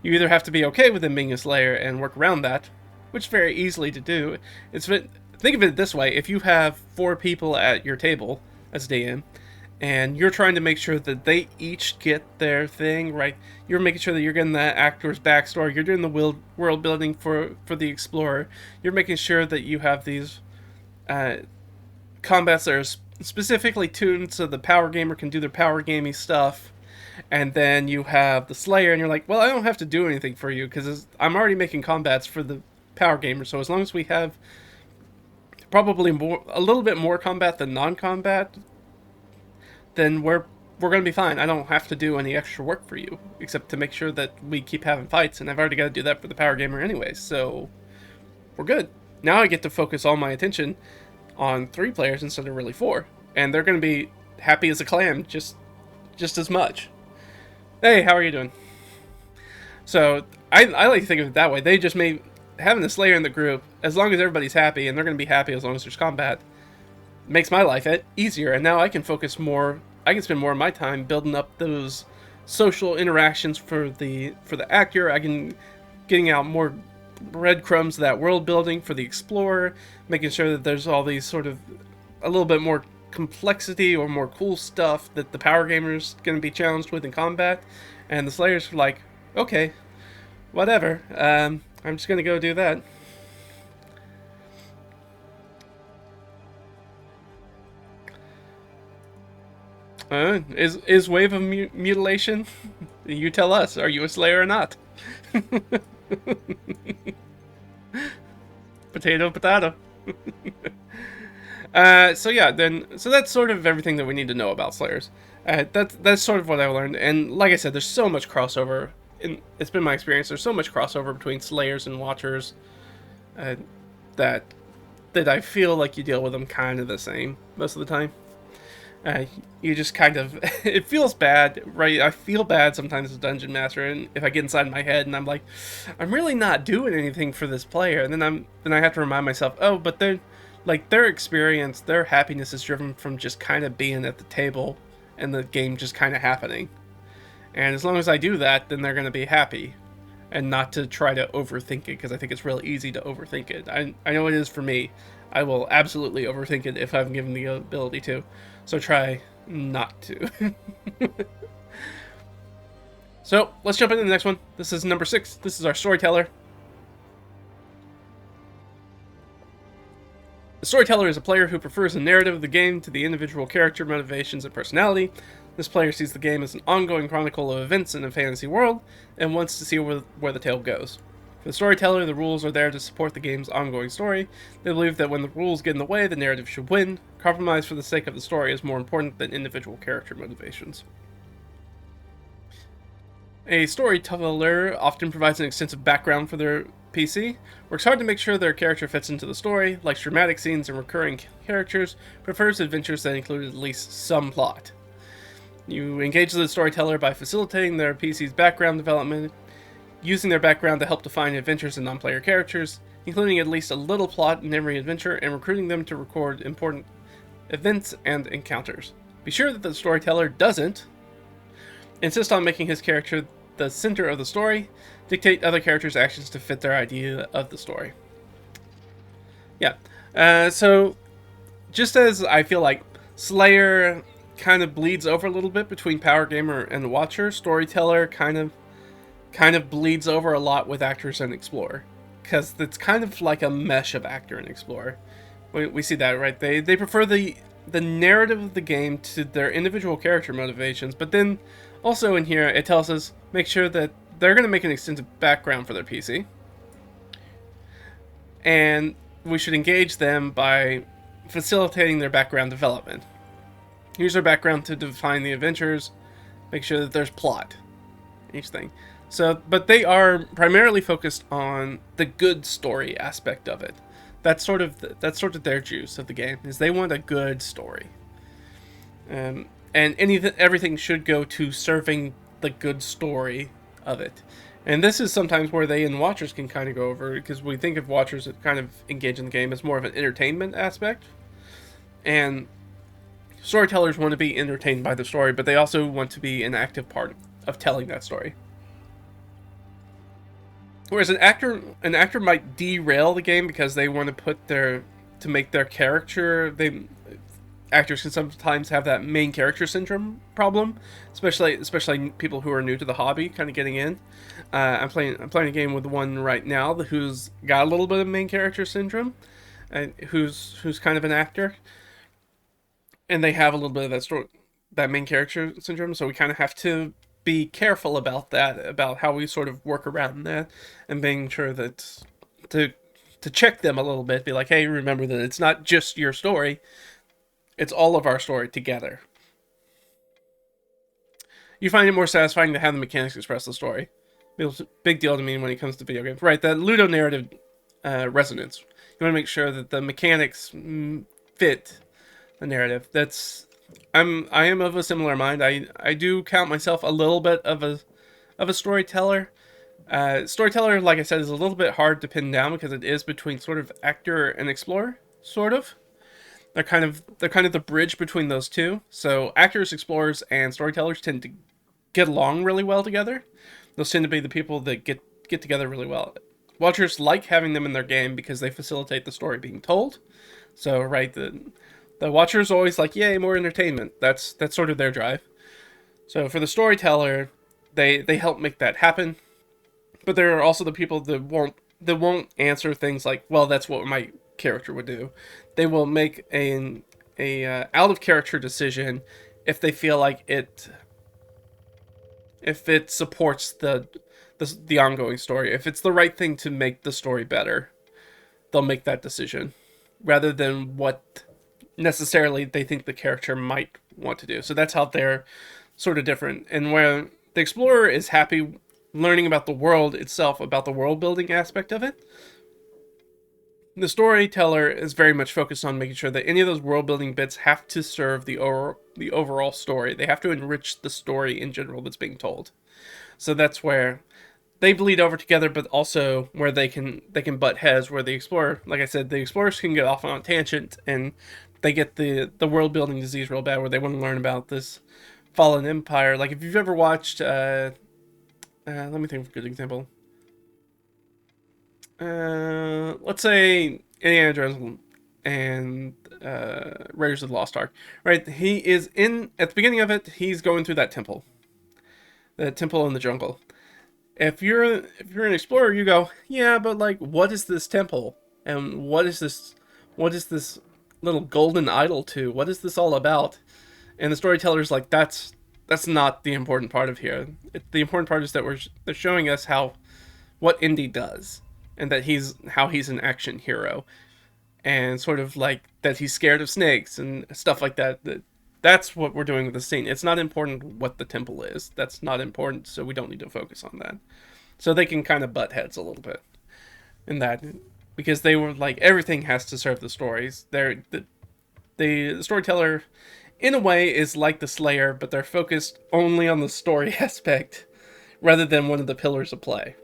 you either have to be okay with them being a Slayer and work around that, which is very easily to do. Think of it this way. If you have 4 people at your table as DM, and you're trying to make sure that they each get their thing, right? You're making sure that you're getting that actor's backstory. You're doing the world building for the explorer. You're making sure that you have these combats that are specifically tuned so the power gamer can do their power gamey stuff. And then you have the Slayer, and you're like, well, I don't have to do anything for you, because I'm already making combats for the power gamer. So as long as we have probably a little bit more combat than non-combat, then we're going to be fine. I don't have to do any extra work for you, except to make sure that we keep having fights, and I've already got to do that for the power gamer anyway, so we're good. Now I get to focus all my attention on 3 players instead of really 4, and they're going to be happy as a clam just as much. Hey, how are you doing? So I like to think of it that way. They just made having a Slayer in the group, as long as everybody's happy, and they're going to be happy as long as there's combat, makes my life easier, and now I can focus more. I can spend more of my time building up those social interactions for the actor. I can getting out more breadcrumbs of that world building for the explorer, making sure that there's all these sort of a little bit more complexity or more cool stuff that the power gamer's going to be challenged with in combat, and the Slayers are like, okay, whatever, I'm just going to go do that. Is Wave of Mutilation? You tell us. Are you a Slayer or not? Potato, potato. So yeah, so that's sort of everything that we need to know about Slayers. That's sort of what I learned, and like I said, there's so much crossover. It's been my experience. There's so much crossover between Slayers and Watchers uh, that I feel like you deal with them kind of the same most of the time. You just kind of it feels bad, right? I feel bad sometimes as a dungeon master, and if I get inside my head and I'm like, I'm really not doing anything for this player, and then I have to remind myself, oh, but they're like their experience, their happiness is driven from just kind of being at the table and the game just kind of happening. And as long as I do that, then they're going to be happy, and not to try to overthink it, because I think it's real easy to overthink it. I know it is for me. I will absolutely overthink it if I'm given the ability to. So try not to. So let's jump into the next one. This is number 6. This is our storyteller. The storyteller is a player who prefers the narrative of the game to the individual character motivations and personality. This player sees the game as an ongoing chronicle of events in a fantasy world and wants to see where the tale goes. For the storyteller, the rules are there to support the game's ongoing story. They believe that when the rules get in the way, the narrative should win. Compromise for the sake of the story is more important than individual character motivations. A storyteller often provides an extensive background for their PC, works hard to make sure their character fits into the story, likes dramatic scenes and recurring characters, prefers adventures that include at least some plot. You engage the storyteller by facilitating their PC's background development, using their background to help define adventures and non-player characters, including at least a little plot in every adventure, and recruiting them to record important events and encounters. Be sure that the storyteller doesn't insist on making his character the center of the story, dictate other characters' actions to fit their idea of the story. Yeah, so just as I feel like Slayer kind of bleeds over a little bit between Power Gamer and Watcher, Storyteller kind of bleeds over a lot with Actors and Explorer, because it's kind of like a mesh of Actor and Explorer. We see that, right? They prefer the narrative of the game to their individual character motivations, but then also in here it tells us make sure that they're going to make an extensive background for their PC, and we should engage them by facilitating their background development. Use their background to define the adventures, make sure that there's plot in each thing. So, but they are primarily focused on the good story aspect of it. That's sort of their juice of the game, is they want a good story. And everything should go to serving the good story of it. And this is sometimes where they and Watchers can kind of go over, because we think of Watchers that kind of engage in the game as more of an entertainment aspect. And storytellers want to be entertained by the story, but they also want to be an active part of telling that story. Whereas an actor might derail the game because they want to make their character. Actors can sometimes have that main character syndrome problem, especially people who are new to the hobby, kind of getting in. I'm playing a game with one right now who's got a little bit of main character syndrome, and who's kind of an actor, and they have a little bit of that main character syndrome. So we kind of have to be careful about that, about how we sort of work around that, and being sure that to check them a little bit, be like, hey, remember that it's not just your story, it's all of our story together. You find it more satisfying to have the mechanics express the story. It's a big deal to me when it comes to video games. Right, that ludonarrative resonance. You want to make sure that the mechanics fit the narrative. I am of a similar mind. I do count myself a little bit of a storyteller. Storyteller, like I said, is a little bit hard to pin down because it is between sort of actor and explorer, sort of. They're kind of the bridge between those two. So actors, explorers, and storytellers tend to get along really well together. Those tend to be the people that get together really well. Watchers like having them in their game because they facilitate the story being told. So, right, the Watchers always like, yay, more entertainment. That's sort of their drive. So for the storyteller, they help make that happen. But there are also the people that won't answer things like, well, that's what my character would do. They will make a out of character decision if they feel like if it supports the ongoing story, if it's the right thing to make the story better, they'll make that decision rather than what necessarily they think the character might want to do. So that's how they're sort of different. And where the explorer is happy learning about the world itself, about the world building aspect of it, the storyteller is very much focused on making sure that any of those world building bits have to serve the overall story. They have to enrich the story in general that's being told. So that's where they bleed over together, but also where they can butt heads. Where the explorer, like I said, the explorers can get off on a tangent and they get the world building disease real bad, where they want to learn about this fallen empire. Like if you've ever watched, let me think of a good example. Let's say Indiana Jones and Raiders of the Lost Ark. Right, he is in at the beginning of it. He's going through that temple, the temple in the jungle. If you're an explorer, you go, yeah, but like, what is this temple, and what is this little golden idol to? What is this all about? And the storyteller's like, that's not the important part of here. The important part is that they're showing us what Indy does, and that he's an action hero, and sort of like that he's scared of snakes and stuff like that. That's what we're doing with the scene. It's not important what the temple is. That's not important, so we don't need to focus on that. So they can kind of butt heads a little bit in that, because they were like, everything has to serve the stories. The storyteller, in a way, is like the Slayer, but they're focused only on the story aspect rather than one of the pillars of play.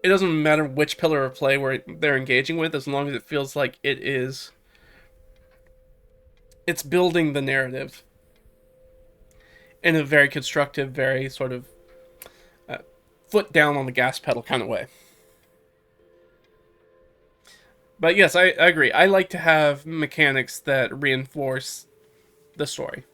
It doesn't matter which pillar of play they're engaging with, as long as it feels like it's building the narrative in a very constructive, very sort of foot down on the gas pedal kind of way. But yes, I agree. I like to have mechanics that reinforce the story.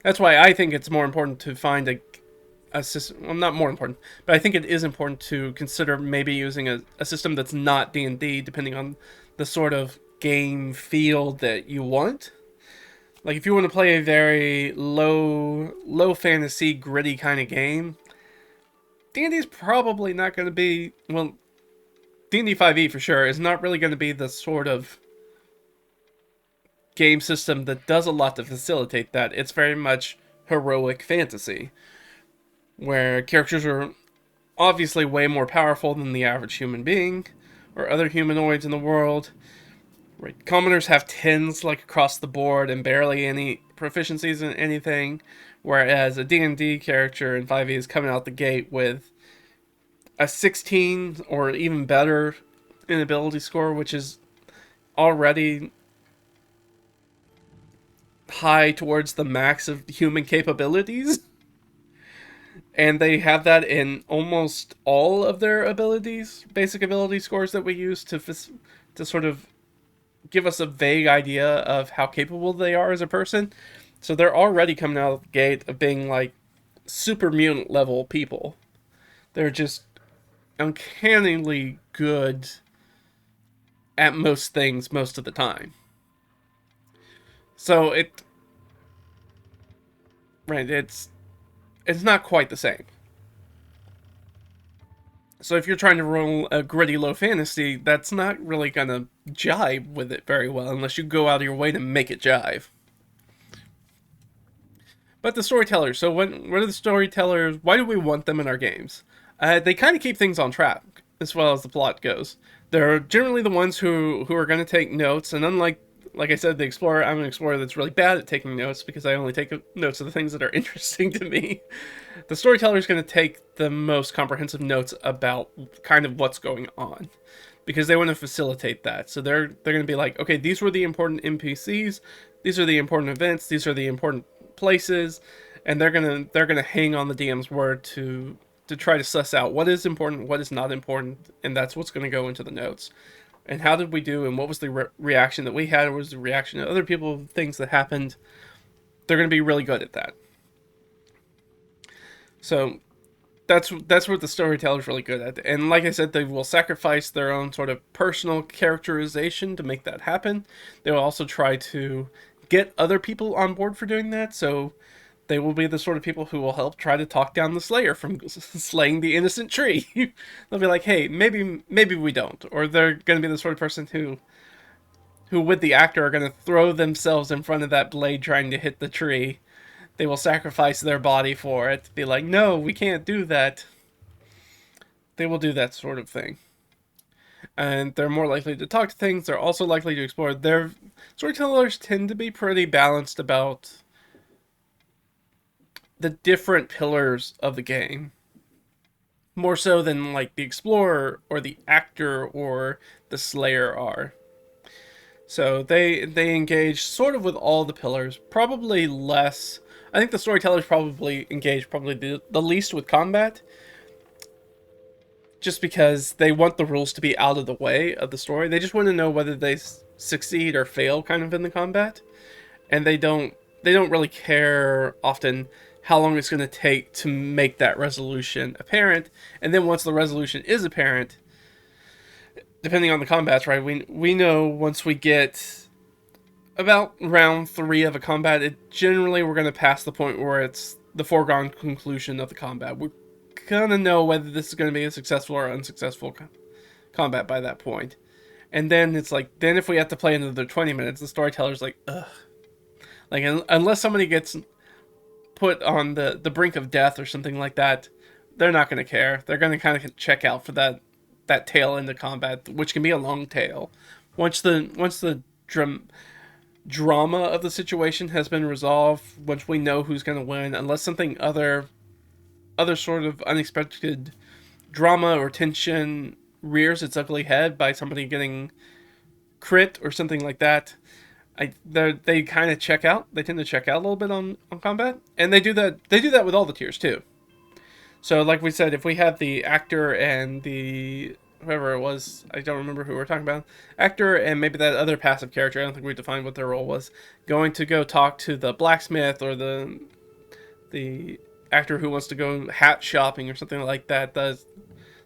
That's why I think it's more important to find a system. Well, not more important, but I think it is important to consider maybe using a system that's not D&D, depending on the sort of game feel that you want. Like if you want to play a very low fantasy, gritty kind of game, D&D is probably not going to be, well, D&D 5e for sure is not really going to be the sort of game system that does a lot to facilitate that. It's very much heroic fantasy, where characters are obviously way more powerful than the average human being or other humanoids in the world. Right. Commoners have 10s like across the board and barely any proficiencies in anything, whereas a D&D character in 5e is coming out the gate with a 16 or even better in ability score, which is already high towards the max of human capabilities. And they have that in almost all of their abilities, basic ability scores that we use to sort of give us a vague idea of how capable they are as a person. So they're already coming out of the gate of being like super mutant level people. They're just uncannily good at most things most of the time. So it's not quite the same. So if you're trying to roll a gritty low fantasy, that's not really gonna jive with it very well unless you go out of your way to make it jive. But the storytellers, so what are the storytellers? Why do we want them in our games? They kind of keep things on track as well as the plot goes. They're generally the ones who are going to take notes, and unlike, like I said, the explorer, I'm an explorer that's really bad at taking notes because I only take notes of the things that are interesting to me. The storyteller is going to take the most comprehensive notes about kind of what's going on, because they want to facilitate that. So they're going to be like, okay, these were the important NPCs, these are the important events, these are the important places, and they're gonna hang on the DM's word to try to suss out what is important, what is not important, and that's what's going to go into the notes. And how did we do, and what was the reaction that we had, or was the reaction of other people, things that happened. They're going to be really good at that. So that's what the storyteller's really good at. And like I said, they will sacrifice their own sort of personal characterization to make that happen. They will also try to get other people on board for doing that. So they will be the sort of people who will help try to talk down the Slayer from slaying the innocent tree. They'll be like, "Hey, maybe we don't," or they're going to be the sort of person who with the actor are going to throw themselves in front of that blade trying to hit the tree. They will sacrifice their body for it. Be like, "No, we can't do that." They will do that sort of thing. And they're more likely to talk to things. They're also likely to explore. Their storytellers tend to be pretty balanced about the different pillars of the game, more so than like the explorer or the actor or the slayer are. So they engage sort of with all the pillars, probably less. I think the storytellers probably engage probably the least with combat, just because they want the rules to be out of the way of the story. They just want to know whether they succeed or fail kind of in the combat, and they don't really care often how long it's going to take to make that resolution apparent. And then once the resolution is apparent, depending on the combats, right, we know once we get about round 3 of a combat, we're going to pass the point where it's the foregone conclusion of the combat. We're going to know whether this is going to be a successful or unsuccessful combat by that point. And then it's like, then if we have to play another 20 minutes, the storyteller's like, ugh. Like, unless somebody gets put on the brink of death or something like that, they're not going to care. They're going to kind of check out for that tail into combat, which can be a long tail. Once the drama of the situation has been resolved, once we know who's going to win, unless something other sort of unexpected drama or tension rears its ugly head by somebody getting crit or something like that, they kind of check out. They tend to check out a little bit on combat, and they do that. They do that with all the tiers too. So, like we said, if we have the actor and the whoever it was, I don't remember who we're talking about, actor and maybe that other passive character, I don't think we defined what their role was, going to go talk to the blacksmith or the actor who wants to go hat shopping or something like that. The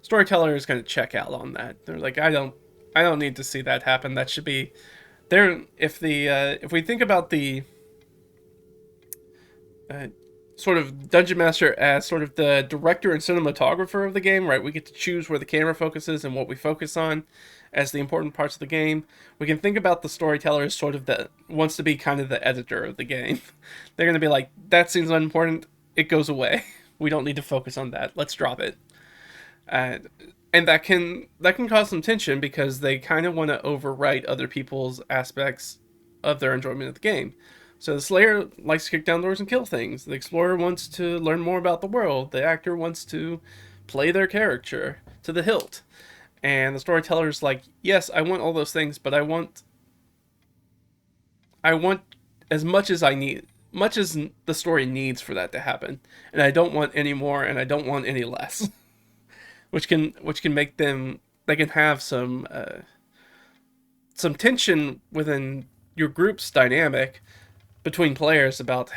storyteller is going to check out on that. They're like, I don't need to see that happen. That should be there. If we think about the sort of dungeon master as sort of the director and cinematographer of the game, right? We get to choose where the camera focuses and what we focus on as the important parts of the game. We can think about the storyteller as sort of wants to be kind of the editor of the game. They're going to be like, that seems unimportant. It goes away. We don't need to focus on that. Let's drop it. And that can cause some tension because they kind of want to overwrite other people's aspects of their enjoyment of the game. So the Slayer likes to kick down doors and kill things. The Explorer wants to learn more about the world. The actor wants to play their character to the hilt. And the storyteller's like, yes, I want all those things, but I want as much as I need, much as the story needs for that to happen. And I don't want any more, and I don't want any less. which can make them, they can have some tension within your group's dynamic between players about,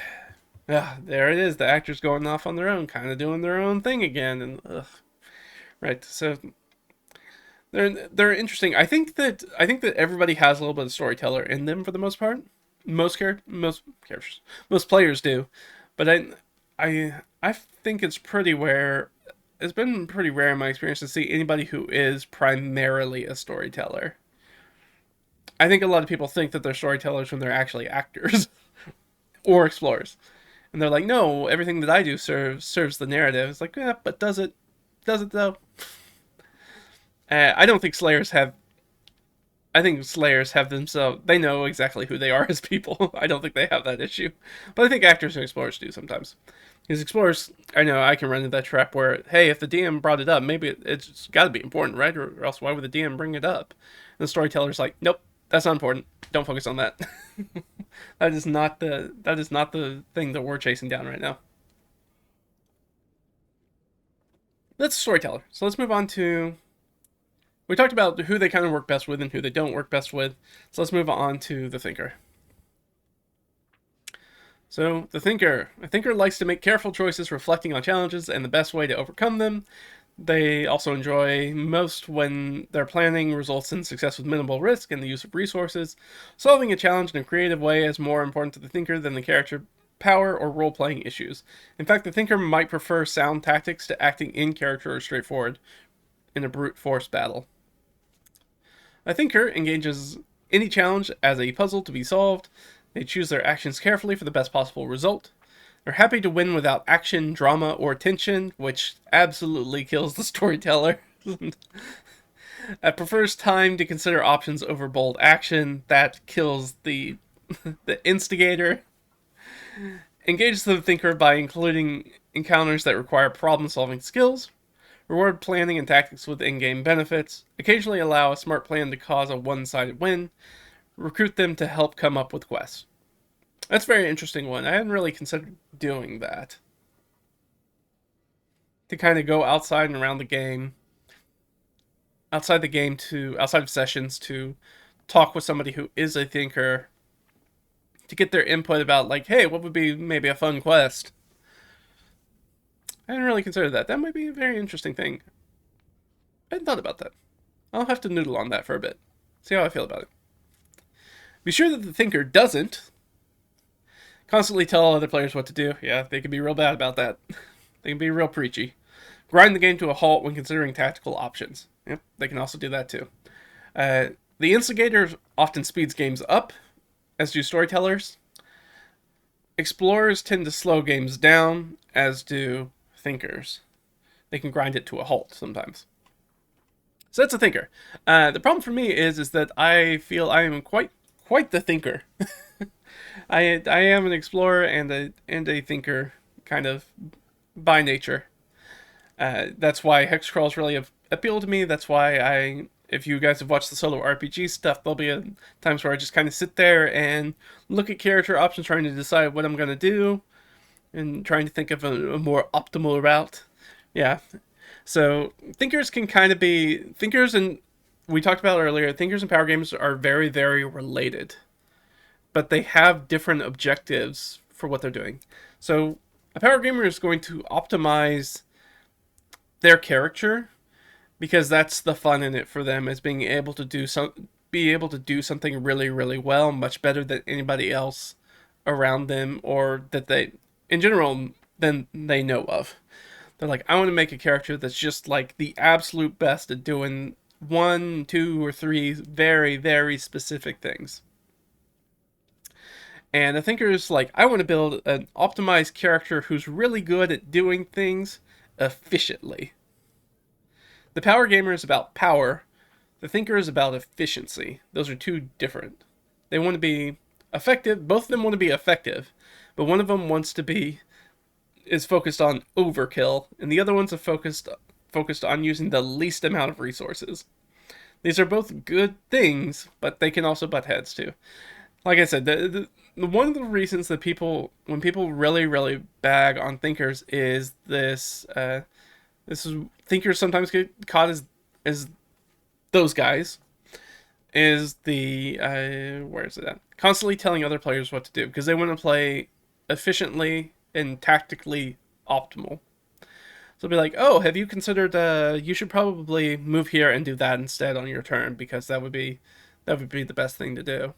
there it is, the actors going off on their own, kind of doing their own thing again, and right. So they're interesting. I think that everybody has a little bit of storyteller in them for the most part. Most characters, most players do, but I think it's pretty rare. It's been pretty rare in my experience to see anybody who is primarily a storyteller. I think a lot of people think that they're storytellers when they're actually actors or explorers, and they're like, no, everything that I do serves the narrative. It's like, yeah, but does it though? I don't think Slayers have. I think Slayers have themselves. They know exactly who they are as people. I don't think they have that issue, but I think actors and explorers do sometimes. Because explorers, I know I can run into that trap where, hey, if the DM brought it up, maybe it's got to be important, right? Or else why would the DM bring it up? And the storyteller's like, nope, that's not important. Don't focus on that. That is not the thing that we're chasing down right now. That's a storyteller. So let's move on to. We talked about who they kind of work best with and who they don't work best with. So let's move on to the thinker. So, the thinker. A thinker likes to make careful choices reflecting on challenges and the best way to overcome them. They also enjoy most when their planning results in success with minimal risk and the use of resources. Solving a challenge in a creative way is more important to the thinker than the character power or role playing issues. In fact, the thinker might prefer sound tactics to acting in character or straightforward in a brute force battle. A thinker engages any challenge as a puzzle to be solved. They choose their actions carefully for the best possible result. They're happy to win without action, drama, or tension, which absolutely kills the storyteller. Prefers time to consider options over bold action. That kills the the instigator. Engages the thinker by including encounters that require problem-solving skills. Reward planning and tactics with in-game benefits. Occasionally allow a smart plan to cause a one-sided win. Recruit them to help come up with quests. That's a very interesting one. I hadn't really considered doing that. To kind of go outside and around the game, outside of sessions to talk with somebody who is a thinker, to get their input about, like, hey, what would be maybe a fun quest? I hadn't really considered that. That might be a very interesting thing. I hadn't thought about that. I'll have to noodle on that for a bit. See how I feel about it. Be sure that the thinker doesn't constantly tell other players what to do. Yeah, they can be real bad about that. They can be real preachy. Grind the game to a halt when considering tactical options. Yep, they can also do that too. The instigator often speeds games up, as do storytellers. Explorers tend to slow games down, as do thinkers. They can grind it to a halt sometimes. So that's a thinker. The problem for me is that I feel I am quite the thinker. I am an explorer and a thinker, kind of by nature. That's why hex crawls really appeal to me. That's why if you guys have watched the solo RPG stuff, there'll be times where I just kind of sit there and look at character options, trying to decide what I'm going to do, and trying to think of a more optimal route. Yeah. So thinkers can kind of be thinkers, and we talked about earlier. Thinkers and power gamers are very, very related, but they have different objectives for what they're doing. So a power gamer is going to optimize their character because that's the fun in it for them, is being able to do something really, really well, much better than anybody else around them, or that they, in general, than they know of. They're like, I want to make a character that's just like the absolute best at doing 1, 2, or 3 very, very specific things. And the thinker is like, I want to build an optimized character who's really good at doing things efficiently. The power gamer is about power. The thinker is about efficiency. Those are two different. They want to be effective. Both of them want to be effective, but one of them is focused on overkill, and the other one's focused on using the least amount of resources. These are both good things, but they can also butt heads too. Like I said, one of the reasons that when people really, really bag on thinkers is this. This is thinkers sometimes get caught as those guys. Is the where is it at? Constantly telling other players what to do because they want to play efficiently and tactically optimal. So be like, oh, have you considered? You should probably move here and do that instead on your turn because that would be the best thing to do.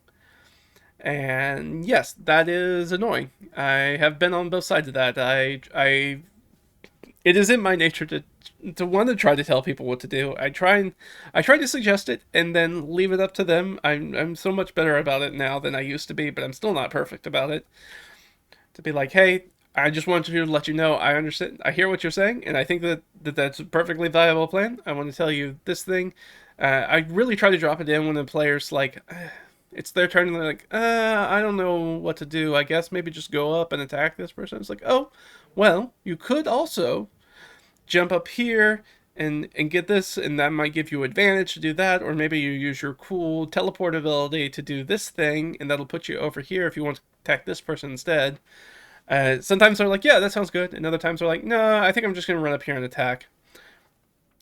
And yes, that is annoying. I have been on both sides of that. It is in my nature to want to try to tell people what to do. I try to suggest it and then leave it up to them. I'm so much better about it now than I used to be, but I'm still not perfect about it. To be like, hey, I just wanted to let you know I understand. I hear what you're saying, and I think that's a perfectly viable plan. I want to tell you this thing. I really try to drop it in when the player's like, it's their turn, and they're like, I don't know what to do. I guess maybe just go up and attack this person. It's like, oh, well, you could also jump up here and get this, and that might give you advantage to do that, or maybe you use your cool teleport ability to do this thing, and that'll put you over here if you want to attack this person instead. Sometimes they're like, yeah, that sounds good, and other times they're like, no, I think I'm just gonna run up here and attack.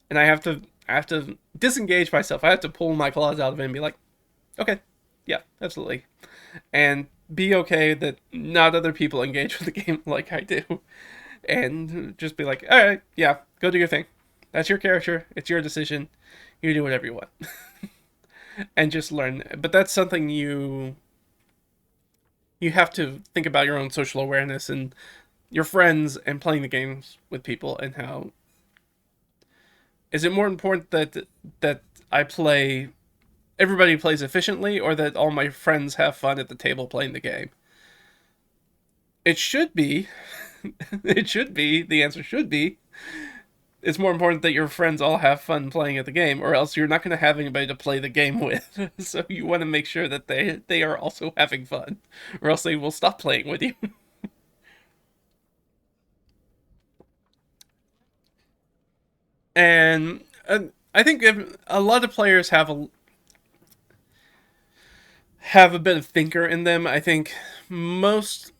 And I have to disengage myself. I have to pull my claws out of it and be like, okay, yeah, absolutely, and be okay that not other people engage with the game like I do, and just be like, all right, yeah, go do your thing. That's your character. It's your decision. You do whatever you want. And just learn. But that's something you have to think about your own social awareness and your friends and playing the games with people, and how is it more important that I play everybody plays efficiently, or that all my friends have fun at the table playing the game? It should be. It should be. The answer should be. It's more important that your friends all have fun playing at the game, or else you're not going to have anybody to play the game with. So you want to make sure that they are also having fun, or else they will stop playing with you. And I think if a lot of players have a bit of thinker in them. I think most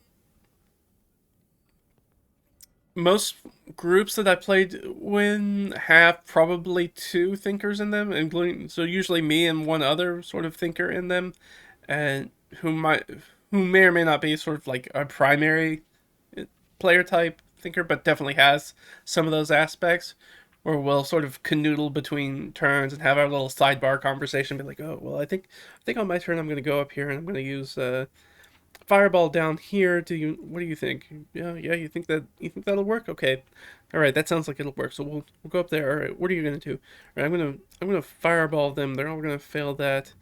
most groups that I played with have probably two thinkers in them, including so usually me and one other sort of thinker in them, and who may or may not be sort of like a primary player type thinker, but definitely has some of those aspects. Or we'll sort of canoodle between turns and have our little sidebar conversation. Be like, oh well, I think on my turn I'm going to go up here and I'm going to use fireball down here. What do you think? Yeah, you think that'll work? Okay, all right, that sounds like it'll work. So we'll go up there. All right, what are you gonna do? All right, I'm gonna fireball them. They're all gonna fail that.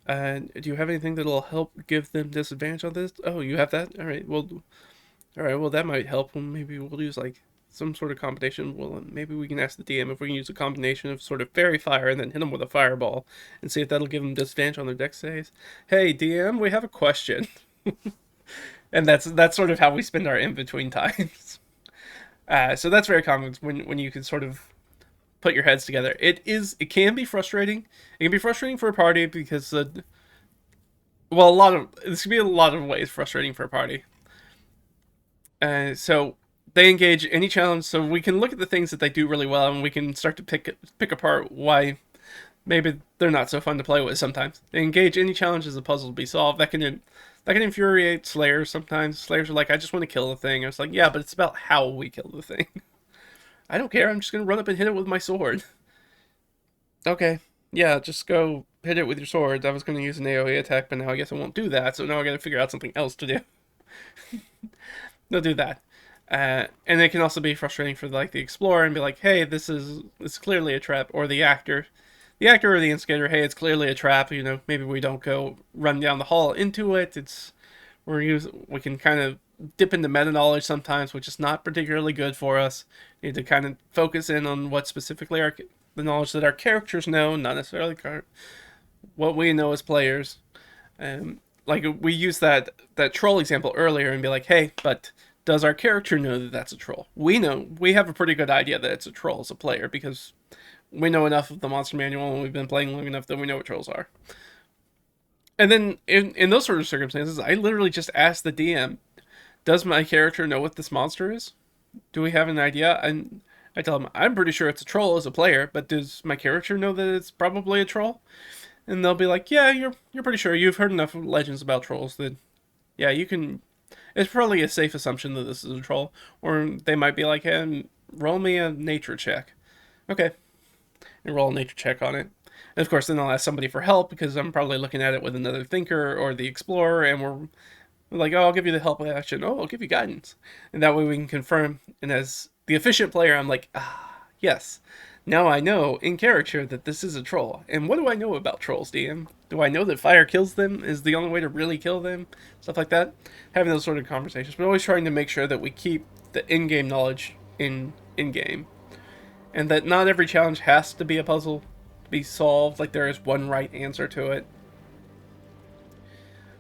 Do you have anything that'll help give them disadvantage on this? Oh, you have that. All right. Well, that might help. Well, maybe we'll use like some sort of combination. Well, maybe we can ask the DM if we can use a combination of sort of fairy fire and then hit them with a fireball and see if that'll give them disadvantage on their dex saves. Hey, DM, we have a question. And that's sort of how we spend our in between times. So that's very common when you can sort of put your heads together. It can be frustrating. It can be frustrating for a party because well, this can be a lot of ways frustrating for a party. So they engage any challenge, so we can look at the things that they do really well, and we can start to pick apart why maybe they're not so fun to play with sometimes. They engage any challenge as a puzzle to be solved. That can infuriate Slayers sometimes. Slayers are like, I just want to kill the thing. I was like, yeah, but it's about how we kill the thing. I don't care. I'm just going to run up and hit it with my sword. Okay. Yeah, just go hit it with your sword. I was going to use an AoE attack, but now I guess I won't do that. So now I got to figure out something else to do. They'll do that. And it can also be frustrating for like the explorer and be like, hey, it's clearly a trap, or the actor or the instigator, hey, it's clearly a trap. Maybe we don't go run down the hall into it. We can kind of dip into meta knowledge sometimes, which is not particularly good for us. We need to kind of focus in on what specifically the knowledge that our characters know, not necessarily what we know as players. Like we used that troll example earlier and be like, hey, but does our character know that that's a troll? We have a pretty good idea that it's a troll as a player because we know enough of the monster manual and we've been playing long enough that we know what trolls are. And then in those sort of circumstances, I literally just ask the DM, does my character know what this monster is? Do we have an idea? And I tell them, I'm pretty sure it's a troll as a player, but does my character know that it's probably a troll? And they'll be like, yeah, you're pretty sure. You've heard enough legends about trolls that, yeah, you can. It's probably a safe assumption that this is a troll. Or they might be like, hey, roll me a nature check. Okay, and roll a nature check on it. And of course, then I'll ask somebody for help because I'm probably looking at it with another thinker or the explorer, and we're like, oh, I'll give you the help action. Oh, I'll give you guidance, and that way we can confirm. And as the efficient player, I'm like, yes. Now I know in character that this is a troll. And what do I know about trolls, DM? Do I know that fire kills them? Is the only way to really kill them? Stuff like that. Having those sort of conversations, but always trying to make sure that we keep the in-game knowledge in-game. And that not every challenge has to be a puzzle to be solved, like there is one right answer to it.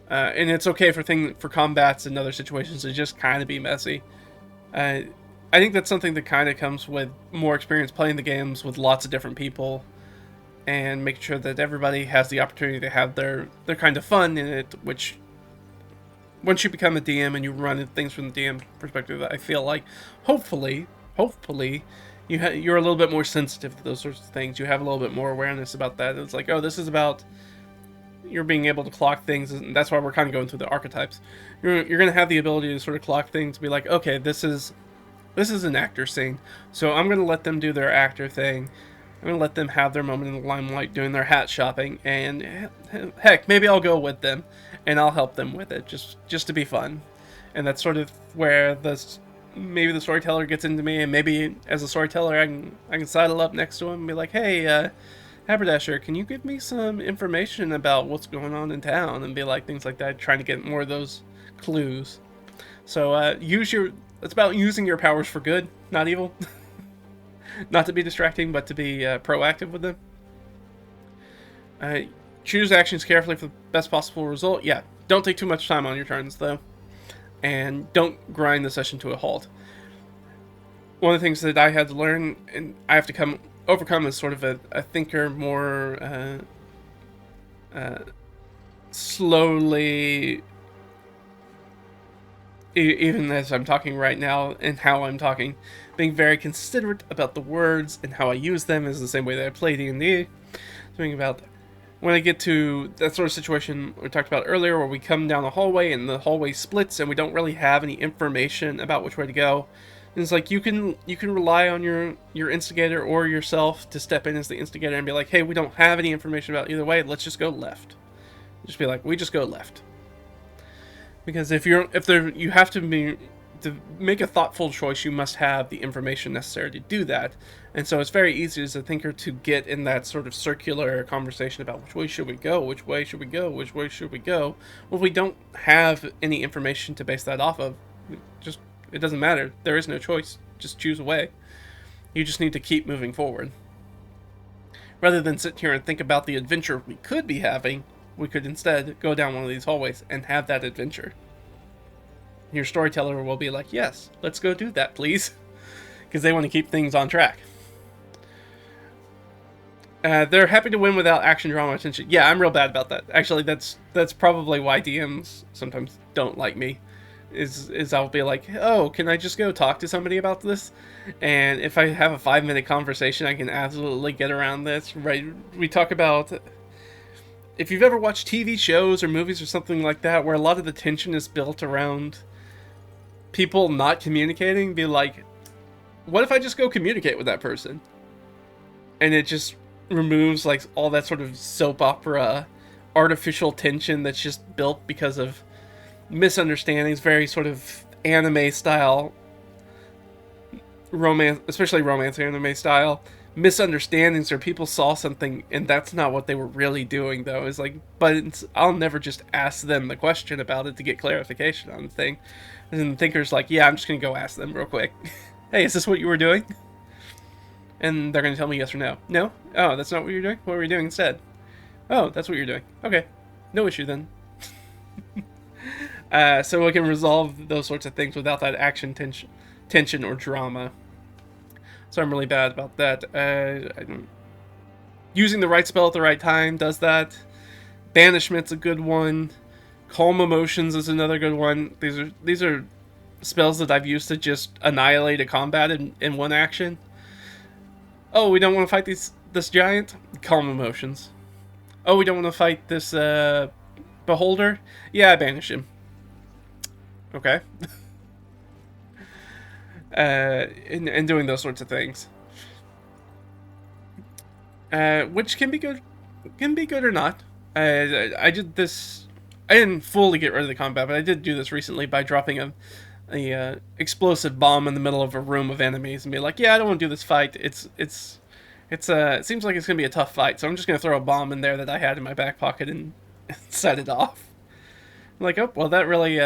And it's okay for combats and other situations to just kind of be messy. I think that's something that kind of comes with more experience playing the games with lots of different people, and making sure that everybody has the opportunity to have their kind of fun in it. Which, once you become a DM and you run things from the DM perspective, I feel like hopefully you're a little bit more sensitive to those sorts of things. You have a little bit more awareness about that. It's like, oh, this is about you're being able to clock things, and that's why we're kind of going through the archetypes. You're going to have the ability to sort of clock things, to be like, okay, this is this is an actor scene, so I'm gonna let them do their actor thing. I'm gonna let them have their moment in the limelight doing their hat shopping, and heck, maybe I'll go with them, and I'll help them with it, just to be fun. And that's sort of where maybe the storyteller gets into me, and maybe as a storyteller, I can sidle up next to him and be like, hey, Haberdasher, can you give me some information about what's going on in town, and be like things like that, trying to get more of those clues. So it's about using your powers for good, not evil. Not to be distracting, but to be proactive with them. Choose actions carefully for the best possible result. Yeah, don't take too much time on your turns, though. And don't grind the session to a halt. One of the things that I had to learn, and I have to overcome as sort of a thinker, more slowly, even as I'm talking right now and how I'm talking, being very considerate about the words and how I use them is the same way that I play D&D. Thinking about when I get to that sort of situation we talked about earlier, where we come down a hallway and the hallway splits and we don't really have any information about which way to go. And it's like you can rely on your instigator or yourself to step in as the instigator and be like, hey, we don't have any information about either way, let's just go left. Just be like, we just go left. Because you have to make a thoughtful choice, you must have the information necessary to do that. And so it's very easy as a thinker to get in that sort of circular conversation about which way should we go, which way should we go, which way should we go. Well, if we don't have any information to base that off of, it doesn't matter. There is no choice. Just choose a way. You just need to keep moving forward. Rather than sit here and think about the adventure we could be having, we could instead go down one of these hallways and have that adventure. Your storyteller will be like, yes, let's go do that, please. Because they want to keep things on track. They're happy to win without action, drama, attention. Yeah, I'm real bad about that. Actually, that's probably why DMs sometimes don't like me. Is I'll be like, oh, can I just go talk to somebody about this? And if I have a 5-minute conversation, I can absolutely get around this. Right? We talk about, if you've ever watched TV shows or movies or something like that, where a lot of the tension is built around people not communicating, be like, what if I just go communicate with that person? And it just removes like all that sort of soap opera artificial tension that's just built because of misunderstandings, very sort of anime style romance, especially romance anime style misunderstandings, or people saw something and that's not what they were really doing, though. It's like, but I'll never just ask them the question about it to get clarification on the thing. And the thinker's like, yeah, I'm just gonna go ask them real quick. Hey, is this what you were doing? And they're gonna tell me yes or no. No? Oh, that's not what you're doing? What were you doing instead? Oh, that's what you're doing. Okay. No issue then. So we can resolve those sorts of things without that action tension or drama. So I'm really bad about that. Using the right spell at the right time does that. Banishment's a good one. Calm Emotions is another good one. These are spells that I've used to just annihilate a combat in one action. Oh, we don't want to fight this giant? Calm Emotions. Oh, we don't want to fight this beholder? Yeah, I banish him. Okay. And doing those sorts of things. Which can be good or not. I did this. I didn't fully get rid of the combat, but I did do this recently by dropping a explosive bomb in the middle of a room of enemies and be like, yeah, I don't want to do this fight. It seems like it's gonna be a tough fight, so I'm just gonna throw a bomb in there that I had in my back pocket and set it off. I'm like, oh, well, that really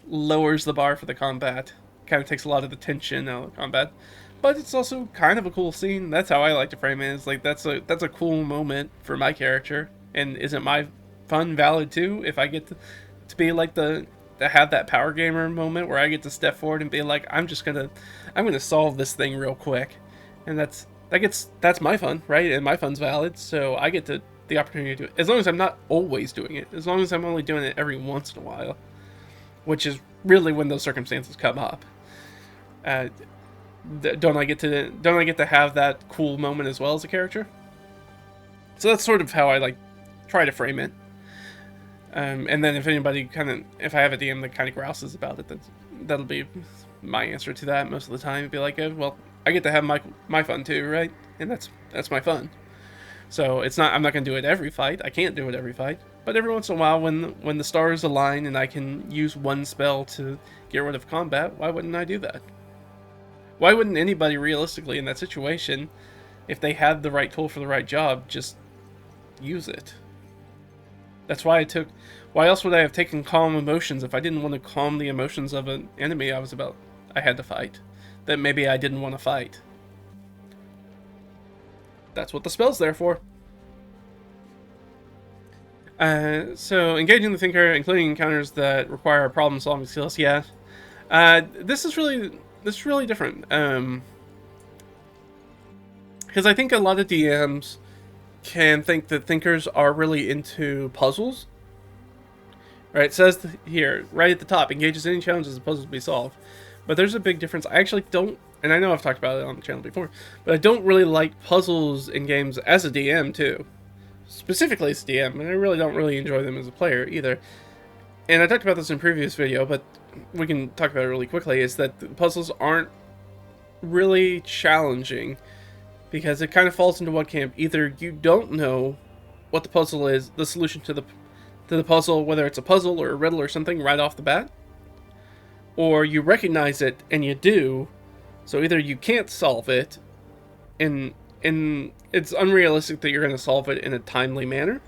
lowers the bar for the combat. Kind of takes a lot of the tension out of the combat, but it's also kind of a cool scene. That's how I like to frame it. It's like that's a cool moment for my character, and isn't my fun valid too if I get to be like to have that power gamer moment where I get to step forward and be like, I'm gonna solve this thing real quick, and that's my fun, right? And my fun's valid, so I get the opportunity to do it, as long as I'm not always doing it, as long as I'm only doing it every once in a while, which is really when those circumstances come up. Don't I get to have that cool moment as well as a character? So that's sort of how I like try to frame it. And then if I have a DM that kind of grouses about it, that'll be my answer to that most of the time. It'd be like, well, I get to have my fun too, right? And that's my fun. So it's not, I'm not gonna do it every fight. I can't do it every fight. But every once in a while, when the stars align and I can use one spell to get rid of combat, why wouldn't I do that? Why wouldn't anybody realistically in that situation, if they had the right tool for the right job, just use it? That's why why else would I have taken calm emotions if I didn't want to calm the emotions of an enemy I had to fight, that maybe I didn't want to fight? That's what the spell's there for. So engaging the thinker, including encounters that require problem-solving skills. Yeah, this is really different. Because I think a lot of DMs can think that thinkers are really into puzzles. Right? It says here, right at the top, engages any challenges the puzzles to be solved. But there's a big difference. I actually don't, and I know I've talked about it on the channel before, but I don't really like puzzles in games as a DM too. Specifically as a DM, and I really don't enjoy them as a player either. And I talked about this in a previous video, but we can talk about it really quickly, is that the puzzles aren't really challenging, because it kind of falls into one camp. Either you don't know what the puzzle is, the solution to the puzzle, whether it's a puzzle or a riddle or something right off the bat, or you recognize it and you do, so either you can't solve it, and it's unrealistic that you're going to solve it in a timely manner,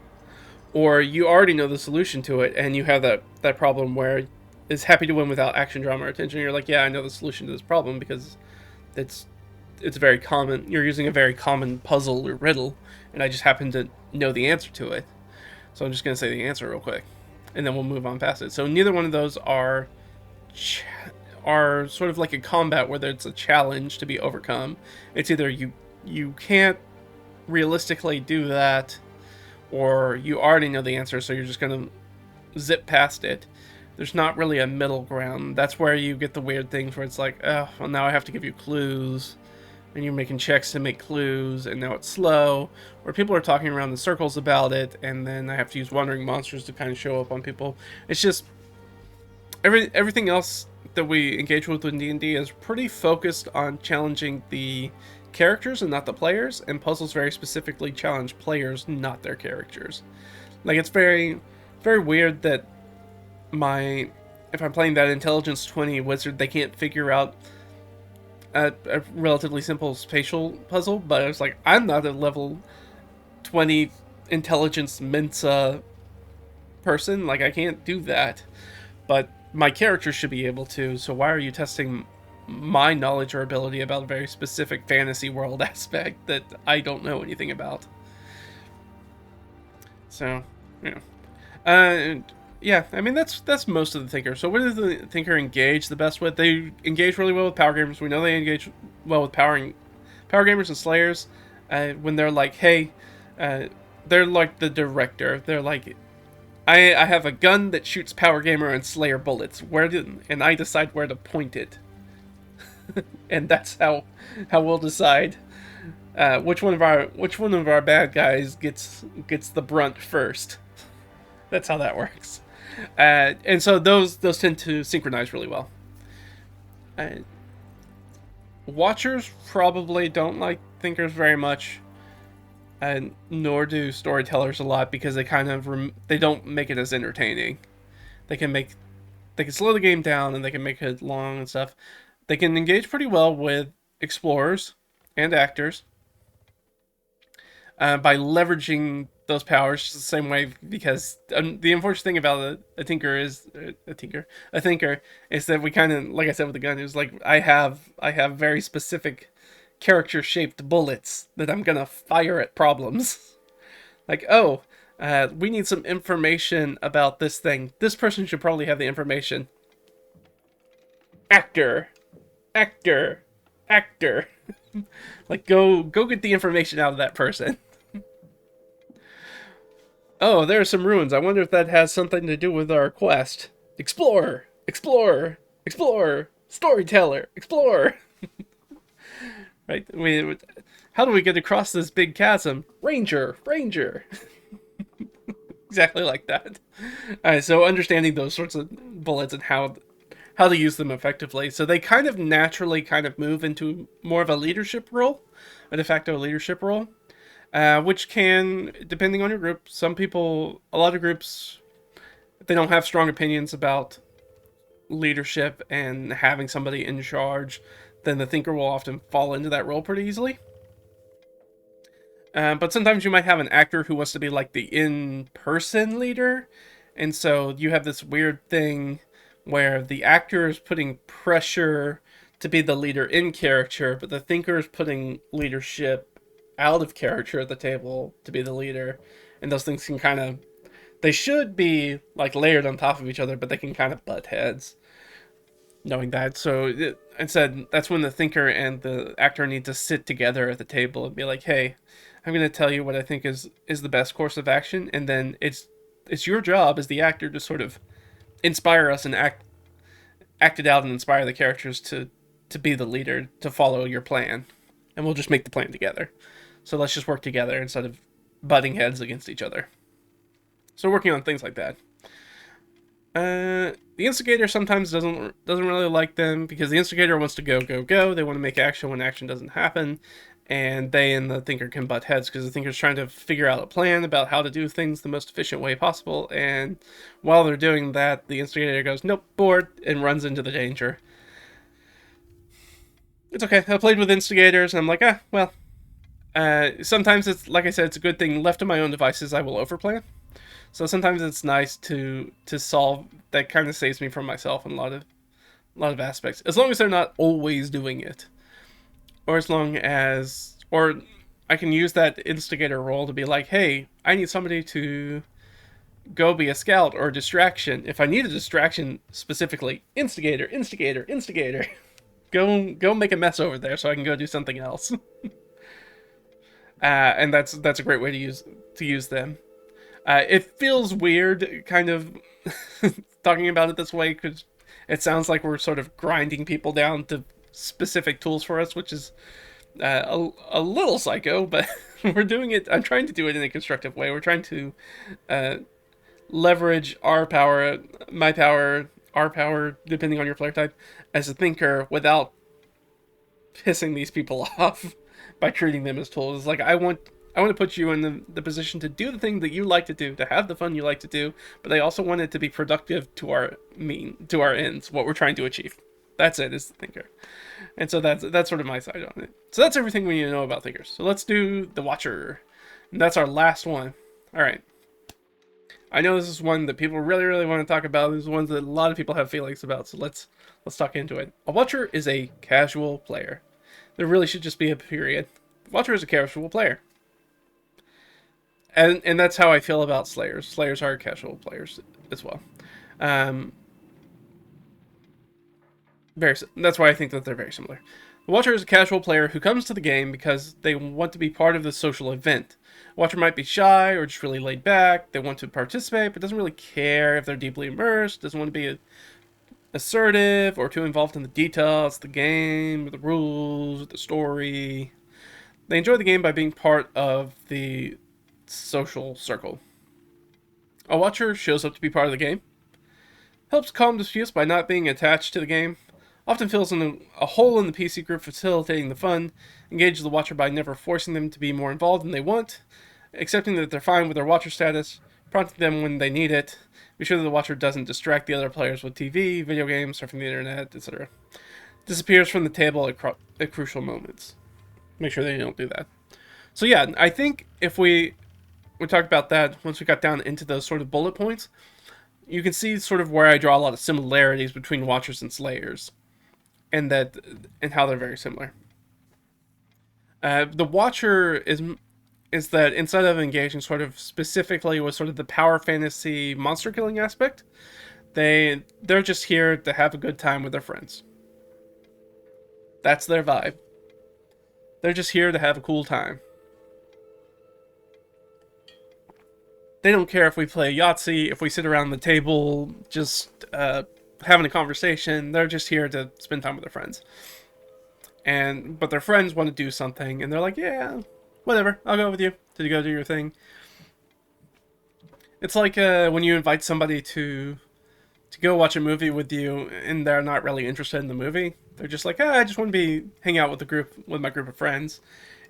or you already know the solution to it and you have that problem where it's happy to win without action, drama, or attention. You're like, yeah, I know the solution to this problem because it's very common. You're using a very common puzzle or riddle, and I just happen to know the answer to it. So I'm just going to say the answer real quick, and then we'll move on past it. So neither one of those are sort of like a combat where it's a challenge to be overcome. It's either you can't realistically do that, or you already know the answer, so you're just going to zip past it. There's not really a middle ground. That's where you get the weird things where it's like, oh, well, now I have to give you clues, and you're making checks to make clues, and now it's slow, or people are talking around in circles about it, and then I have to use wandering monsters to kind of show up on people. It's just everything else that we engage with in D&D is pretty focused on challenging the characters and not the players, and puzzles very specifically challenge players, not their characters. Like, it's very, very weird that if I'm playing that intelligence 20 wizard, they can't figure out a relatively simple spatial puzzle, but it's like, I'm not a level 20 intelligence Mensa person, like, I can't do that, but my character should be able to, so why are you testing my knowledge or ability about a very specific fantasy world aspect that I don't know anything about? So, you know. Yeah, I mean, that's most of the Thinker. So what does the Thinker engage the best with? They engage really well with Power Gamers. We know they engage well with Power Gamers and Slayers. When they're like, hey, they're like the director. They're like, I have a gun that shoots Power Gamer and Slayer bullets. And I decide where to point it. And that's how we'll decide which one of our bad guys gets the brunt first. That's how that works. And so those tend to synchronize really well. Watchers probably don't like Thinkers very much, and nor do storytellers a lot, because they kind of they don't make it as entertaining. They can slow the game down, and they can make it long and stuff. They can engage pretty well with explorers and actors by leveraging those powers the same way, because the unfortunate thing about a thinker is that we kind of, like I said with the gun, it was like I have very specific character shaped bullets that I'm gonna fire at problems. Like, oh, we need some information about this thing. This person should probably have the information. Actor. Like, go get the information out of that person. Oh, there are some ruins. I wonder if that has something to do with our quest. Explorer! Storyteller! Explorer! Right? How do we get across this big chasm? Ranger! Exactly like that. Alright, so understanding those sorts of bullets and how how to use them effectively. So they kind of naturally kind of move into more of a leadership role, a de facto leadership role, which can, depending on your group, some people, a lot of groups, if they don't have strong opinions about leadership and having somebody in charge, then the thinker will often fall into that role pretty easily. But sometimes you might have an actor who wants to be like the in-person leader, and so you have this weird thing where the actor is putting pressure to be the leader in character, but the thinker is putting leadership out of character at the table to be the leader, and those things can kind of, they should be like layered on top of each other, but they can kind of butt heads knowing that. So instead, that's when the thinker and the actor need to sit together at the table and be like, "Hey, I'm going to tell you what I think is the best course of action, and then it's your job as the actor to sort of inspire us and act it out and inspire the characters to be the leader, to follow your plan, and we'll just make the plan together. So let's just work together instead of butting heads against each other." So working on things like that. The instigator sometimes doesn't really like them because the instigator wants to go, go, go. They want to make action when action doesn't happen, and they and the thinker can butt heads because the thinker's trying to figure out a plan about how to do things the most efficient way possible, and while they're doing that, the instigator goes, "Nope, bored," and runs into the danger. It's okay. I played with instigators, and I'm like, well. Sometimes it's, like I said, it's a good thing. Left to my own devices, I will overplan. So sometimes it's nice to solve. That kind of saves me from myself in a lot of aspects. As long as they're not always doing it, or I can use that instigator role to be like, "Hey, I need somebody to go be a scout or a distraction. If I need a distraction specifically, instigator, instigator, instigator, go make a mess over there so I can go do something else." And that's a great way to use them. It feels weird, kind of talking about it this way, because it sounds like we're sort of grinding people down to specific tools for us, which is a little psycho, but we're doing it. I'm trying to do it in a constructive way. We're trying to leverage our power, my power, our power, depending on your player type, as a thinker without pissing these people off by treating them as tools. It's like, I want to put you in the position to do the thing that you like to do, to have the fun you like to do, but I also want it to be productive to our ends, what we're trying to achieve. That's it, is the thinker. And so that's sort of my side on it. So that's everything we need to know about thinkers. So let's do the Watcher. And that's our last one. Alright. I know this is one that people really, really want to talk about. This is one that a lot of people have feelings about, so let's talk into it. A Watcher is a casual player. There really should just be a period. Watcher is a casual player. And that's how I feel about Slayers. Slayers are casual players as well. That's why I think that they're very similar. The Watcher is a casual player who comes to the game because they want to be part of the social event. Watcher might be shy or just really laid back. They want to participate, but doesn't really care if they're deeply immersed. Doesn't want to be assertive or too involved in the details, the game, the rules, the story. They enjoy the game by being part of the social circle. A Watcher shows up to be part of the game, helps calm disputes by not being attached to the game, often fills in a hole in the PC group facilitating the fun, engages the Watcher by never forcing them to be more involved than they want, accepting that they're fine with their Watcher status, prompting them when they need it, be sure that the Watcher doesn't distract the other players with TV, video games, surfing the internet, etc. Disappears from the table at crucial moments. Make sure they don't do that. So yeah, I think if we talked about that once we got down into those sort of bullet points, you can see sort of where I draw a lot of similarities between Watchers and Slayers, and how they're very similar. The Watcher is that instead of engaging sort of specifically with sort of the power fantasy monster killing aspect, they're just here to have a good time with their friends. That's their vibe. They're just here to have a cool time. They don't care if we play Yahtzee, if we sit around the table just having a conversation. They're just here to spend time with their friends. But their friends want to do something, and they're like, yeah, whatever, I'll go with you to go do your thing. It's like when you invite somebody to to go watch a movie with you and they're not really interested in the movie. They're just like, I just want to be hang out with the group with my group of friends.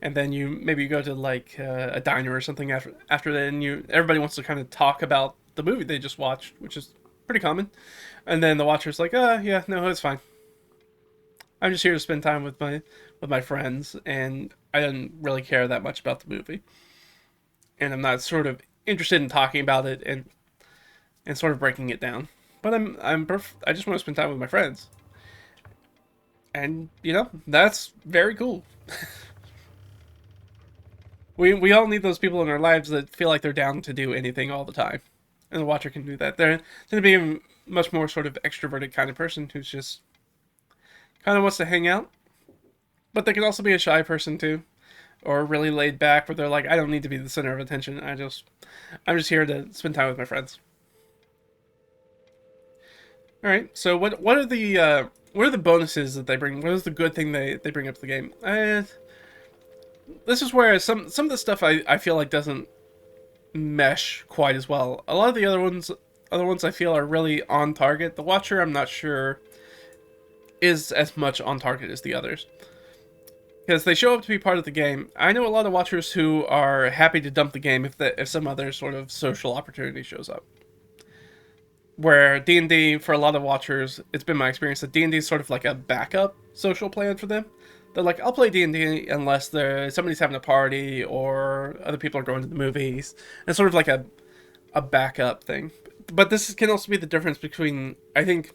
And then you go to like a diner or something after that, and everybody wants to kind of talk about the movie they just watched, which is pretty common. And then the watcher's like, yeah, no, it's fine. I'm just here to spend time with my friends, and I didn't really care that much about the movie, and I'm not sort of interested in talking about it and sort of breaking it down. But I just want to spend time with my friends, and that's very cool. We all need those people in our lives that feel like they're down to do anything all the time, and the watcher can do that. They're going to be a much more sort of extroverted kind of person who's just kind of wants to hang out, but they can also be a shy person too, or really laid back where they're like, I don't need to be the center of attention. I'm just here to spend time with my friends. All right. So what are the bonuses that they bring? What is the good thing they bring up to the game? This is where some of the stuff I feel like doesn't mesh quite as well. A lot of the other ones I feel are really on target. The Watcher, I'm not sure is as much on target as the others, because they show up to be part of the game. I know a lot of Watchers who are happy to dump the game if some other sort of social opportunity shows up. Where D&D, for a lot of Watchers, it's been my experience that D&D is sort of like a backup social plan for them. They're like, I'll play D&D unless somebody's having a party or other people are going to the movies. It's sort of like a backup thing. But this can also be the difference between, I think,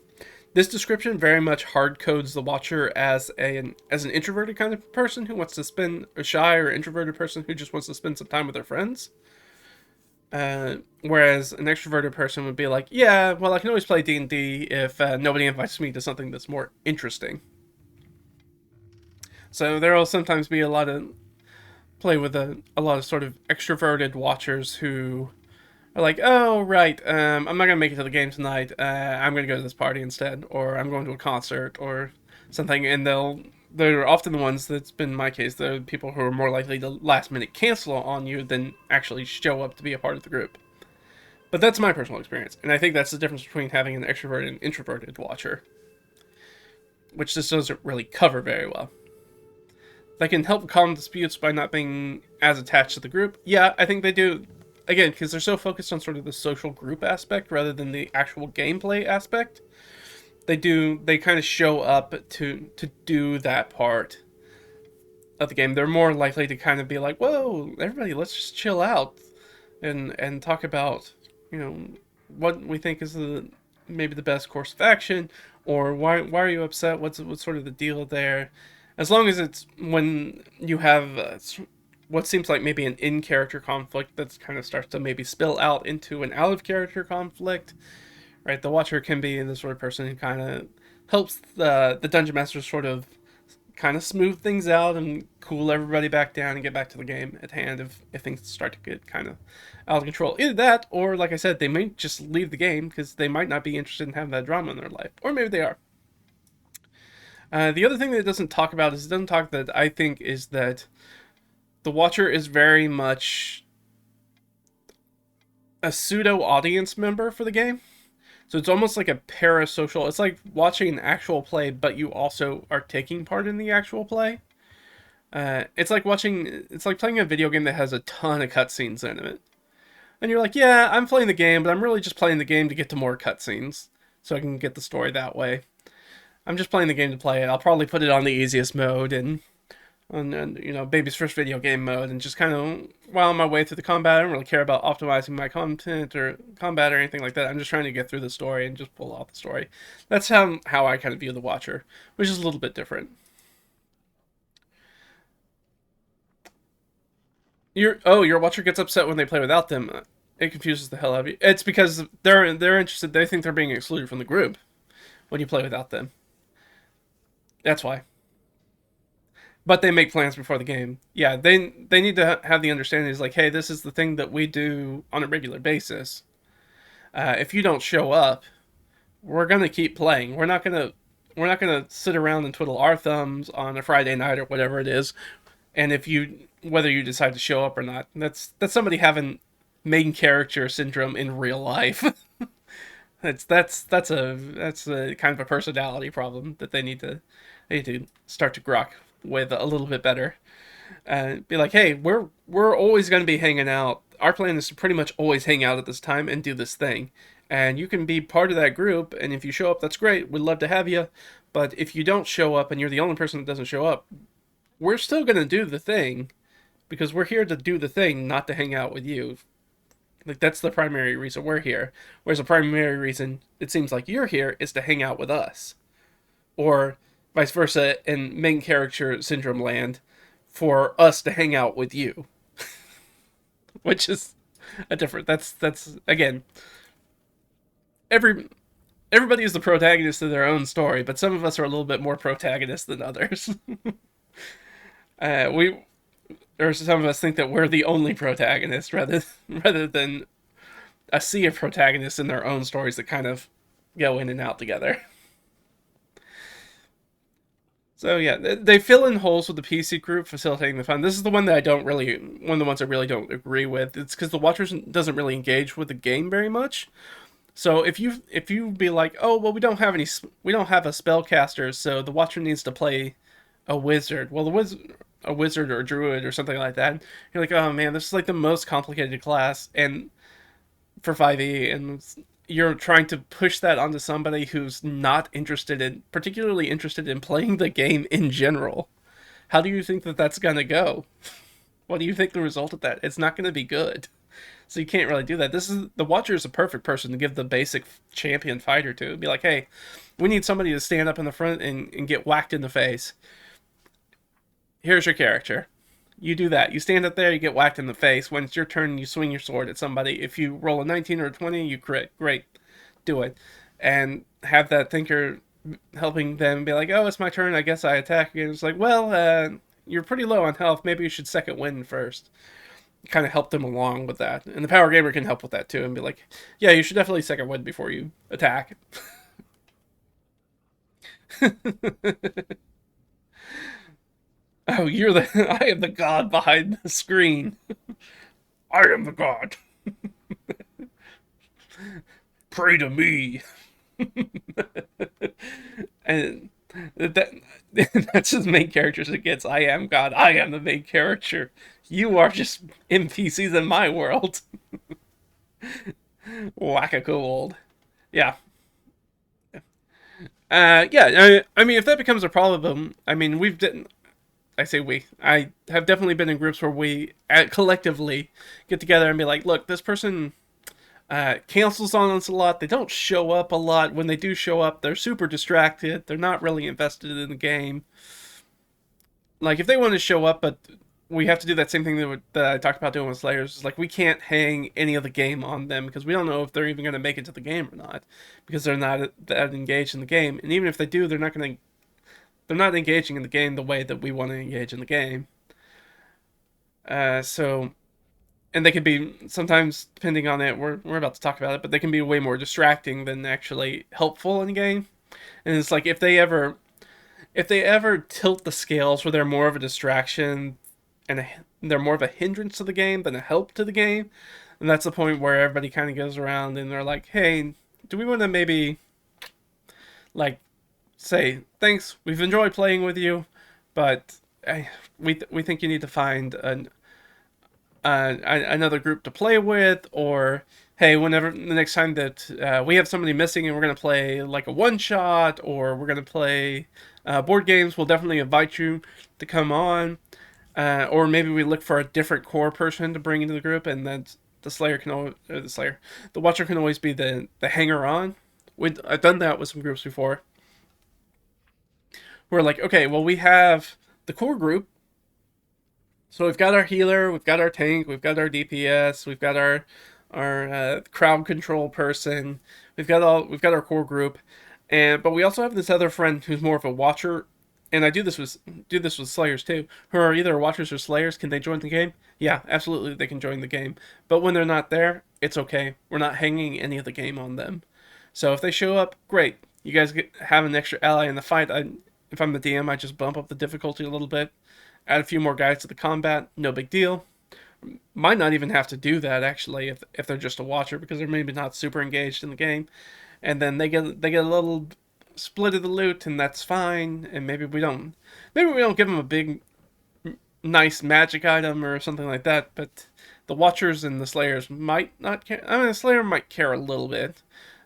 this description very much hard codes the Watcher as an introverted kind of person who wants to spend, a shy or introverted person who just wants to spend some time with their friends. Whereas an extroverted person would be like, yeah, well, I can always play D&D if nobody invites me to something that's more interesting. So there will sometimes be a lot of play with a lot of sort of extroverted watchers who are like, oh, right, I'm not going to make it to the game tonight. I'm going to go to this party instead, or I'm going to a concert or something. And they're often the ones that's been my case. They're the people who are more likely to last minute cancel on you than actually show up to be a part of the group. But that's my personal experience. And I think that's the difference between having an extroverted and introverted watcher, which this doesn't really cover very well. They can help calm disputes by not being as attached to the group. Yeah, I think they do. Again, because they're so focused on sort of the social group aspect rather than the actual gameplay aspect. They kind of show up to do that part of the game. They're more likely to kind of be like, whoa, everybody, let's just chill out and talk about, what we think is maybe the best course of action, or why are you upset? What's sort of the deal there? As long as it's when you have what seems like maybe an in-character conflict that kind of starts to maybe spill out into an out-of-character conflict, right? The Watcher can be the sort of person who kind of helps the Dungeon Master sort of kind of smooth things out and cool everybody back down and get back to the game at hand if things start to get kind of out of control. Either that, or like I said, they may just leave the game because they might not be interested in having that drama in their life. Or maybe they are. The other thing that it doesn't talk about is it doesn't talk that I think is that the Watcher is very much a pseudo audience member for the game. So it's almost like a parasocial. It's like watching an actual play, but you also are taking part in the actual play. It's like playing a video game that has a ton of cutscenes in it. And you're like, yeah, I'm playing the game, but I'm really just playing the game to get to more cutscenes. So I can get the story that way. I'm just playing the game to play it. I'll probably put it on the easiest mode and baby's first video game mode, and just kind of while my way through the combat. I don't really care about optimizing my content or combat or anything like that. I'm just trying to get through the story and just pull out the story. That's how I kind of view the Watcher, which is a little bit different. Your Watcher gets upset when they play without them. It confuses the hell out of you. It's because they're interested. They think they're being excluded from the group when you play without them. That's why. But they make plans before the game. Yeah, they need to have the understanding is like, hey, this is the thing that we do on a regular basis. If you don't show up, we're gonna keep playing. We're not gonna sit around and twiddle our thumbs on a Friday night or whatever it is. And whether you decide to show up or not, that's somebody having main character syndrome in real life. That's a kind of a personality problem that they need to start to grok with a little bit better. Be like, hey, we're always going to be hanging out. Our plan is to pretty much always hang out at this time and do this thing. And you can be part of that group. And if you show up, that's great. We'd love to have you. But if you don't show up and you're the only person that doesn't show up, we're still going to do the thing because we're here to do the thing, not to hang out with you. Like, that's the primary reason we're here. Whereas the primary reason it seems like you're here is to hang out with us. Or vice versa in main character syndrome land, for us to hang out with you. Which is a different, that's again, every everybody is the protagonist of their own story, but some of us are a little bit more protagonist than others. We or some of us think that we're the only protagonist rather than a sea of protagonists in their own stories that kind of go in and out together. So yeah, they fill in holes with the PC group, facilitating the fun. This is the one that I don't really, one of the ones I really don't agree with. It's because the Watchers doesn't really engage with the game very much. So if you be like, oh well, we don't have a spellcaster, so the Watcher needs to play a wizard. Well, a wizard or a druid or something like that. You're like, oh man, this is like the most complicated class, and for 5e, and you're trying to push that onto somebody who's not particularly interested in playing the game in general. How do you think that that's going to go? What do you think the result of that? It's not going to be good. So you can't really do that. The Watcher is a perfect person to give the basic champion fighter to. Be like, hey, we need somebody to stand up in the front and get whacked in the face. Here's your character. You do that. You stand up there, you get whacked in the face. When it's your turn, you swing your sword at somebody. If you roll a 19 or a 20, you crit. Great. Do it. And have that thinker helping them be like, oh, it's my turn. I guess I attack again. It's like, well, you're pretty low on health. Maybe you should second wind first. Kind of help them along with that. And the Power Gamer can help with that too and be like, yeah, you should definitely second wind before you attack. Oh, you're the. I am the god behind the screen. I am the god. Pray to me. And that that's his main character as it gets. I am God. I am the main character. You are just NPCs in my world. Wackacool. Yeah. Yeah. I mean, if that becomes a problem, I mean, I say we. I have definitely been in groups where we collectively get together and be like, look, this person cancels on us a lot. They don't show up a lot. When they do show up, they're super distracted. They're not really invested in the game. Like, if they want to show up, but we have to do that same thing that I talked about doing with Slayers. It's like, we can't hang any of the game on them because we don't know if they're even going to make it to the game or not because they're not that engaged in the game. And even if they do, they're not engaging in the game the way that we want to engage in the game. So, and they could be sometimes, depending on it, we're about to talk about it, but they can be way more distracting than actually helpful in the game. And it's like, if they ever tilt the scales where they're more of a distraction and they're more of a hindrance to the game than a help to the game, and that's the point where everybody kind of goes around and they're like, hey, do we want to maybe like say thanks, we've enjoyed playing with you, but we think you need to find another group to play with, or hey, whenever the next time that we have somebody missing and we're going to play like a one shot, or we're going to play board games, we'll definitely invite you to come on. Or maybe we look for a different core person to bring into the group, and then the Watcher can always be the hanger on. I've done that with some groups before. We're like, okay, well, we have the core group. So we've got our healer, we've got our tank, we've got our DPS, we've got our crowd control person. We've got our core group, but we also have this other friend who's more of a Watcher. And I do this with Slayers too, who are either Watchers or Slayers. Can they join the game? Yeah, absolutely, they can join the game. But when they're not there, it's okay. We're not hanging any of the game on them. So if they show up, great. You guys have an extra ally in the fight. If I'm the DM, I just bump up the difficulty a little bit, add a few more guys to the combat. No big deal. Might not even have to do that actually if they're just a Watcher because they're maybe not super engaged in the game. and then they get a little split of the loot, and that's fine. And maybe we don't give them a big nice magic item or something like that, but the Watchers and the Slayers might not care. I mean, the Slayer might care a little bit.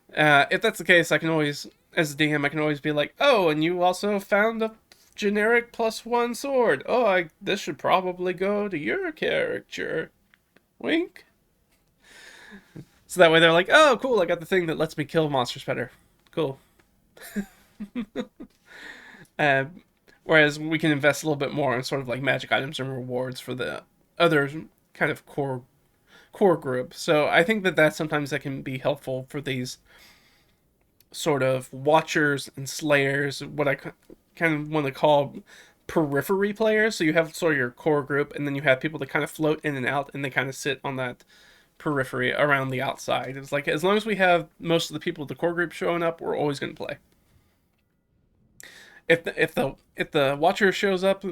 If that's the case, I can always, as a DM, I can always be like, oh, and you also found a generic +1 sword. Oh, this should probably go to your character. Wink. So that way they're like, oh, cool, I got the thing that lets me kill monsters better. Cool. Uh, Whereas we can invest a little bit more in sort of like magic items and rewards for the other kind of core group. So I think that sometimes that can be helpful for these sort of Watchers and Slayers, what I kind of want to call periphery players. So you have sort of your core group, and then you have people that kind of float in and out, and they kind of sit on that periphery around the outside. It's like, as long as we have most of the people of the core group showing up, we're always going to play. If the Watcher shows up,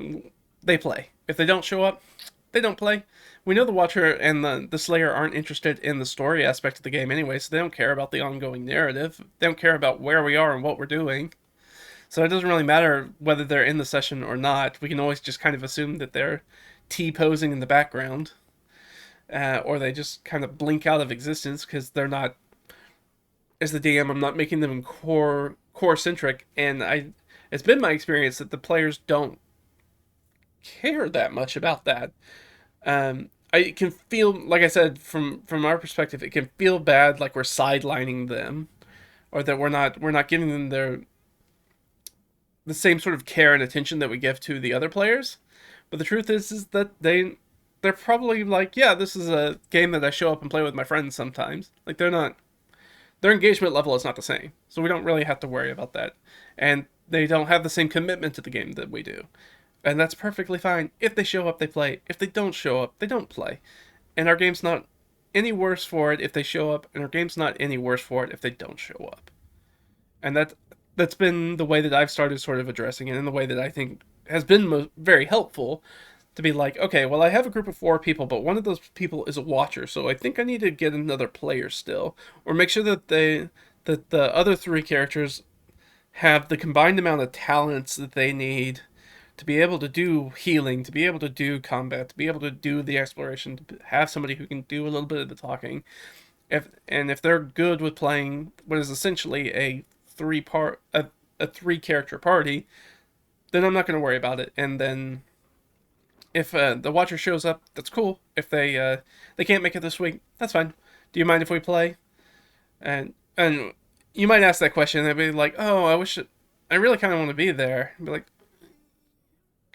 they play. If they don't show up, they don't play. We know the Watcher and the Slayer aren't interested in the story aspect of the game anyway, so they don't care about the ongoing narrative. They don't care about where we are and what we're doing. So it doesn't really matter whether they're in the session or not. We can always just kind of assume that they're T-posing in the background. Or they just kind of blink out of existence because they're not, as the DM, I'm not making them core-centric, and it's been my experience that the players don't care that much about that. I can feel, like I said, from our perspective, it can feel bad, like we're sidelining them, or that we're not giving them the same sort of care and attention that we give to the other players. But the truth is that they're probably like, yeah, this is a game that I show up and play with my friends sometimes. Like, their engagement level is not the same, so we don't really have to worry about that. And they don't have the same commitment to the game that we do. And that's perfectly fine. If they show up, they play. If they don't show up, they don't play. And our game's not any worse for it if they show up, and our game's not any worse for it if they don't show up. And that's been the way that I've started sort of addressing it, and the way that I think has been very helpful, to be like, okay, well, I have a group of 4 people, but one of those people is a Watcher, so I think I need to get another player still, or make sure that the other 3 characters have the combined amount of talents that they need to be able to do healing, to be able to do combat, to be able to do the exploration, to have somebody who can do a little bit of the talking. If they're good with playing what is essentially a 3-character party, then I'm not going to worry about it. And then if the Watcher shows up, that's cool. If they can't make it this week, that's fine. Do you mind if we play? And you might ask that question, and they'd be like, oh, I really kind of want to be there. I'd be like,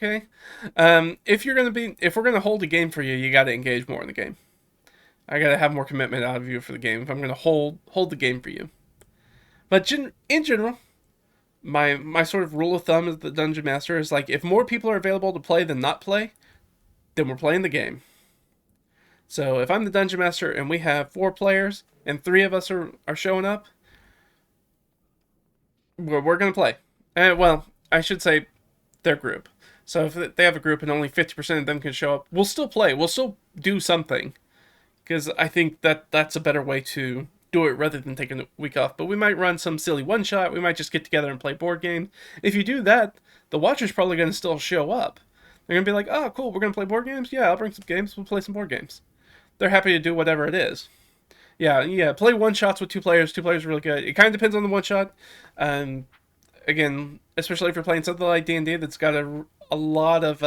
okay. If we're gonna hold a game for you, you got to engage more in the game. I got to have more commitment out of you for the game if I'm gonna hold the game for you. But in general, my sort of rule of thumb as the Dungeon Master is like, if more people are available to play than not play, then we're playing the game. So if I'm the Dungeon Master and we have 4 players and 3 of us are showing up, we're going to play. Well, I should say their group. So if they have a group and only 50% of them can show up, we'll still play. We'll still do something. Because I think that's a better way to do it rather than taking a week off. But we might run some silly one-shot. We might just get together and play board games. If you do that, the Watcher's probably going to still show up. They're going to be like, oh, cool, we're going to play board games? Yeah, I'll bring some games. We'll play some board games. They're happy to do whatever it is. Yeah, play one-shots with 2 players. 2 players are really good. It kind of depends on the one-shot. Again, especially if you're playing something like D&D that's got a lot of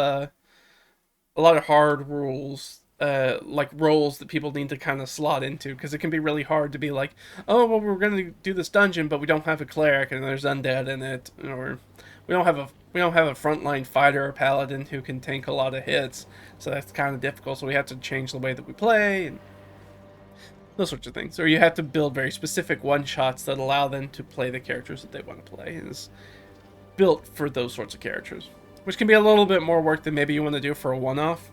hard rules, like roles that people need to kind of slot into, because it can be really hard to be like, oh, well, we're going to do this dungeon, but we don't have a cleric and there's undead in it, or we don't have a frontline fighter or paladin who can tank a lot of hits, so that's kind of difficult. So we have to change the way that we play and those sorts of things. Or you have to build very specific one-shots that allow them to play the characters that they want to play, and it's built for those sorts of characters, which can be a little bit more work than maybe you want to do for a one-off,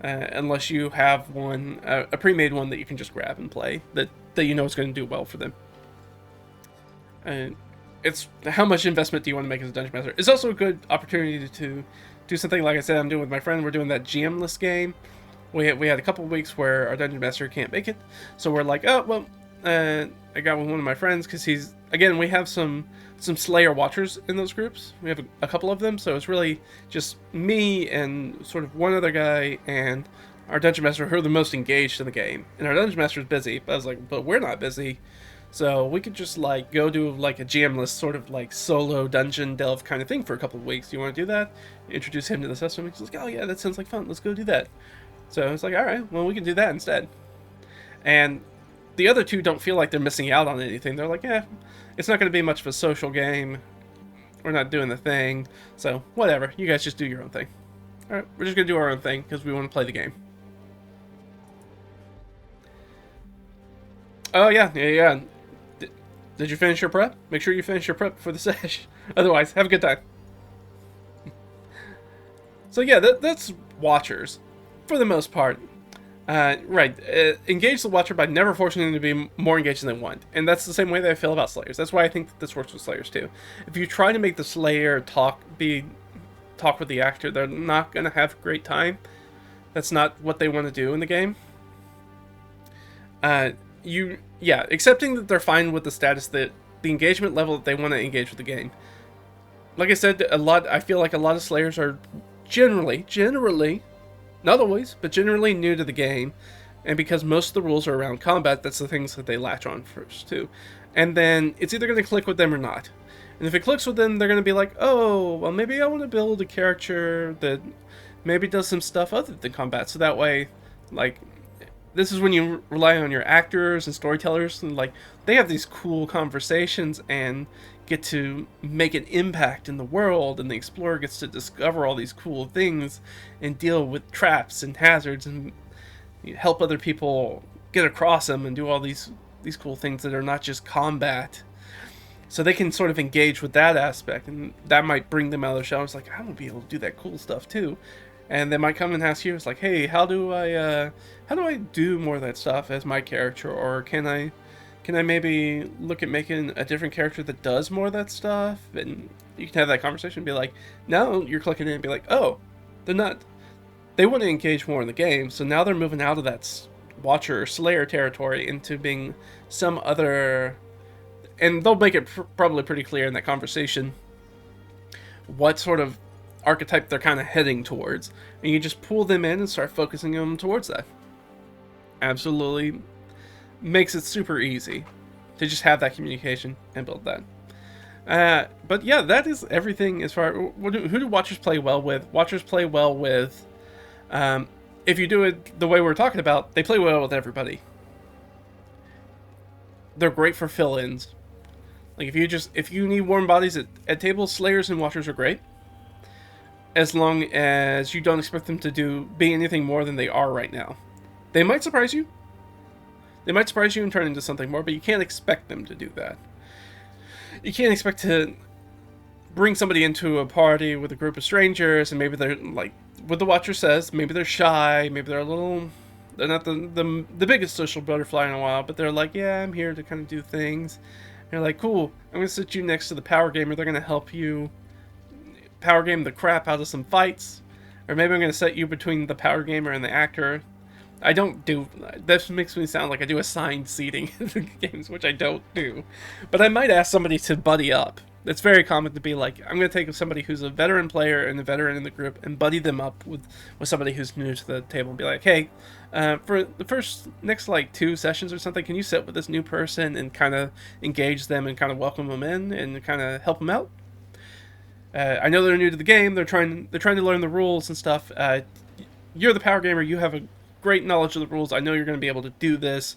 unless you have one, a pre-made one that you can just grab and play, that you know is going to do well for them. And it's how much investment do you want to make as a Dungeon Master. It's also a good opportunity to do something like I said I'm doing with my friend. We're doing that GM-less game. We had a couple of weeks where our Dungeon Master can't make it, so we're like, oh, well, I got with one of my friends because we have some Slayer watchers in those groups. We have a couple of them, so it's really just me and sort of one other guy and our dungeon master who are the most engaged in the game. And our dungeon master is busy, but I was like, but we're not busy, so we could just like go do like a GM-less sort of like solo dungeon delve kind of thing for a couple of weeks. Do you want to do that? Introduce him to the system. He's like, oh yeah, that sounds like fun. Let's go do that. So it's like, all right, well, we can do that instead. And the other two don't feel like they're missing out on anything. They're like, yeah, it's not going to be much of a social game. We're not doing the thing. So, whatever. You guys just do your own thing. Alright, we're just going to do our own thing because we want to play the game. Oh, yeah. Did you finish your prep? Make sure you finish your prep for the sesh. Otherwise, have a good time. So, yeah, that's Watchers. For the most part. Engage the Watcher by never forcing them to be more engaged than they want. And that's the same way that I feel about Slayers. That's why I think that this works with Slayers too. If you try to make the Slayer talk with the actor, they're not going to have a great time. That's not what they want to do in the game. Accepting that they're fine with the status, that the engagement level that they want to engage with the game. Like I said, I feel like a lot of Slayers are generally, not always, but generally new to the game, and because most of the rules are around combat, that's the things that they latch on first too. And then it's either going to click with them or not. And if it clicks with them, they're going to be like, oh, well, maybe I want to build a character that maybe does some stuff other than combat. So that way, like, this is when you rely on your actors and storytellers, and like, they have these cool conversations and get to make an impact in the world, and the explorer gets to discover all these cool things and deal with traps and hazards and help other people get across them and do all these cool things that are not just combat. So they can sort of engage with that aspect, and that might bring them out of their shell. It's like, I want to be able to do that cool stuff too. And they might come and ask you, it's like, hey, how do I do more of that stuff as my character, or can I maybe look at making a different character that does more of that stuff? And you can have that conversation and be like, now you're clicking in and be like, oh, they want to engage more in the game, so now they're moving out of that Watcher or Slayer territory into being some other, and they'll make it probably pretty clear in that conversation what sort of archetype they're kind of heading towards, and you just pull them in and start focusing them towards that. Absolutely makes it super easy to just have that communication and build that. But yeah, that is everything as far. Who do Watchers play well with? Watchers play well with, if you do it the way we're talking about, they play well with everybody. They're great for fill-ins. Like if you need warm bodies at tables, Slayers and Watchers are great. As long as you don't expect them to be anything more than they are right now. They might surprise you. They might surprise you and turn into something more, but you can't expect them to do that. You can't expect to bring somebody into a party with a group of strangers, and maybe they're, like what the Watcher says, maybe they're shy, maybe they're not the biggest social butterfly in a while, but they're like, yeah, I'm here to kind of do things. And you're like, cool, I'm going to sit you next to the power gamer. They're going to help you power game the crap out of some fights. Or maybe I'm going to set you between the power gamer and the actor. That makes me sound like I do assigned seating in the games, which I don't do. But I might ask somebody to buddy up. It's very common to be like, I'm going to take somebody who's a veteran player and a veteran in the group and buddy them up with somebody who's new to the table and be like, hey, for the next like 2 sessions or something, can you sit with this new person and kind of engage them and kind of welcome them in and kind of help them out? I know they're new to the game. They're trying to learn the rules and stuff. You're the power gamer. You have a great knowledge of the rules. I know you're going to be able to do this,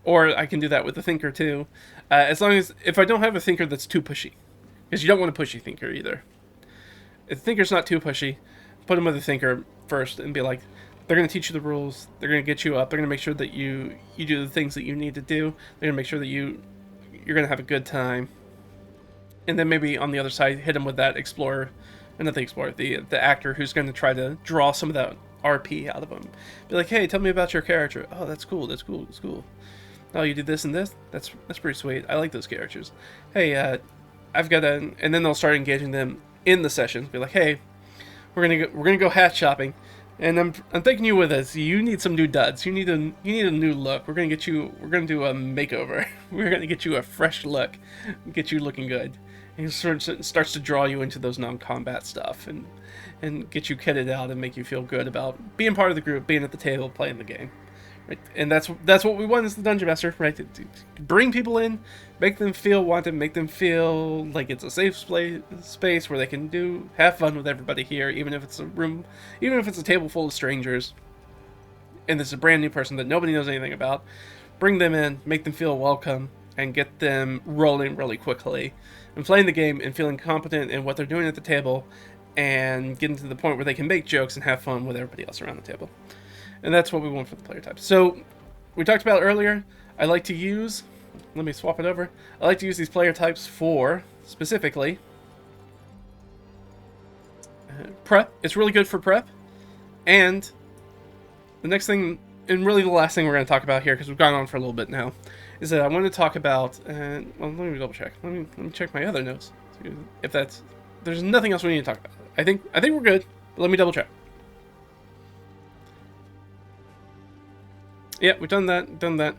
or I can do that with the thinker too. As long as if I don't have a thinker that's too pushy, because you don't want a pushy thinker either. If the thinker's not too pushy, put them with a thinker first and be like, they're going to teach you the rules. They're going to get you up. They're going to make sure that you do the things that you need to do. They're going to make sure that you're going to have a good time. And then maybe on the other side, hit them with that the actor who's going to try to draw some of that RP out of them. Be like, hey, tell me about your character. Oh, that's cool. Oh, you do this and this? That's pretty sweet. I like those characters. Hey, I've got and then they'll start engaging them in the sessions. Be like, hey, we're gonna go hat shopping. And I'm taking you with us. You need some new duds. You need a new look. We're gonna do a makeover. We're gonna get you a fresh look, get you looking good. And it starts to draw you into those non-combat stuff and get you kitted out and make you feel good about being part of the group, being at the table, playing the game. Right? And that's what we want as the Dungeon Master, right? To bring people in, make them feel wanted, make them feel like it's a safe space where they can have fun with everybody here, even if it's a table full of strangers, and there's a brand new person that nobody knows anything about. Bring them in, make them feel welcome, and get them rolling really quickly, and playing the game and feeling competent in what they're doing at the table, and getting to the point where they can make jokes and have fun with everybody else around the table. And that's what we want for the player types. So, we talked about earlier, I like to use, let me swap it over, I like to use these player types for, specifically, prep. It's really good for prep. And the next thing, and really the last thing we're going to talk about here, because we've gone on for a little bit now, is that I want to talk about, well, let me double check. Let me check my other notes. If there's nothing else we need to talk about. I think we're good, but let me double check. Yeah, we've done that.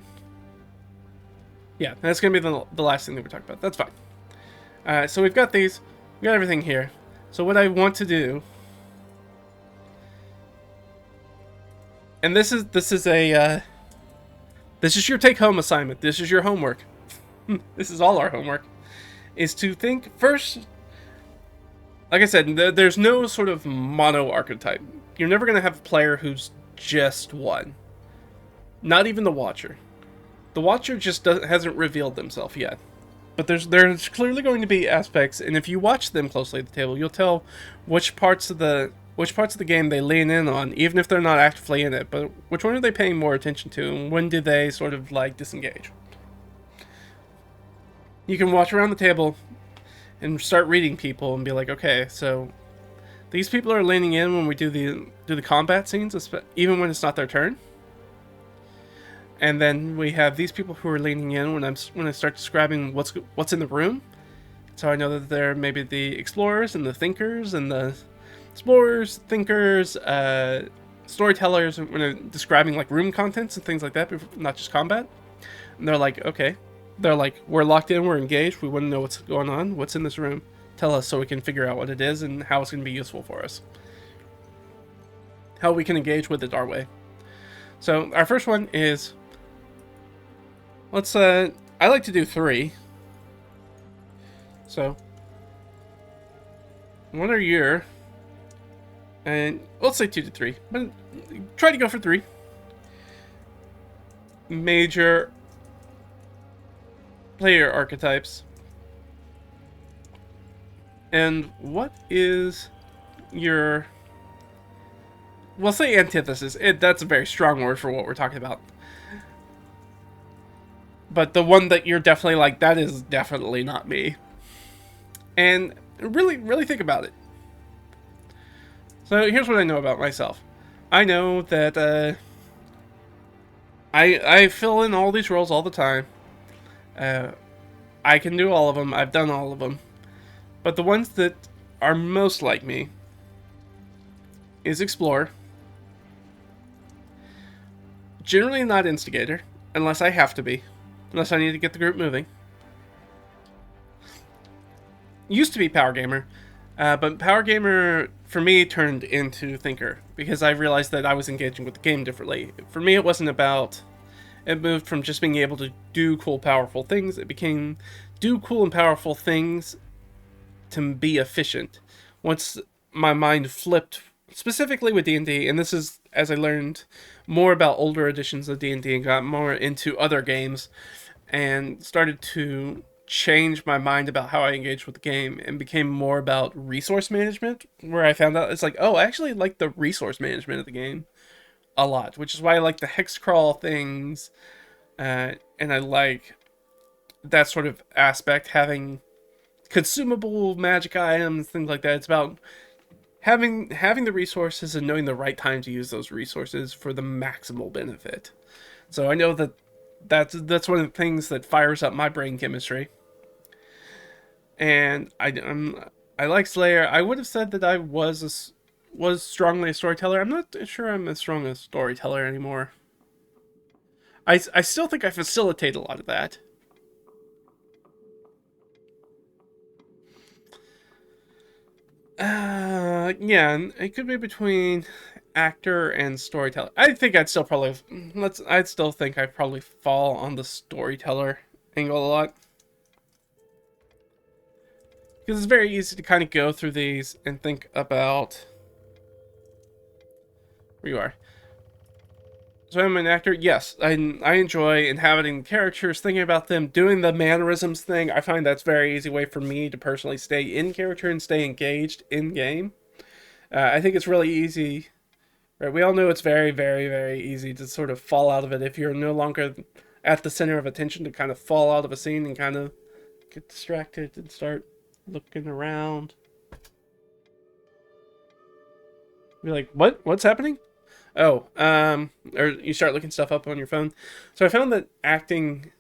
Yeah, that's going to be the last thing that we talk about. That's fine. So we've got these. We've got everything here. So what I want to do... And this is your take-home assignment. This is your homework. This is all our homework. Is to think first... Like I said, there's no sort of mono archetype. You're never going to have a player who's just one. Not even the Watcher. The Watcher just hasn't revealed themselves yet. But there's clearly going to be aspects, and if you watch them closely at the table, you'll tell which parts of the game they lean in on, even if they're not actively in it. But which one are they paying more attention to, and when do they sort of like disengage? You can watch around the table and start reading people and be like, okay, so these people are leaning in when we do the combat scenes, even when it's not their turn. And then we have these people who are leaning in when I start describing what's in the room. So I know that they're maybe the explorers and the thinkers and the explorers, thinkers, storytellers when I'm describing like room contents and things like that, not just combat. And they're like, okay. They're like, we're locked in, we're engaged, we want to know what's going on, what's in this room. Tell us so we can figure out what it is and how it's going to be useful for us. How we can engage with it our way. So our first one is... I like to do 3. So, what are your... And let's say 2 to 3. But try to go for 3. Major player archetypes. And what is your... We'll say antithesis. That's a very strong word for what we're talking about. But the one that you're definitely like, that is definitely not me. And really, really think about it. So here's what I know about myself. I know that I fill in all these roles all the time. I can do all of them. I've done all of them. But the ones that are most like me is Explorer. Generally not Instigator, unless I have to be. Unless I need to get the group moving. Used to be Power Gamer, but Power Gamer for me turned into Thinker because I realized that I was engaging with the game differently. For me, it wasn't about... It moved from just being able to do cool, powerful things. It became do cool and powerful things to be efficient. Once my mind flipped, specifically with D&D, and this is as I learned more about older editions of D&D and got more into other games and started to change my mind about how I engaged with the game and became more about resource management, where I found out it's like, oh, I actually like the resource management of the game a lot, which is why I like the hex crawl things, and I like that sort of aspect, having consumable magic items, things like that. It's about having the resources and knowing the right time to use those resources for the maximal benefit. So I know that's one of the things that fires up my brain chemistry. And I like Slayer. I would have said that I was was strongly a storyteller. I'm not sure I'm as strong a storyteller anymore. I still think I facilitate a lot of that. Yeah, it could be between actor and storyteller. I think I'd still probably I'd still think I'd probably fall on the storyteller angle a lot because it's very easy to kind of go through these and think about where you are. So I'm an actor. Yes, I enjoy inhabiting characters, thinking about them, doing the mannerisms thing. I find that's a very easy way for me to personally stay in character and stay engaged in game. I think it's really easy. Right, we all know it's very, very, very easy to sort of fall out of it if you're no longer at the center of attention, to kind of fall out of a scene and kind of get distracted and start looking around. Be like, what? What's happening? Oh, or you start looking stuff up on your phone. So I found that acting,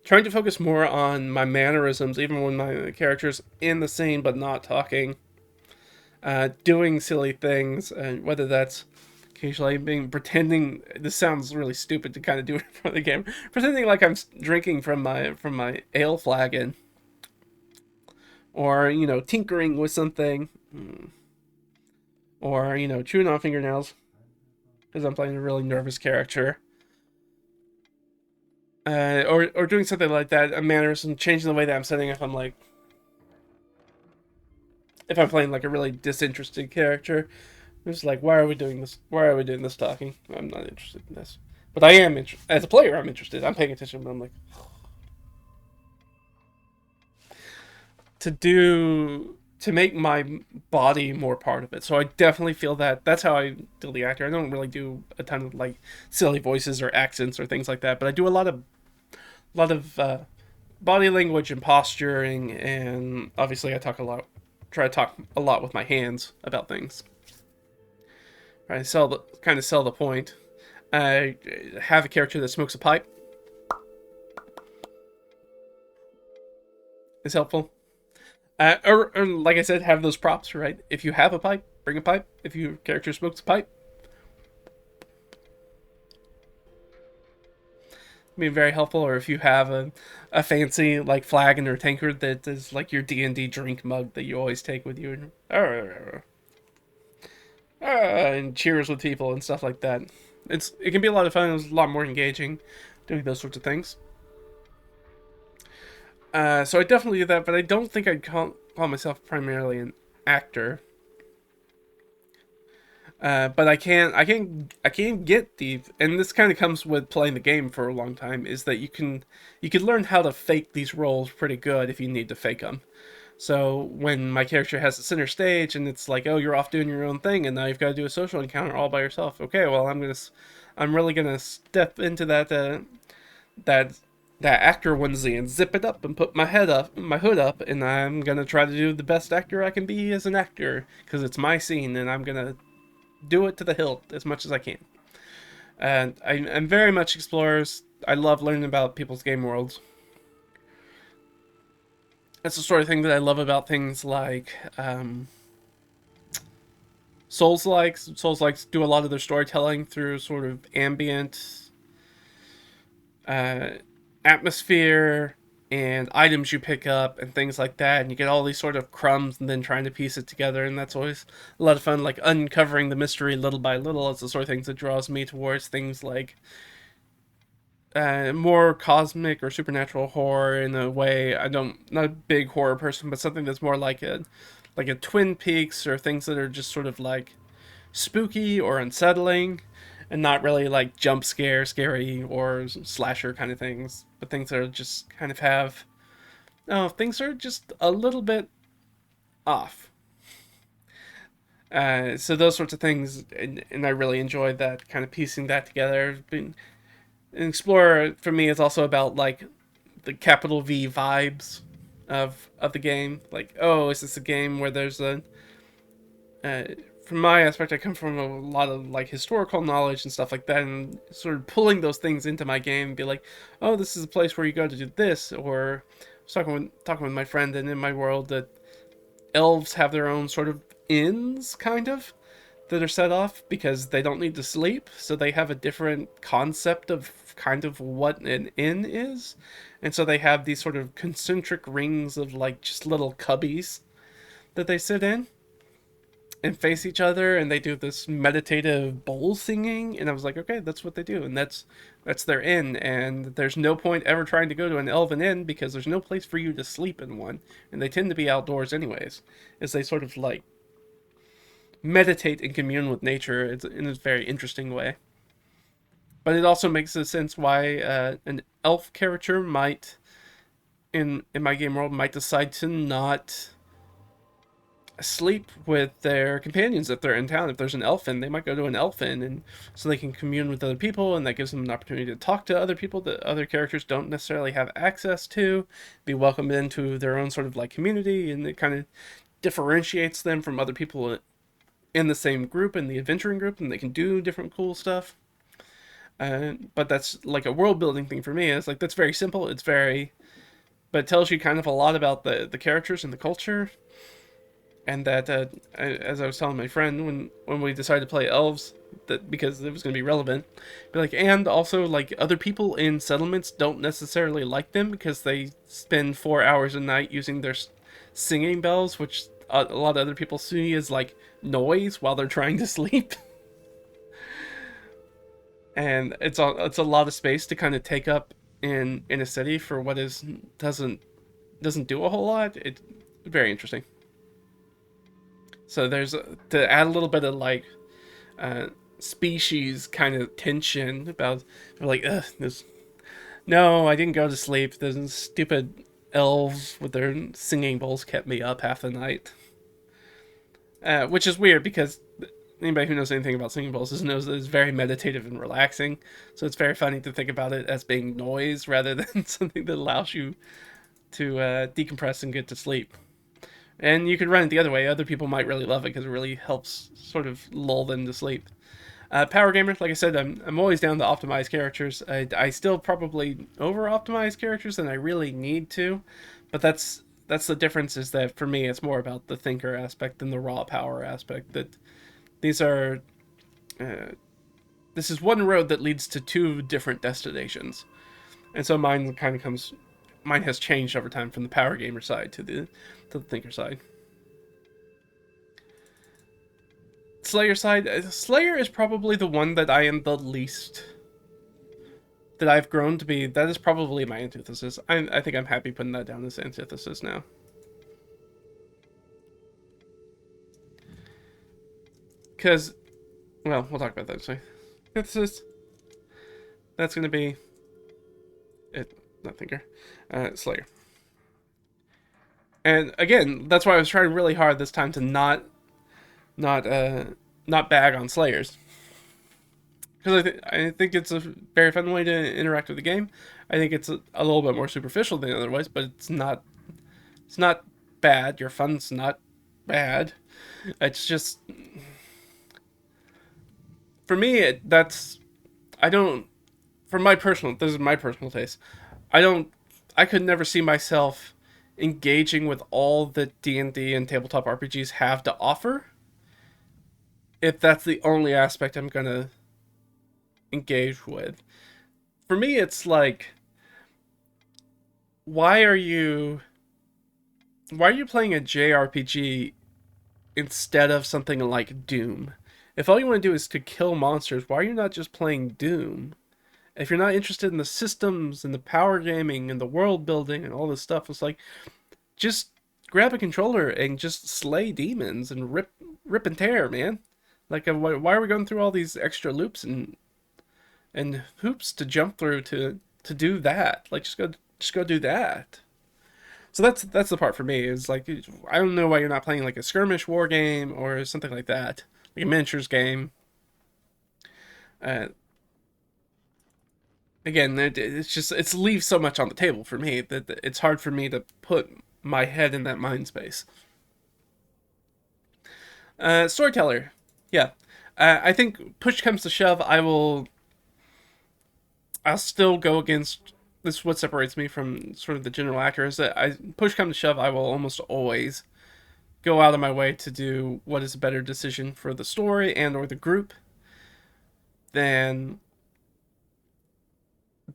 trying to focus more on my mannerisms, even when my character's in the scene but not talking, doing silly things, whether that's occasionally pretending. This sounds really stupid to kind of do it in front of the game. Pretending like I'm drinking from my ale flagon, or tinkering with something, or chewing on fingernails because I'm playing a really nervous character. Or doing something like that, a mannerism, changing the way that I'm setting up. I'm like, if I'm playing like a really disinterested character, it's like, why are we doing this? Why are we doing this talking? I'm not interested in this. But I am interested. As a player, I'm interested. I'm paying attention, but I'm like, to make my body more part of it. So I definitely feel that. That's how I do the actor. I don't really do a ton of like silly voices or accents or things like that, but I do a lot of body language and posturing, and obviously I talk a lot. Try to talk a lot with my hands about things. I kind of sell the point. I have a character that smokes a pipe. Is helpful. Or like I said, have those props, right? If you have a pipe, bring a pipe. If your character smokes a pipe, be very helpful. Or if you have a fancy like flagon or tankard that is like your D&D drink mug that you always take with you, and cheers with people and stuff like that. It can be a lot of fun. It's a lot more engaging doing those sorts of things. So I definitely do that, but I don't think I'd call myself primarily an actor. But I can get deep, and this kind of comes with playing the game for a long time. Is that you can learn how to fake these roles pretty good if you need to fake them. So when my character has the center stage, and it's like, oh, you're off doing your own thing, and now you've got to do a social encounter all by yourself. Okay, well, I'm really gonna step into that that actor onesie and zip it up and put my hood up, and I'm gonna try to do the best actor I can be as an actor because it's my scene, and I'm gonna do it to the hilt as much as I can. And I'm very much explorers. I love learning about people's game worlds. That's the sort of thing that I love about things like Souls likes. Souls likes do a lot of their storytelling through sort of ambient uh, atmosphere and items you pick up and things like that, and you get all these sort of crumbs and then trying to piece it together, and that's always a lot of fun. Like uncovering the mystery little by little is the sort of things that draws me towards things like more cosmic or supernatural horror in a way. I don't Not a big horror person, but something that's more like a Twin Peaks, or things that are just sort of like spooky or unsettling and not really like jump scare scary or slasher kind of things, but things that are just kind of have, oh, things are just a little bit off. So those sorts of things, and I really enjoyed that kind of piecing that together. An Explorer for me is also about like the capital V vibes of the game. Like, oh, is this a game where there's uh, from my aspect, I come from a lot of like historical knowledge and stuff like that, and sort of pulling those things into my game and be like, oh, this is a place where you go to do this. Or I was talking with my friend, and in my world that elves have their own sort of inns, kind of, that are set off because they don't need to sleep, so they have a different concept of kind of what an inn is. And so they have these sort of concentric rings of like just little cubbies that they sit in and face each other, and they do this meditative bowl singing. And I was like, okay, that's what they do, and that's their inn. And there's no point ever trying to go to an elven inn because there's no place for you to sleep in one, and they tend to be outdoors anyways, as they sort of like meditate and commune with nature. It's in a very interesting way. But it also makes a sense why an elf character might, in my game world, might decide to not sleep with their companions if they're in town. If there's an elf inn, they might go to an elf inn, and so they can commune with other people, and that gives them an opportunity to talk to other people that other characters don't necessarily have access to, be welcomed into their own sort of like community, and it kind of differentiates them from other people in the same group, in the adventuring group, and they can do different cool stuff. But that's like a world building thing for me. It's like that's very simple. It's very, but it tells you kind of a lot about the characters and the culture. And that, as I was telling my friend when we decided to play elves, that because it was going to be relevant, be like, and also like other people in settlements don't necessarily like them because they spend 4 hours a night using their singing bells, which a lot of other people see as like noise while they're trying to sleep. And it's a lot of space to kind of take up in a city for what is doesn't do a whole lot. It's very interesting. So there's to add a little bit of like species kind of tension about like this. No, I didn't go to sleep. Those stupid elves with their singing bowls kept me up half the night. Which is weird because anybody who knows anything about singing bowls knows that it's very meditative and relaxing. So it's very funny to think about it as being noise rather than something that allows you to decompress and get to sleep. And you could run it the other way. Other people might really love it because it really helps sort of lull them to sleep. Power gamer, like I said, I'm always down to optimize characters. I still probably over optimize characters than I really need to, but that's the difference. Is that for me, it's more about the thinker aspect than the raw power aspect. That these are uh, this is one road that leads to two different destinations, and so mine has changed over time from the power gamer side to the thinker side. Slayer side, Slayer is probably the one that I am the least that I've grown to be. That is probably my antithesis. I think I'm happy putting that down as antithesis now. Because, well, we'll talk about that. So, antithesis. That's gonna be it. Not thinker, Slayer. And again, that's why I was trying really hard this time to not not bag on Slayers, because I think it's a very fun way to interact with the game. I think it's a little bit more superficial than otherwise, but it's not bad. Your fun's not bad. It's just for me that's I don't for my personal this is my personal taste. I don't I could never see myself engaging with all that D&D and tabletop RPGs have to offer if that's the only aspect I'm going to engage with. For me it's like why are you why are you playing a JRPG instead of something like Doom? If all you want to do is to kill monsters, why are you not just playing Doom? If you're not interested in the systems and the power gaming and the world building and all this stuff, it's like just grab a controller and just slay demons and rip and tear, man. Like, why are we going through all these extra loops and hoops to jump through to do that? Like, just go do that. So that's the part for me is like I don't know why you're not playing like a skirmish war game or something like that, like a miniatures game. Uh, Again, it's just it's leaves so much on the table for me that it's hard for me to put my head in that mind space. Storyteller, yeah. I think push comes to shove, I'll still go against this. Is what separates me from sort of the general actor is that I push come to shove, I will almost always go out of my way to do what is a better decision for the story and or the group than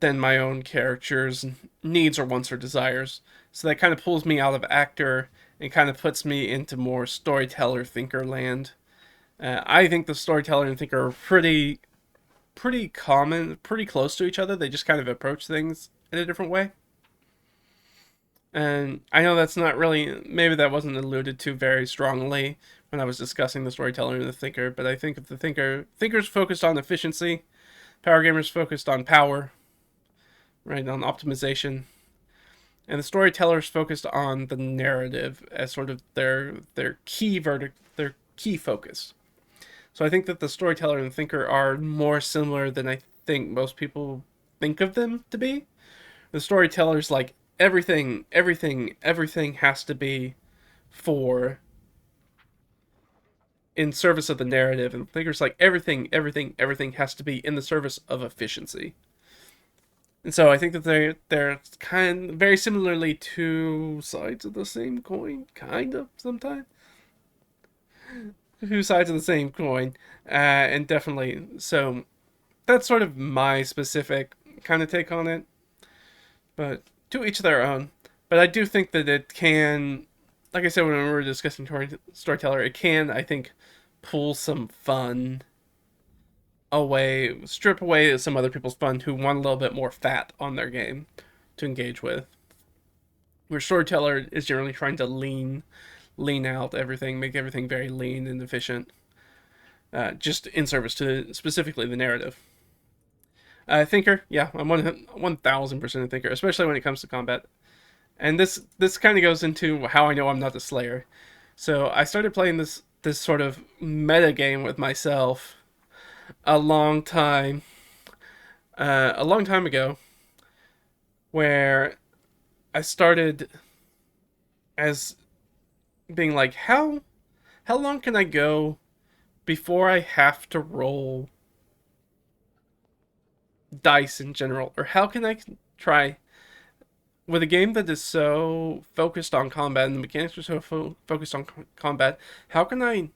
my own character's needs or wants or desires. So that kind of pulls me out of actor and kind of puts me into more storyteller thinker land. I think the storyteller and thinker are pretty common, pretty close to each other. They just kind of approach things in a different way. And I know that's not really, maybe that wasn't alluded to very strongly when I was discussing the storyteller and the thinker, but I think if the thinker's focused on efficiency, power gamer's focused on power, right, on optimization, and the storyteller's focused on the narrative as sort of their key their key focus. So I think that the storyteller and the thinker are more similar than I think most people think of them to be. The storyteller's like everything has to be for in service of the narrative, and the thinker's like everything has to be in the service of efficiency. And so I think that they're kind of very similarly two sides of the same coin, kind of sometimes two sides of the same coin, and definitely so that's sort of my specific kind of take on it. But to each their own. But I do think that it can, like I said when we were discussing storyteller, it can I think pull some fun away, strip away some other people's fun who want a little bit more fat on their game to engage with. Where storyteller is generally trying to lean out everything, make everything very lean and efficient, just in service to specifically the narrative. Thinker, yeah, I'm 1,000% a thinker, especially when it comes to combat. And this kind of goes into how I know I'm not a slayer. So I started playing this sort of meta game with myself a long time ago, where I started as being like, how long can I go before I have to roll dice in general, or how can I try with a game that is so focused on combat and the mechanics are so focused on combat, how can I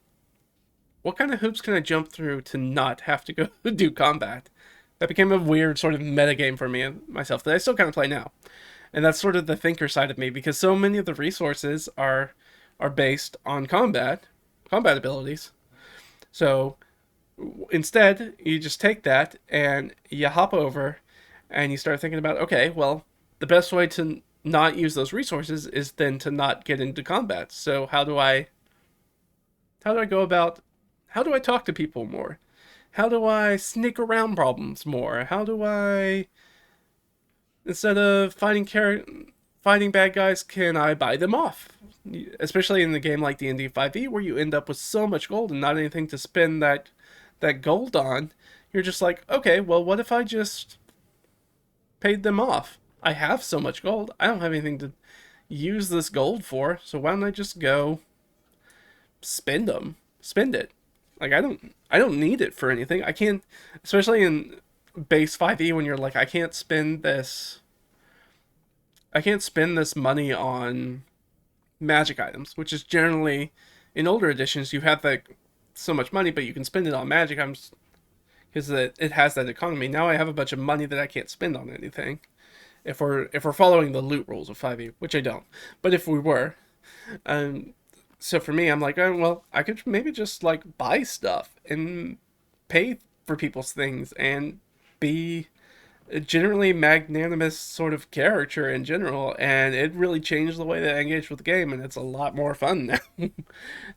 what kind of hoops can I jump through to not have to go do combat? That became a weird sort of meta game for me and myself that I still kind of play now. And that's sort of the thinker side of me, because so many of the resources are based on combat abilities. So instead, you just take that and you hop over and you start thinking about, okay, well, the best way to not use those resources is then to not get into combat. So how do I go about how do I talk to people more? How do I sneak around problems more? How do I, instead of fighting bad guys, can I buy them off? Especially in the game like D&D 5e, where you end up with so much gold and not anything to spend that gold on. You're just like, okay, well, what if I just paid them off? I have so much gold. I don't have anything to use this gold for, so why don't I just go spend it? Like I don't need it for anything. I can't, especially in base 5e when you're like, I can't spend this money on magic items, which is generally in older editions you have like so much money, but you can spend it on magic items because it has that economy. Now I have a bunch of money that I can't spend on anything. If we're following the loot rules of 5e, which I don't, but if we were, um, so for me, I'm like, oh, well, I could maybe just like buy stuff and pay for people's things and be a generally magnanimous sort of character in general, and it really changed the way that I engage with the game, and it's a lot more fun now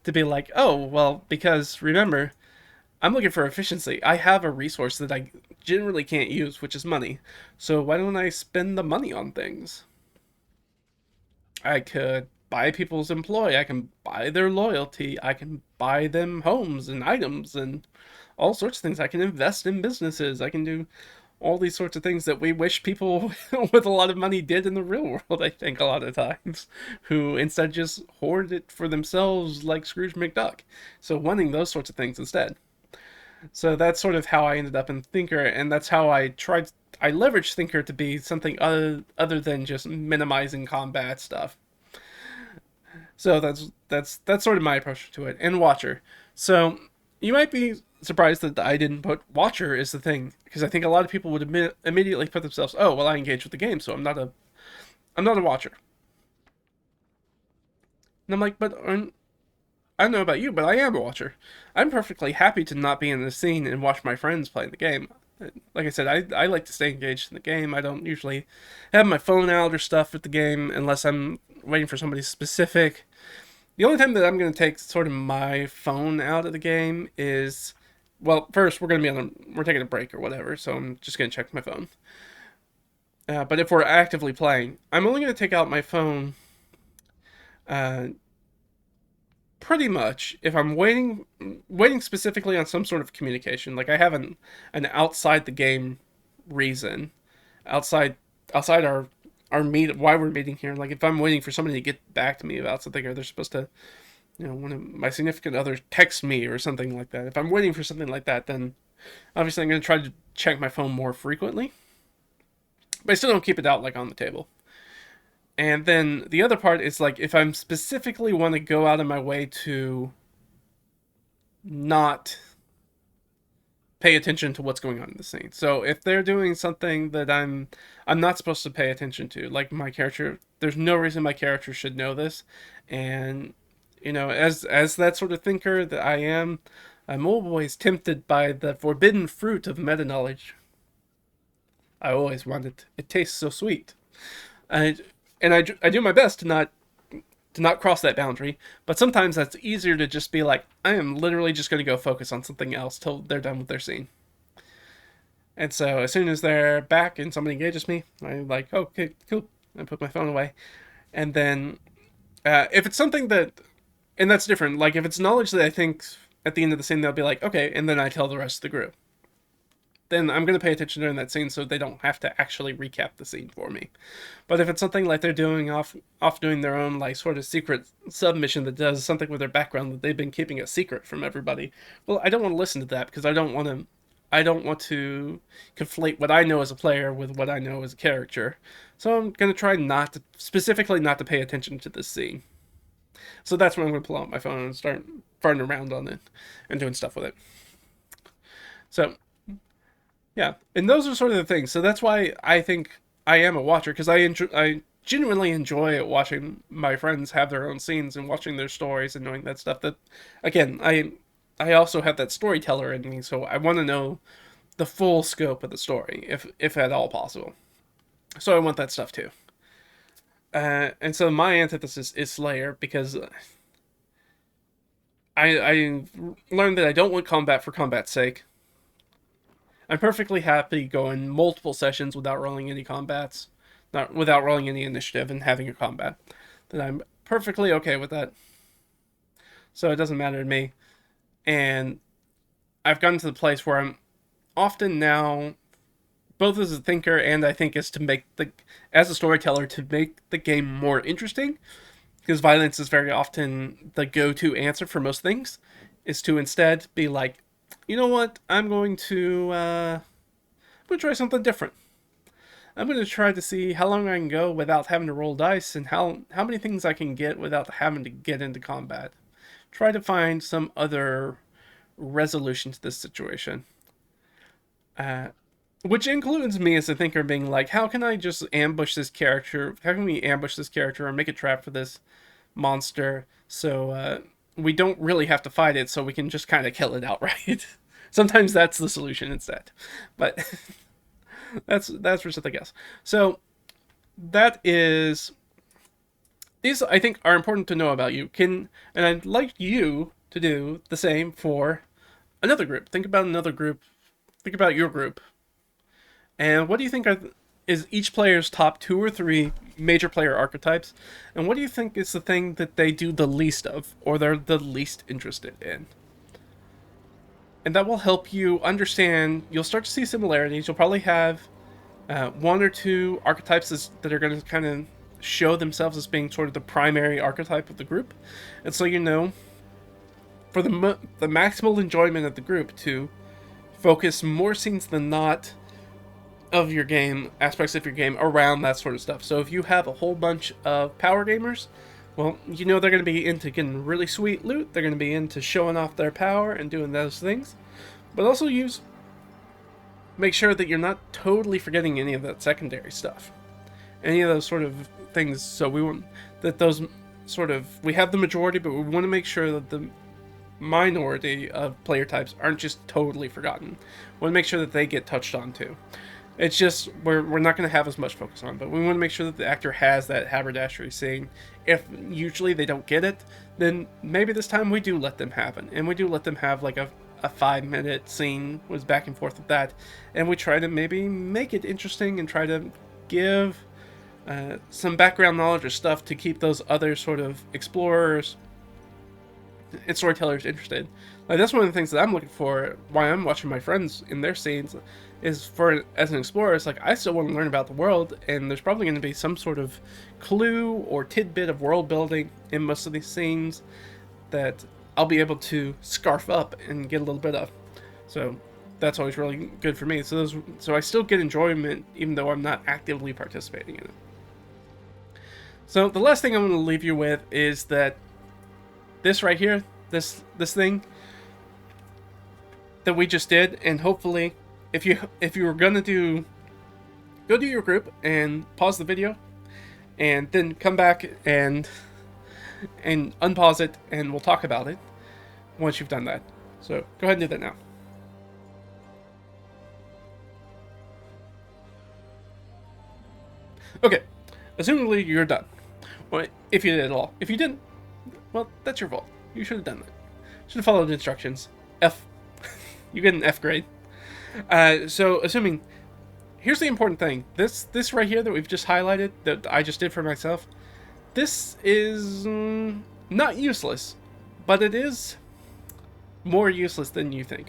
to be like, oh, well, because remember, I'm looking for efficiency. I have a resource that I generally can't use, which is money. So why don't I spend the money on things? I could buy people's employ. I can buy their loyalty. I can buy them homes and items and all sorts of things. I can invest in businesses. I can do all these sorts of things that we wish people with a lot of money did in the real world, I think, a lot of times, who instead just hoard it for themselves like Scrooge McDuck. So wanting those sorts of things instead. So that's sort of how I ended up in Thinker, and that's how I leveraged Thinker to be something other than just minimizing combat stuff. So that's sort of my approach to it. And Watcher. So you might be surprised that I didn't put Watcher as the thing, because I think a lot of people would immediately put themselves, oh well, I engage with the game, so I'm not a Watcher. And I'm like, but I don't know about you, but I am a Watcher. I'm perfectly happy to not be in the scene and watch my friends playing the game. Like I said, I like to stay engaged in the game. I don't usually have my phone out or stuff at the game unless I'm waiting for somebody specific. The only time that I'm going to take sort of my phone out of the game is, well, first we're taking a break or whatever, so I'm just going to check my phone. But if we're actively playing, I'm only going to take out my phone uh, pretty much if I'm waiting specifically on some sort of communication. Like I have an outside the game reason, outside outside our meet why we're meeting here. Like if I'm waiting for somebody to get back to me about something, or they're supposed to, one of my significant others text me or something like that. If I'm waiting for something like that, then obviously I'm going to try to check my phone more frequently. But I still don't keep it out like on the table. And then the other part is like if I'm specifically want to go out of my way to not pay attention to what's going on in the scene. So if they're doing something that I'm not supposed to pay attention to, like my character, there's no reason my character should know this. And as that sort of thinker that I am, I'm always tempted by the forbidden fruit of meta knowledge. I always want it. It tastes so sweet. And I do my best to not cross that boundary, but sometimes that's easier to just be like, I am literally just going to go focus on something else till they're done with their scene. And so as soon as they're back and somebody engages me, I'm like, oh, okay, cool. I put my phone away. And then if it's something that, and that's different, like if it's knowledge that I think at the end of the scene they'll be like, okay, and then I tell the rest of the group, then I'm going to pay attention during that scene so they don't have to actually recap the scene for me. But if it's something like they're doing off doing their own like sort of secret submission that does something with their background that they've been keeping a secret from everybody, well, I don't want to listen to that because I don't want to conflate what I know as a player with what I know as a character. So I'm going to try specifically not to pay attention to this scene. So that's when I'm going to pull out my phone and start farting around on it and doing stuff with it. So yeah, and those are sort of the things. So that's why I think I am a watcher, because I genuinely enjoy watching my friends have their own scenes and watching their stories and knowing that stuff. That again, I also have that storyteller in me, so I want to know the full scope of the story, if at all possible. So I want that stuff too. And so my antithesis is Slayer, because I learned that I don't want combat for combat's sake. I'm perfectly happy going multiple sessions without rolling any combats, not without rolling any initiative and having a combat. That I'm perfectly okay with that. So it doesn't matter to me. And I've gotten to the place where I'm often now, both as a thinker and I think as a storyteller, to make the game more interesting. Because violence is very often the go-to answer for most things, is to instead be like, you know what? I'm going to try something different. I'm going to try to see how long I can go without having to roll dice, and how many things I can get without having to get into combat. Try to find some other resolution to this situation. Which includes me as a thinker being like, how can I just ambush this character? How can we ambush this character or make a trap for this monster so we don't really have to fight it, so we can just kind of kill it outright? Sometimes that's the solution instead. But that's for something else. So that is, these I think are important to know about you. And I'd like you to do the same for another group. Think about another group. Think about your group. And what do you think is each player's top 2 or 3 major player archetypes? And what do you think is the thing that they do the least of, or they're the least interested in? And that will help you understand. You'll start to see similarities. You'll probably have 1 or 2 archetypes that are going to kind of show themselves as being sort of the primary archetype of the group. And so for the maximal enjoyment of the group, to focus more scenes than not of your game, aspects of your game, around that sort of stuff. So if you have a whole bunch of power gamers, well, you know they're going to be into getting really sweet loot. They're going to be into showing off their power and doing those things. But also make sure that you're not totally forgetting any of that secondary stuff. Any of those sort of things. So we want that those sort of, we have the majority, but we want to make sure that the minority of player types aren't just totally forgotten. We want to make sure that they get touched on too. It's just, we're not going to have as much focus on, but we want to make sure that the actor has that haberdashery scene. If usually they don't get it, then maybe this time we do let them have it. And we do let them have like a 5-minute scene was back and forth with that. And we try to maybe make it interesting and try to give some background knowledge or stuff to keep those other sort of explorers and storytellers interested. Like, that's one of the things that I'm looking for, why I'm watching my friends in their scenes, is for, as an explorer, it's like, I still want to learn about the world, and there's probably going to be some sort of clue or tidbit of world building in most of these scenes that I'll be able to scarf up and get a little bit of. So that's always really good for me. So I still get enjoyment even though I'm not actively participating in it. So the last thing I'm going to leave you with is that this right here, this thing that we just did, and hopefully if you were gonna go do your group and pause the video and then come back and unpause it, and we'll talk about it once you've done that. So go ahead and do that now. Okay, assumingly you're done. Well, if you did at all. If you didn't, well, that's your fault. You should have done that. Should have followed the instructions. You get an F grade. So, assuming, here's the important thing. This right here that we've just highlighted, that I just did for myself, this is not useless, but it is more useless than you think.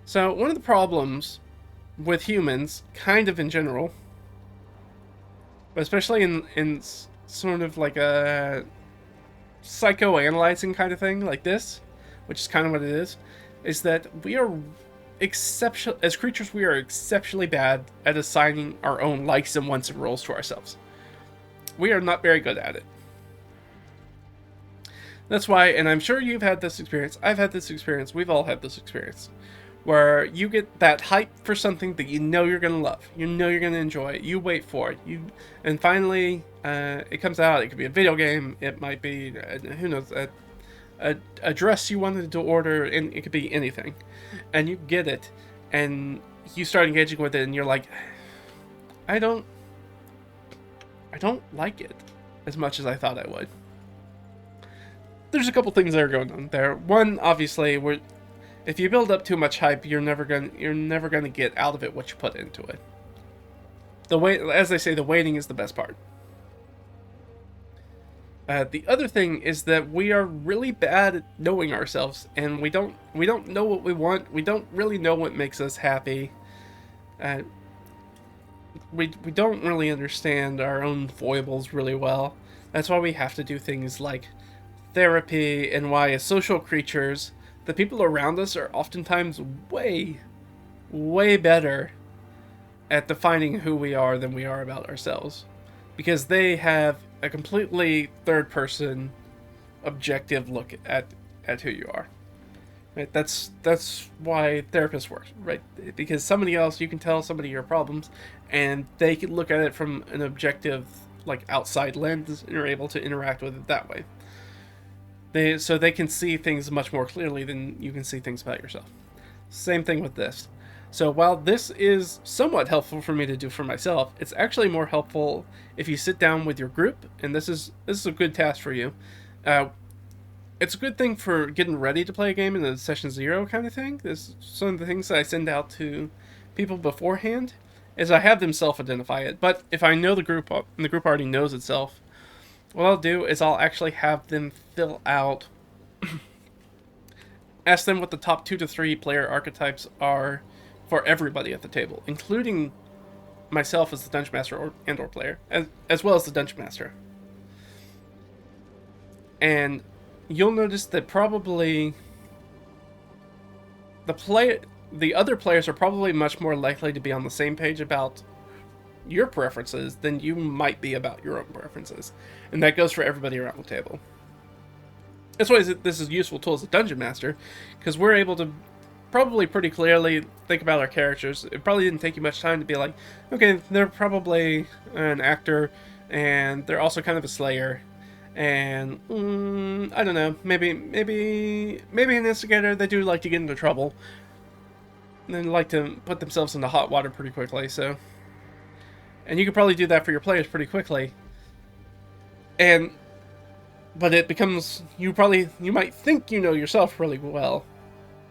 So, one of the problems with humans, kind of in general, but especially in sort of like a psychoanalyzing kind of thing like this, which is kind of what it is that we are as creatures, we are exceptionally bad at assigning our own likes and wants and roles to ourselves. We are not very good at it. That's why, and I'm sure you've had this experience, I've had this experience, we've all had this experience, where you get that hype for something that you know you're going to love, you know you're going to enjoy it, you wait for it, and finally it comes out. It could be a video game, it might be, who knows, a dress you wanted to order, and it could be anything, and you get it, and you start engaging with it, and you're like, I don't like it as much as I thought I would. There's a couple things that are going on there. One, obviously, if you build up too much hype, you're never gonna get out of it what you put into it. As they say, the waiting is the best part. The other thing is that we are really bad at knowing ourselves, and we don't know what we want. We don't really know what makes us happy. We don't really understand our own foibles really well. That's why we have to do things like therapy, and why as social creatures, the people around us are oftentimes way, way better at defining who we are than we are about ourselves. Because they have a completely third-person, objective look at who you are. Right? That's why therapists work, right? Because somebody else, you can tell somebody your problems, and they can look at it from an objective, like, outside lens, and are able to interact with it that way. So they can see things much more clearly than you can see things about yourself. Same thing with this. So while this is somewhat helpful for me to do for myself, it's actually more helpful if you sit down with your group, and this is a good task for you. It's a good thing for getting ready to play a game in a session 0 kind of thing. This is some of the things that I send out to people beforehand, is I have them self-identify it. But if I know the group, and the group already knows itself, what I'll do is I'll actually have them fill out, ask them what the top 2 to 3 player archetypes are for everybody at the table, including myself as the Dungeon Master or player, as well as the Dungeon Master. And you'll notice that probably the other players are probably much more likely to be on the same page about your preferences, then you might be about your own preferences. And that goes for everybody around the table. That's why this is a useful tool as a dungeon master, because we're able to probably pretty clearly think about our characters. It probably didn't take you much time to be like, okay, they're probably an actor, and they're also kind of a slayer, and I don't know, maybe an instigator. They do like to get into trouble, and they like to put themselves into hot water pretty quickly. So, and you could probably do that for your players pretty quickly, but it becomes you might think you know yourself really well.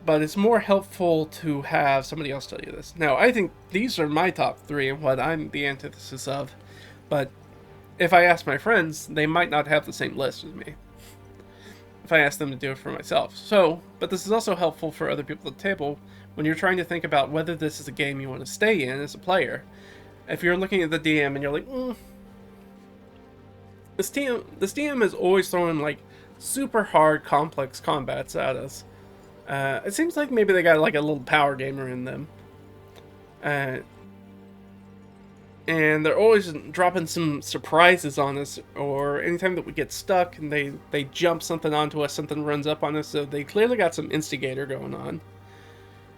But it's more helpful to have somebody else tell you this. Now, I think these are my top 3 and what I'm the antithesis of. But if I ask my friends, they might not have the same list as me. If I ask them to do it for myself. So, but this is also helpful for other people at the table when you're trying to think about whether this is a game you want to stay in as a player. If you're looking at the DM and you're like, this DM is always throwing like super hard, complex combats at us. It seems like maybe they got like a little power gamer in them. And they're always dropping some surprises on us, or anytime that we get stuck and they jump something onto us, something runs up on us, so they clearly got some instigator going on.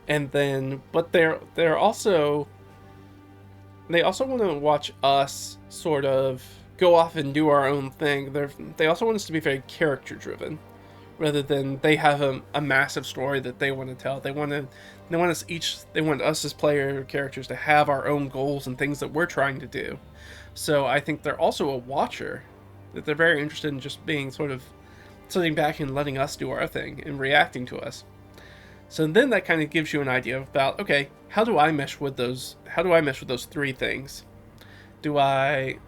And then, but they also want to watch us sort of go off and do our own thing. They also want us to be very character driven, rather than they have a massive story that they want to tell. They want us as player characters to have our own goals and things that we're trying to do. So I think they're also a watcher, that they're very interested in just being sort of sitting back and letting us do our thing and reacting to us. So then that kind of gives you an idea about, okay, how do I mesh with those 3 things? Do I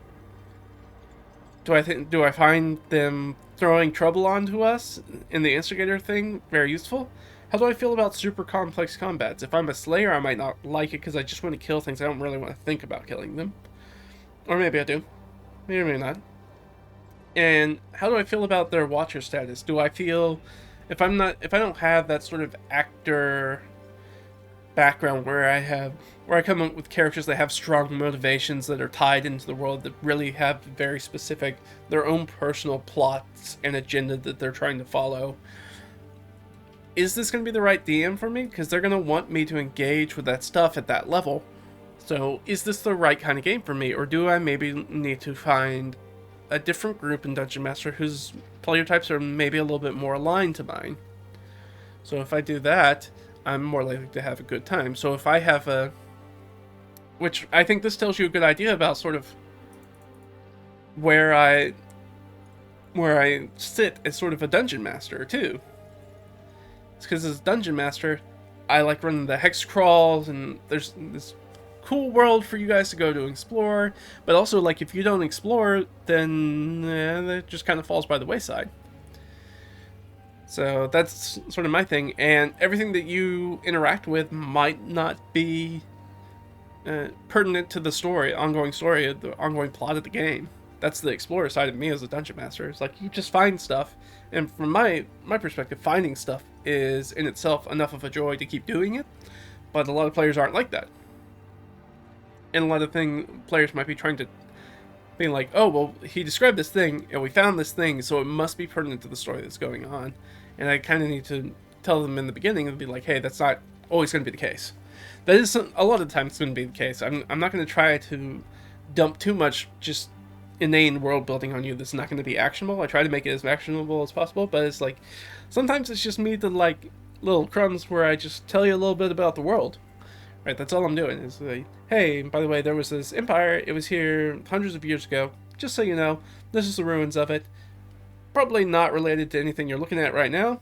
find them throwing trouble onto us in the instigator thing very useful? How do I feel about super complex combats? If I'm a slayer, I might not like it because I just want to kill things. I don't really want to think about killing them. Or maybe I do. Maybe not. And how do I feel about their watcher status? Do I feel, if I don't have that sort of actor background where I come up with characters that have strong motivations that are tied into the world, that really have very specific, their own personal plots and agenda that they're trying to follow, is this going to be the right DM for me? Because they're going to want me to engage with that stuff at that level. So is this the right kind of game for me? Or do I maybe need to find a different group in Dungeon Master whose player types are maybe a little bit more aligned to mine? So if I do that, I'm more likely to have a good time. So if I have which I think this tells you a good idea about sort of where I sit as sort of a dungeon master too. It's because as a dungeon master, I like running the hex crawls, and there's this cool world for you guys to go to explore. But also, like, if you don't explore, then that just kind of falls by the wayside. So that's sort of my thing, and everything that you interact with might not be pertinent to the story, the ongoing plot of the game. That's the explorer side of me as a dungeon master. It's like, you just find stuff, and from my perspective, finding stuff is in itself enough of a joy to keep doing it, but a lot of players aren't like that. And a lot of players might be trying to being like, oh, well, he described this thing, and we found this thing, so it must be pertinent to the story that's going on. And I kind of need to tell them in the beginning and be like, hey, that's not always going to be the case. That is a lot of the time it's going to be the case. I'm not going to try to dump too much just inane world building on you that's not going to be actionable. I try to make it as actionable as possible, but it's like, sometimes it's just me to like little crumbs where I just tell you a little bit about the world. Right, that's all I'm doing is like, hey, by the way, there was this empire. It was here hundreds of years ago. Just so you know, this is the ruins of it. Probably not related to anything you're looking at right now.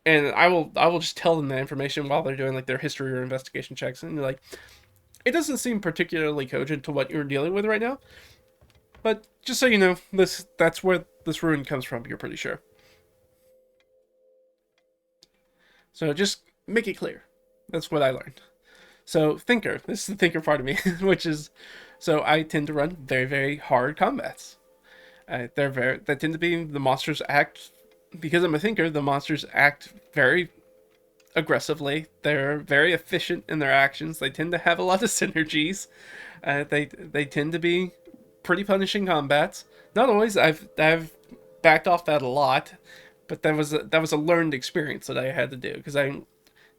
And I will just tell them that information while they're doing like their history or investigation checks, and they're like, it doesn't seem particularly cogent to what you're dealing with right now. But just so you know, that's where this ruin comes from. You're pretty sure. So just make it clear. That's what I learned. So thinker, this is the thinker part of me, which is, so I tend to run very, very hard combats. They tend to be, the monsters act, because I'm a thinker, the monsters act very aggressively. They're very efficient in their actions. They tend to have a lot of synergies. They tend to be pretty punishing combats. Not always. I've backed off that a lot, but that was a learned experience that I had to do because I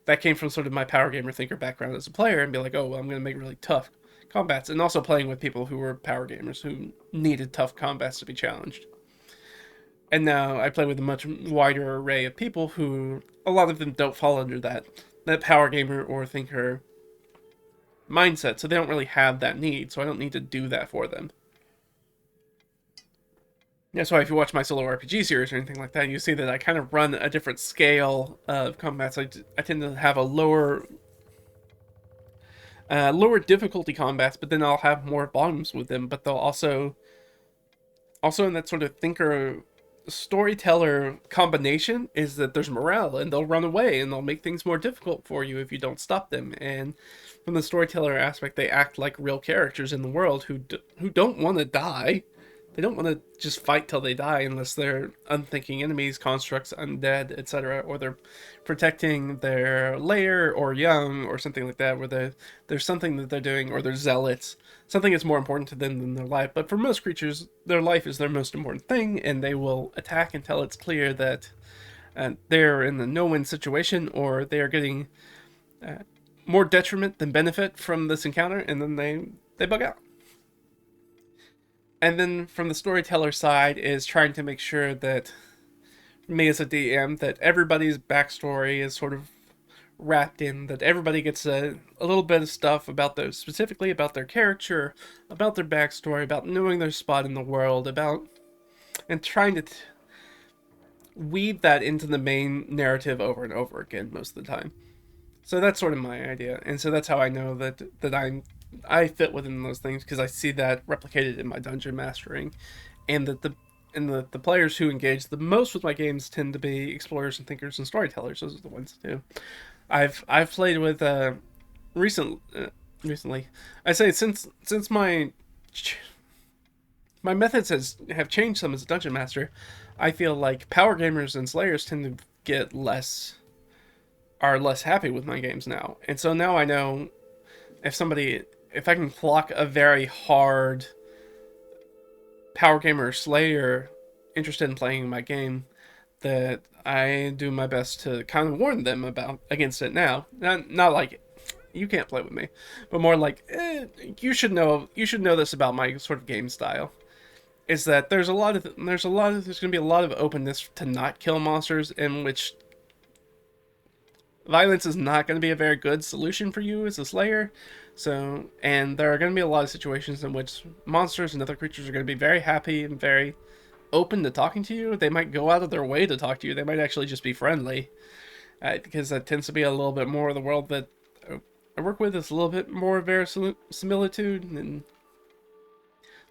that came from sort of my power gamer thinker background as a player and be like, oh, well, I'm going to make really tough combats, and also playing with people who were power gamers who needed tough combats to be challenged. And now I play with a much wider array of people who a lot of them don't fall under that power gamer or thinker mindset, so they don't really have that need. So I don't need to do that for them. That's why if you watch my solo RPG series or anything like that, you see that I kind of run a different scale of combats. I tend to have a lower difficulty combats, but then I'll have more bombs with them. But they'll also in that sort of thinker storyteller combination is that there's morale, and they'll run away and they'll make things more difficult for you if you don't stop them. And from the storyteller aspect, they act like real characters in the world who don't want to die. They don't want to just fight till they die unless they're unthinking enemies, constructs, undead, etc., or they're protecting their lair or young or something like that, where there's something that they're doing, or they're zealots. Something is more important to them than their life. But for most creatures, their life is their most important thing, and they will attack until it's clear that they're in the no-win situation, or they are getting more detriment than benefit from this encounter, and then they bug out. And then from the storyteller side is trying to make sure that, me as a DM, that everybody's backstory is sort of wrapped in, that everybody gets a little bit of stuff about those, specifically about their character, about their backstory, about knowing their spot in the world, and trying to weave that into the main narrative over and over again most of the time. So that's sort of my idea, and so that's how I know that I fit within those things, because I see that replicated in my dungeon mastering, and that the players who engage the most with my games tend to be explorers and thinkers and storytellers. Those are the ones to do. I've played with recently. I say since my methods have changed some as a dungeon master. I feel like power gamers and slayers tend to get are less happy with my games now, and so now I know if I can clock a very hard power gamer or slayer interested in playing my game, that I do my best to kind of warn them against it now. Not like you can't play with me, but more like you should know this about my sort of game style. Is that there's going to be a lot of openness to not kill monsters, in which violence is not going to be a very good solution for you as a slayer. So, and there are going to be a lot of situations in which monsters and other creatures are going to be very happy and very open to talking to you. They might go out of their way to talk to you. They might actually just be friendly, because that tends to be a little bit more of the world that I work with. Is a little bit more verisimilitude, and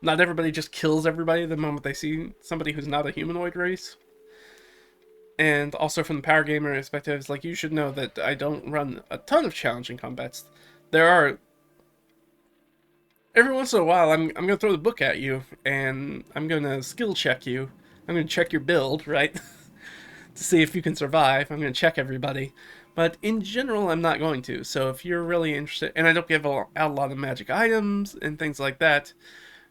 not everybody just kills everybody the moment they see somebody who's not a humanoid race. And also from the power gamer perspective, it's like, you should know that I don't run a ton of challenging combats. There are, every once in a while, I'm going to throw the book at you, and I'm going to skill check you. I'm going to check your build, right? To see if you can survive. I'm going to check everybody. But in general, I'm not going to. So if you're really interested, and I don't give out a lot of magic items and things like that.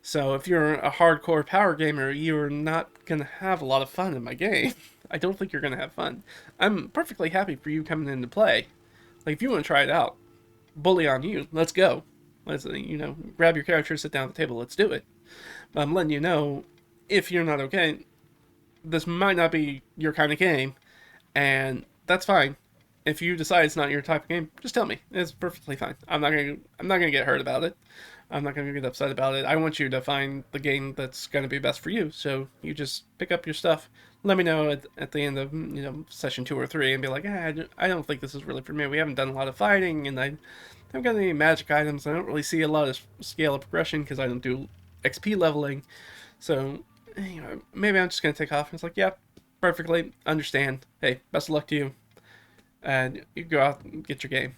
So if you're a hardcore power gamer, you're not going to have a lot of fun in my game. I don't think you're going to have fun. I'm perfectly happy for you coming into play. Like, if you want to try it out, bully on you. Let's go. Let's, grab your character, sit down at the table, let's do it. But I'm letting you know, if you're not okay, this might not be your kind of game, and that's fine. If you decide it's not your type of game, just tell me. It's perfectly fine. I'm not gonna get hurt about it. I'm not gonna get upset about it. I want you to find the game that's gonna be best for you. So you just pick up your stuff. Let me know at the end of session 2 or 3, and be like, I don't think this is really for me. We haven't done a lot of fighting, and I haven't got any magic items. I don't really see a lot of scale of progression because I don't do XP leveling. So maybe I'm just gonna take off. And it's like, yeah, perfectly understand. Hey, best of luck to you, and you go out and get your game.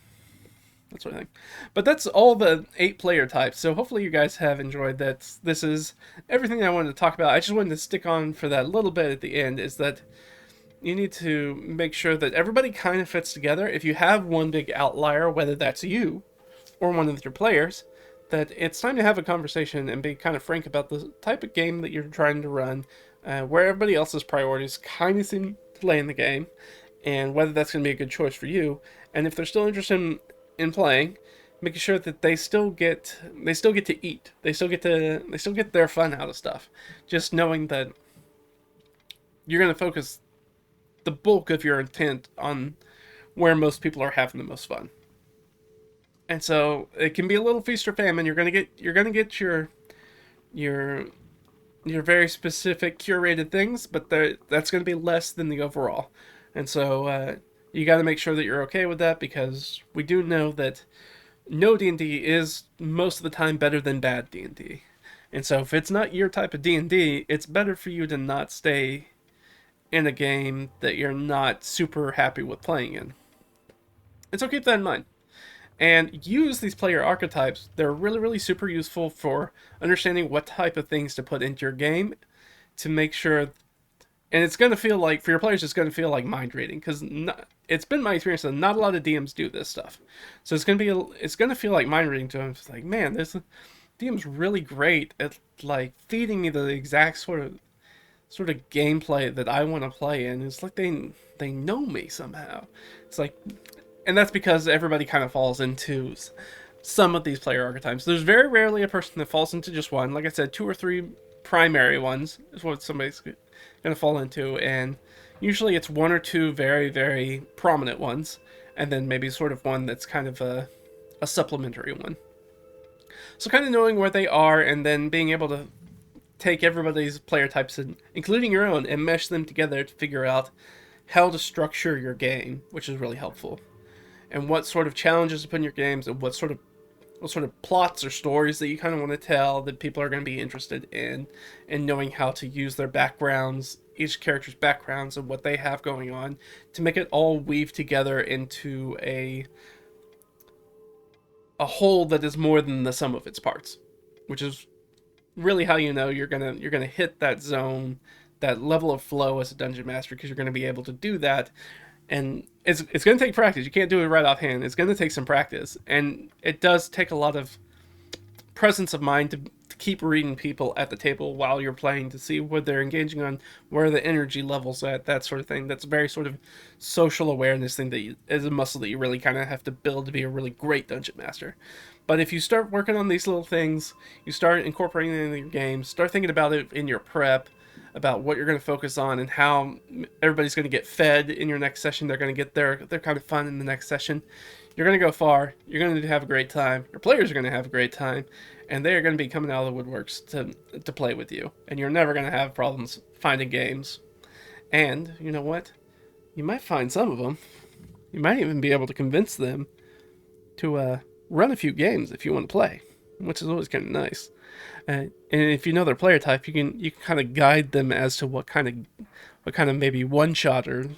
That sort of thing. But that's all the 8 player types. So hopefully you guys have enjoyed that. This is everything I wanted to talk about. I just wanted to stick on for that little bit at the end, is that you need to make sure that everybody kind of fits together. If you have one big outlier, whether that's you or one of your players, that it's time to have a conversation and be kind of frank about the type of game that you're trying to run, where everybody else's priorities kind of seem to lay in the game, and whether that's going to be a good choice for you. And if they're still interested in playing, making sure that they still get to eat, they still get their fun out of stuff. Just knowing that you're going to focus the bulk of your intent on where most people are having the most fun. And so it can be a little feast or famine. You're gonna get your very specific curated things, but that's gonna be less than the overall. And so you got to make sure that you're okay with that, because we do know that no D&D is most of the time better than bad D&D. And so if it's not your type of D&D, it's better for you to not stay in a game that you're not super happy with playing in. And so keep that in mind. And use these player archetypes. They're really, really super useful for understanding what type of things to put into your game to make sure. And it's going to feel like, for your players, it's going to feel like mind reading, because it's been my experience that not a lot of DMs do this stuff. So it's going to feel like mind reading to them. It's like, man, this DM's really great at like feeding me the exact sort of gameplay that I want to play in. It's like they know me somehow. It's like, and that's because everybody kind of falls into some of these player archetypes. There's very rarely a person that falls into just one. Like I said, 2 or 3 primary ones is what somebody's going to fall into, and usually it's 1 or 2 very, very prominent ones, and then maybe sort of one that's kind of a supplementary one. So kind of knowing where they are, and then being able to take everybody's player types, including your own, and mesh them together to figure out how to structure your game, which is really helpful. And what sort of challenges to put in your games, and what sort of plots or stories that you kind of want to tell that people are going to be interested in, and knowing how to use their backgrounds, each character's backgrounds, and what they have going on, to make it all weave together into a whole that is more than the sum of its parts, which is really how you know you're gonna hit that zone, that level of flow as a dungeon master, because you're going to be able to do that. And it's going to take practice. You can't do it right offhand. It's going to take some practice, and it does take a lot of presence of mind to keep reading people at the table while you're playing, to see what they're engaging on, where the energy levels at, that sort of thing. That's a very sort of social awareness thing that is a muscle that you really kind of have to build to be a really great dungeon master. But if you start working on these little things, you start incorporating it into your games, start thinking about it in your prep, about what you're going to focus on, and how everybody's going to get fed in your next session. They're going to get their kind of fun in the next session. You're going to go far. You're going to have a great time. Your players are going to have a great time, and they are going to be coming out of the woodworks to play with you. And you're never going to have problems finding games. And you know what? You might find some of them. You might even be able to convince them to run a few games if you want to play, which is always kind of nice. And if you know their player type, you can kind of guide them as to what kind of maybe one shot or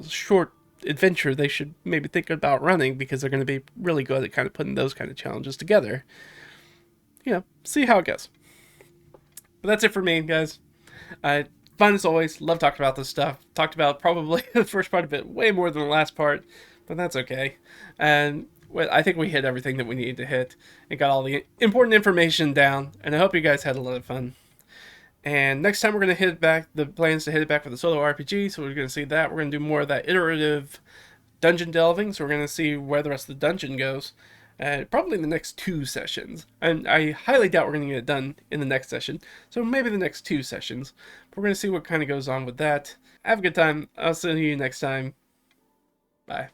short adventure they should maybe think about running, because they're going to be really good at kind of putting those kind of challenges together. See how it goes. But that's it for me, guys. Fun as always. Love talking about this stuff. Talked about probably the first part of it way more than the last part, but that's okay. And I think we hit everything that we needed to hit and got all the important information down, and I hope you guys had a lot of fun. And next time we're going to hit it back, the plans to hit it back with a solo RPG, so we're going to see that. We're going to do more of that iterative dungeon delving, so we're going to see where the rest of the dungeon goes, probably in the next 2 sessions. And I highly doubt we're going to get it done in the next session, so maybe the next 2 sessions. But we're going to see what kind of goes on with that. Have a good time. I'll see you next time. Bye.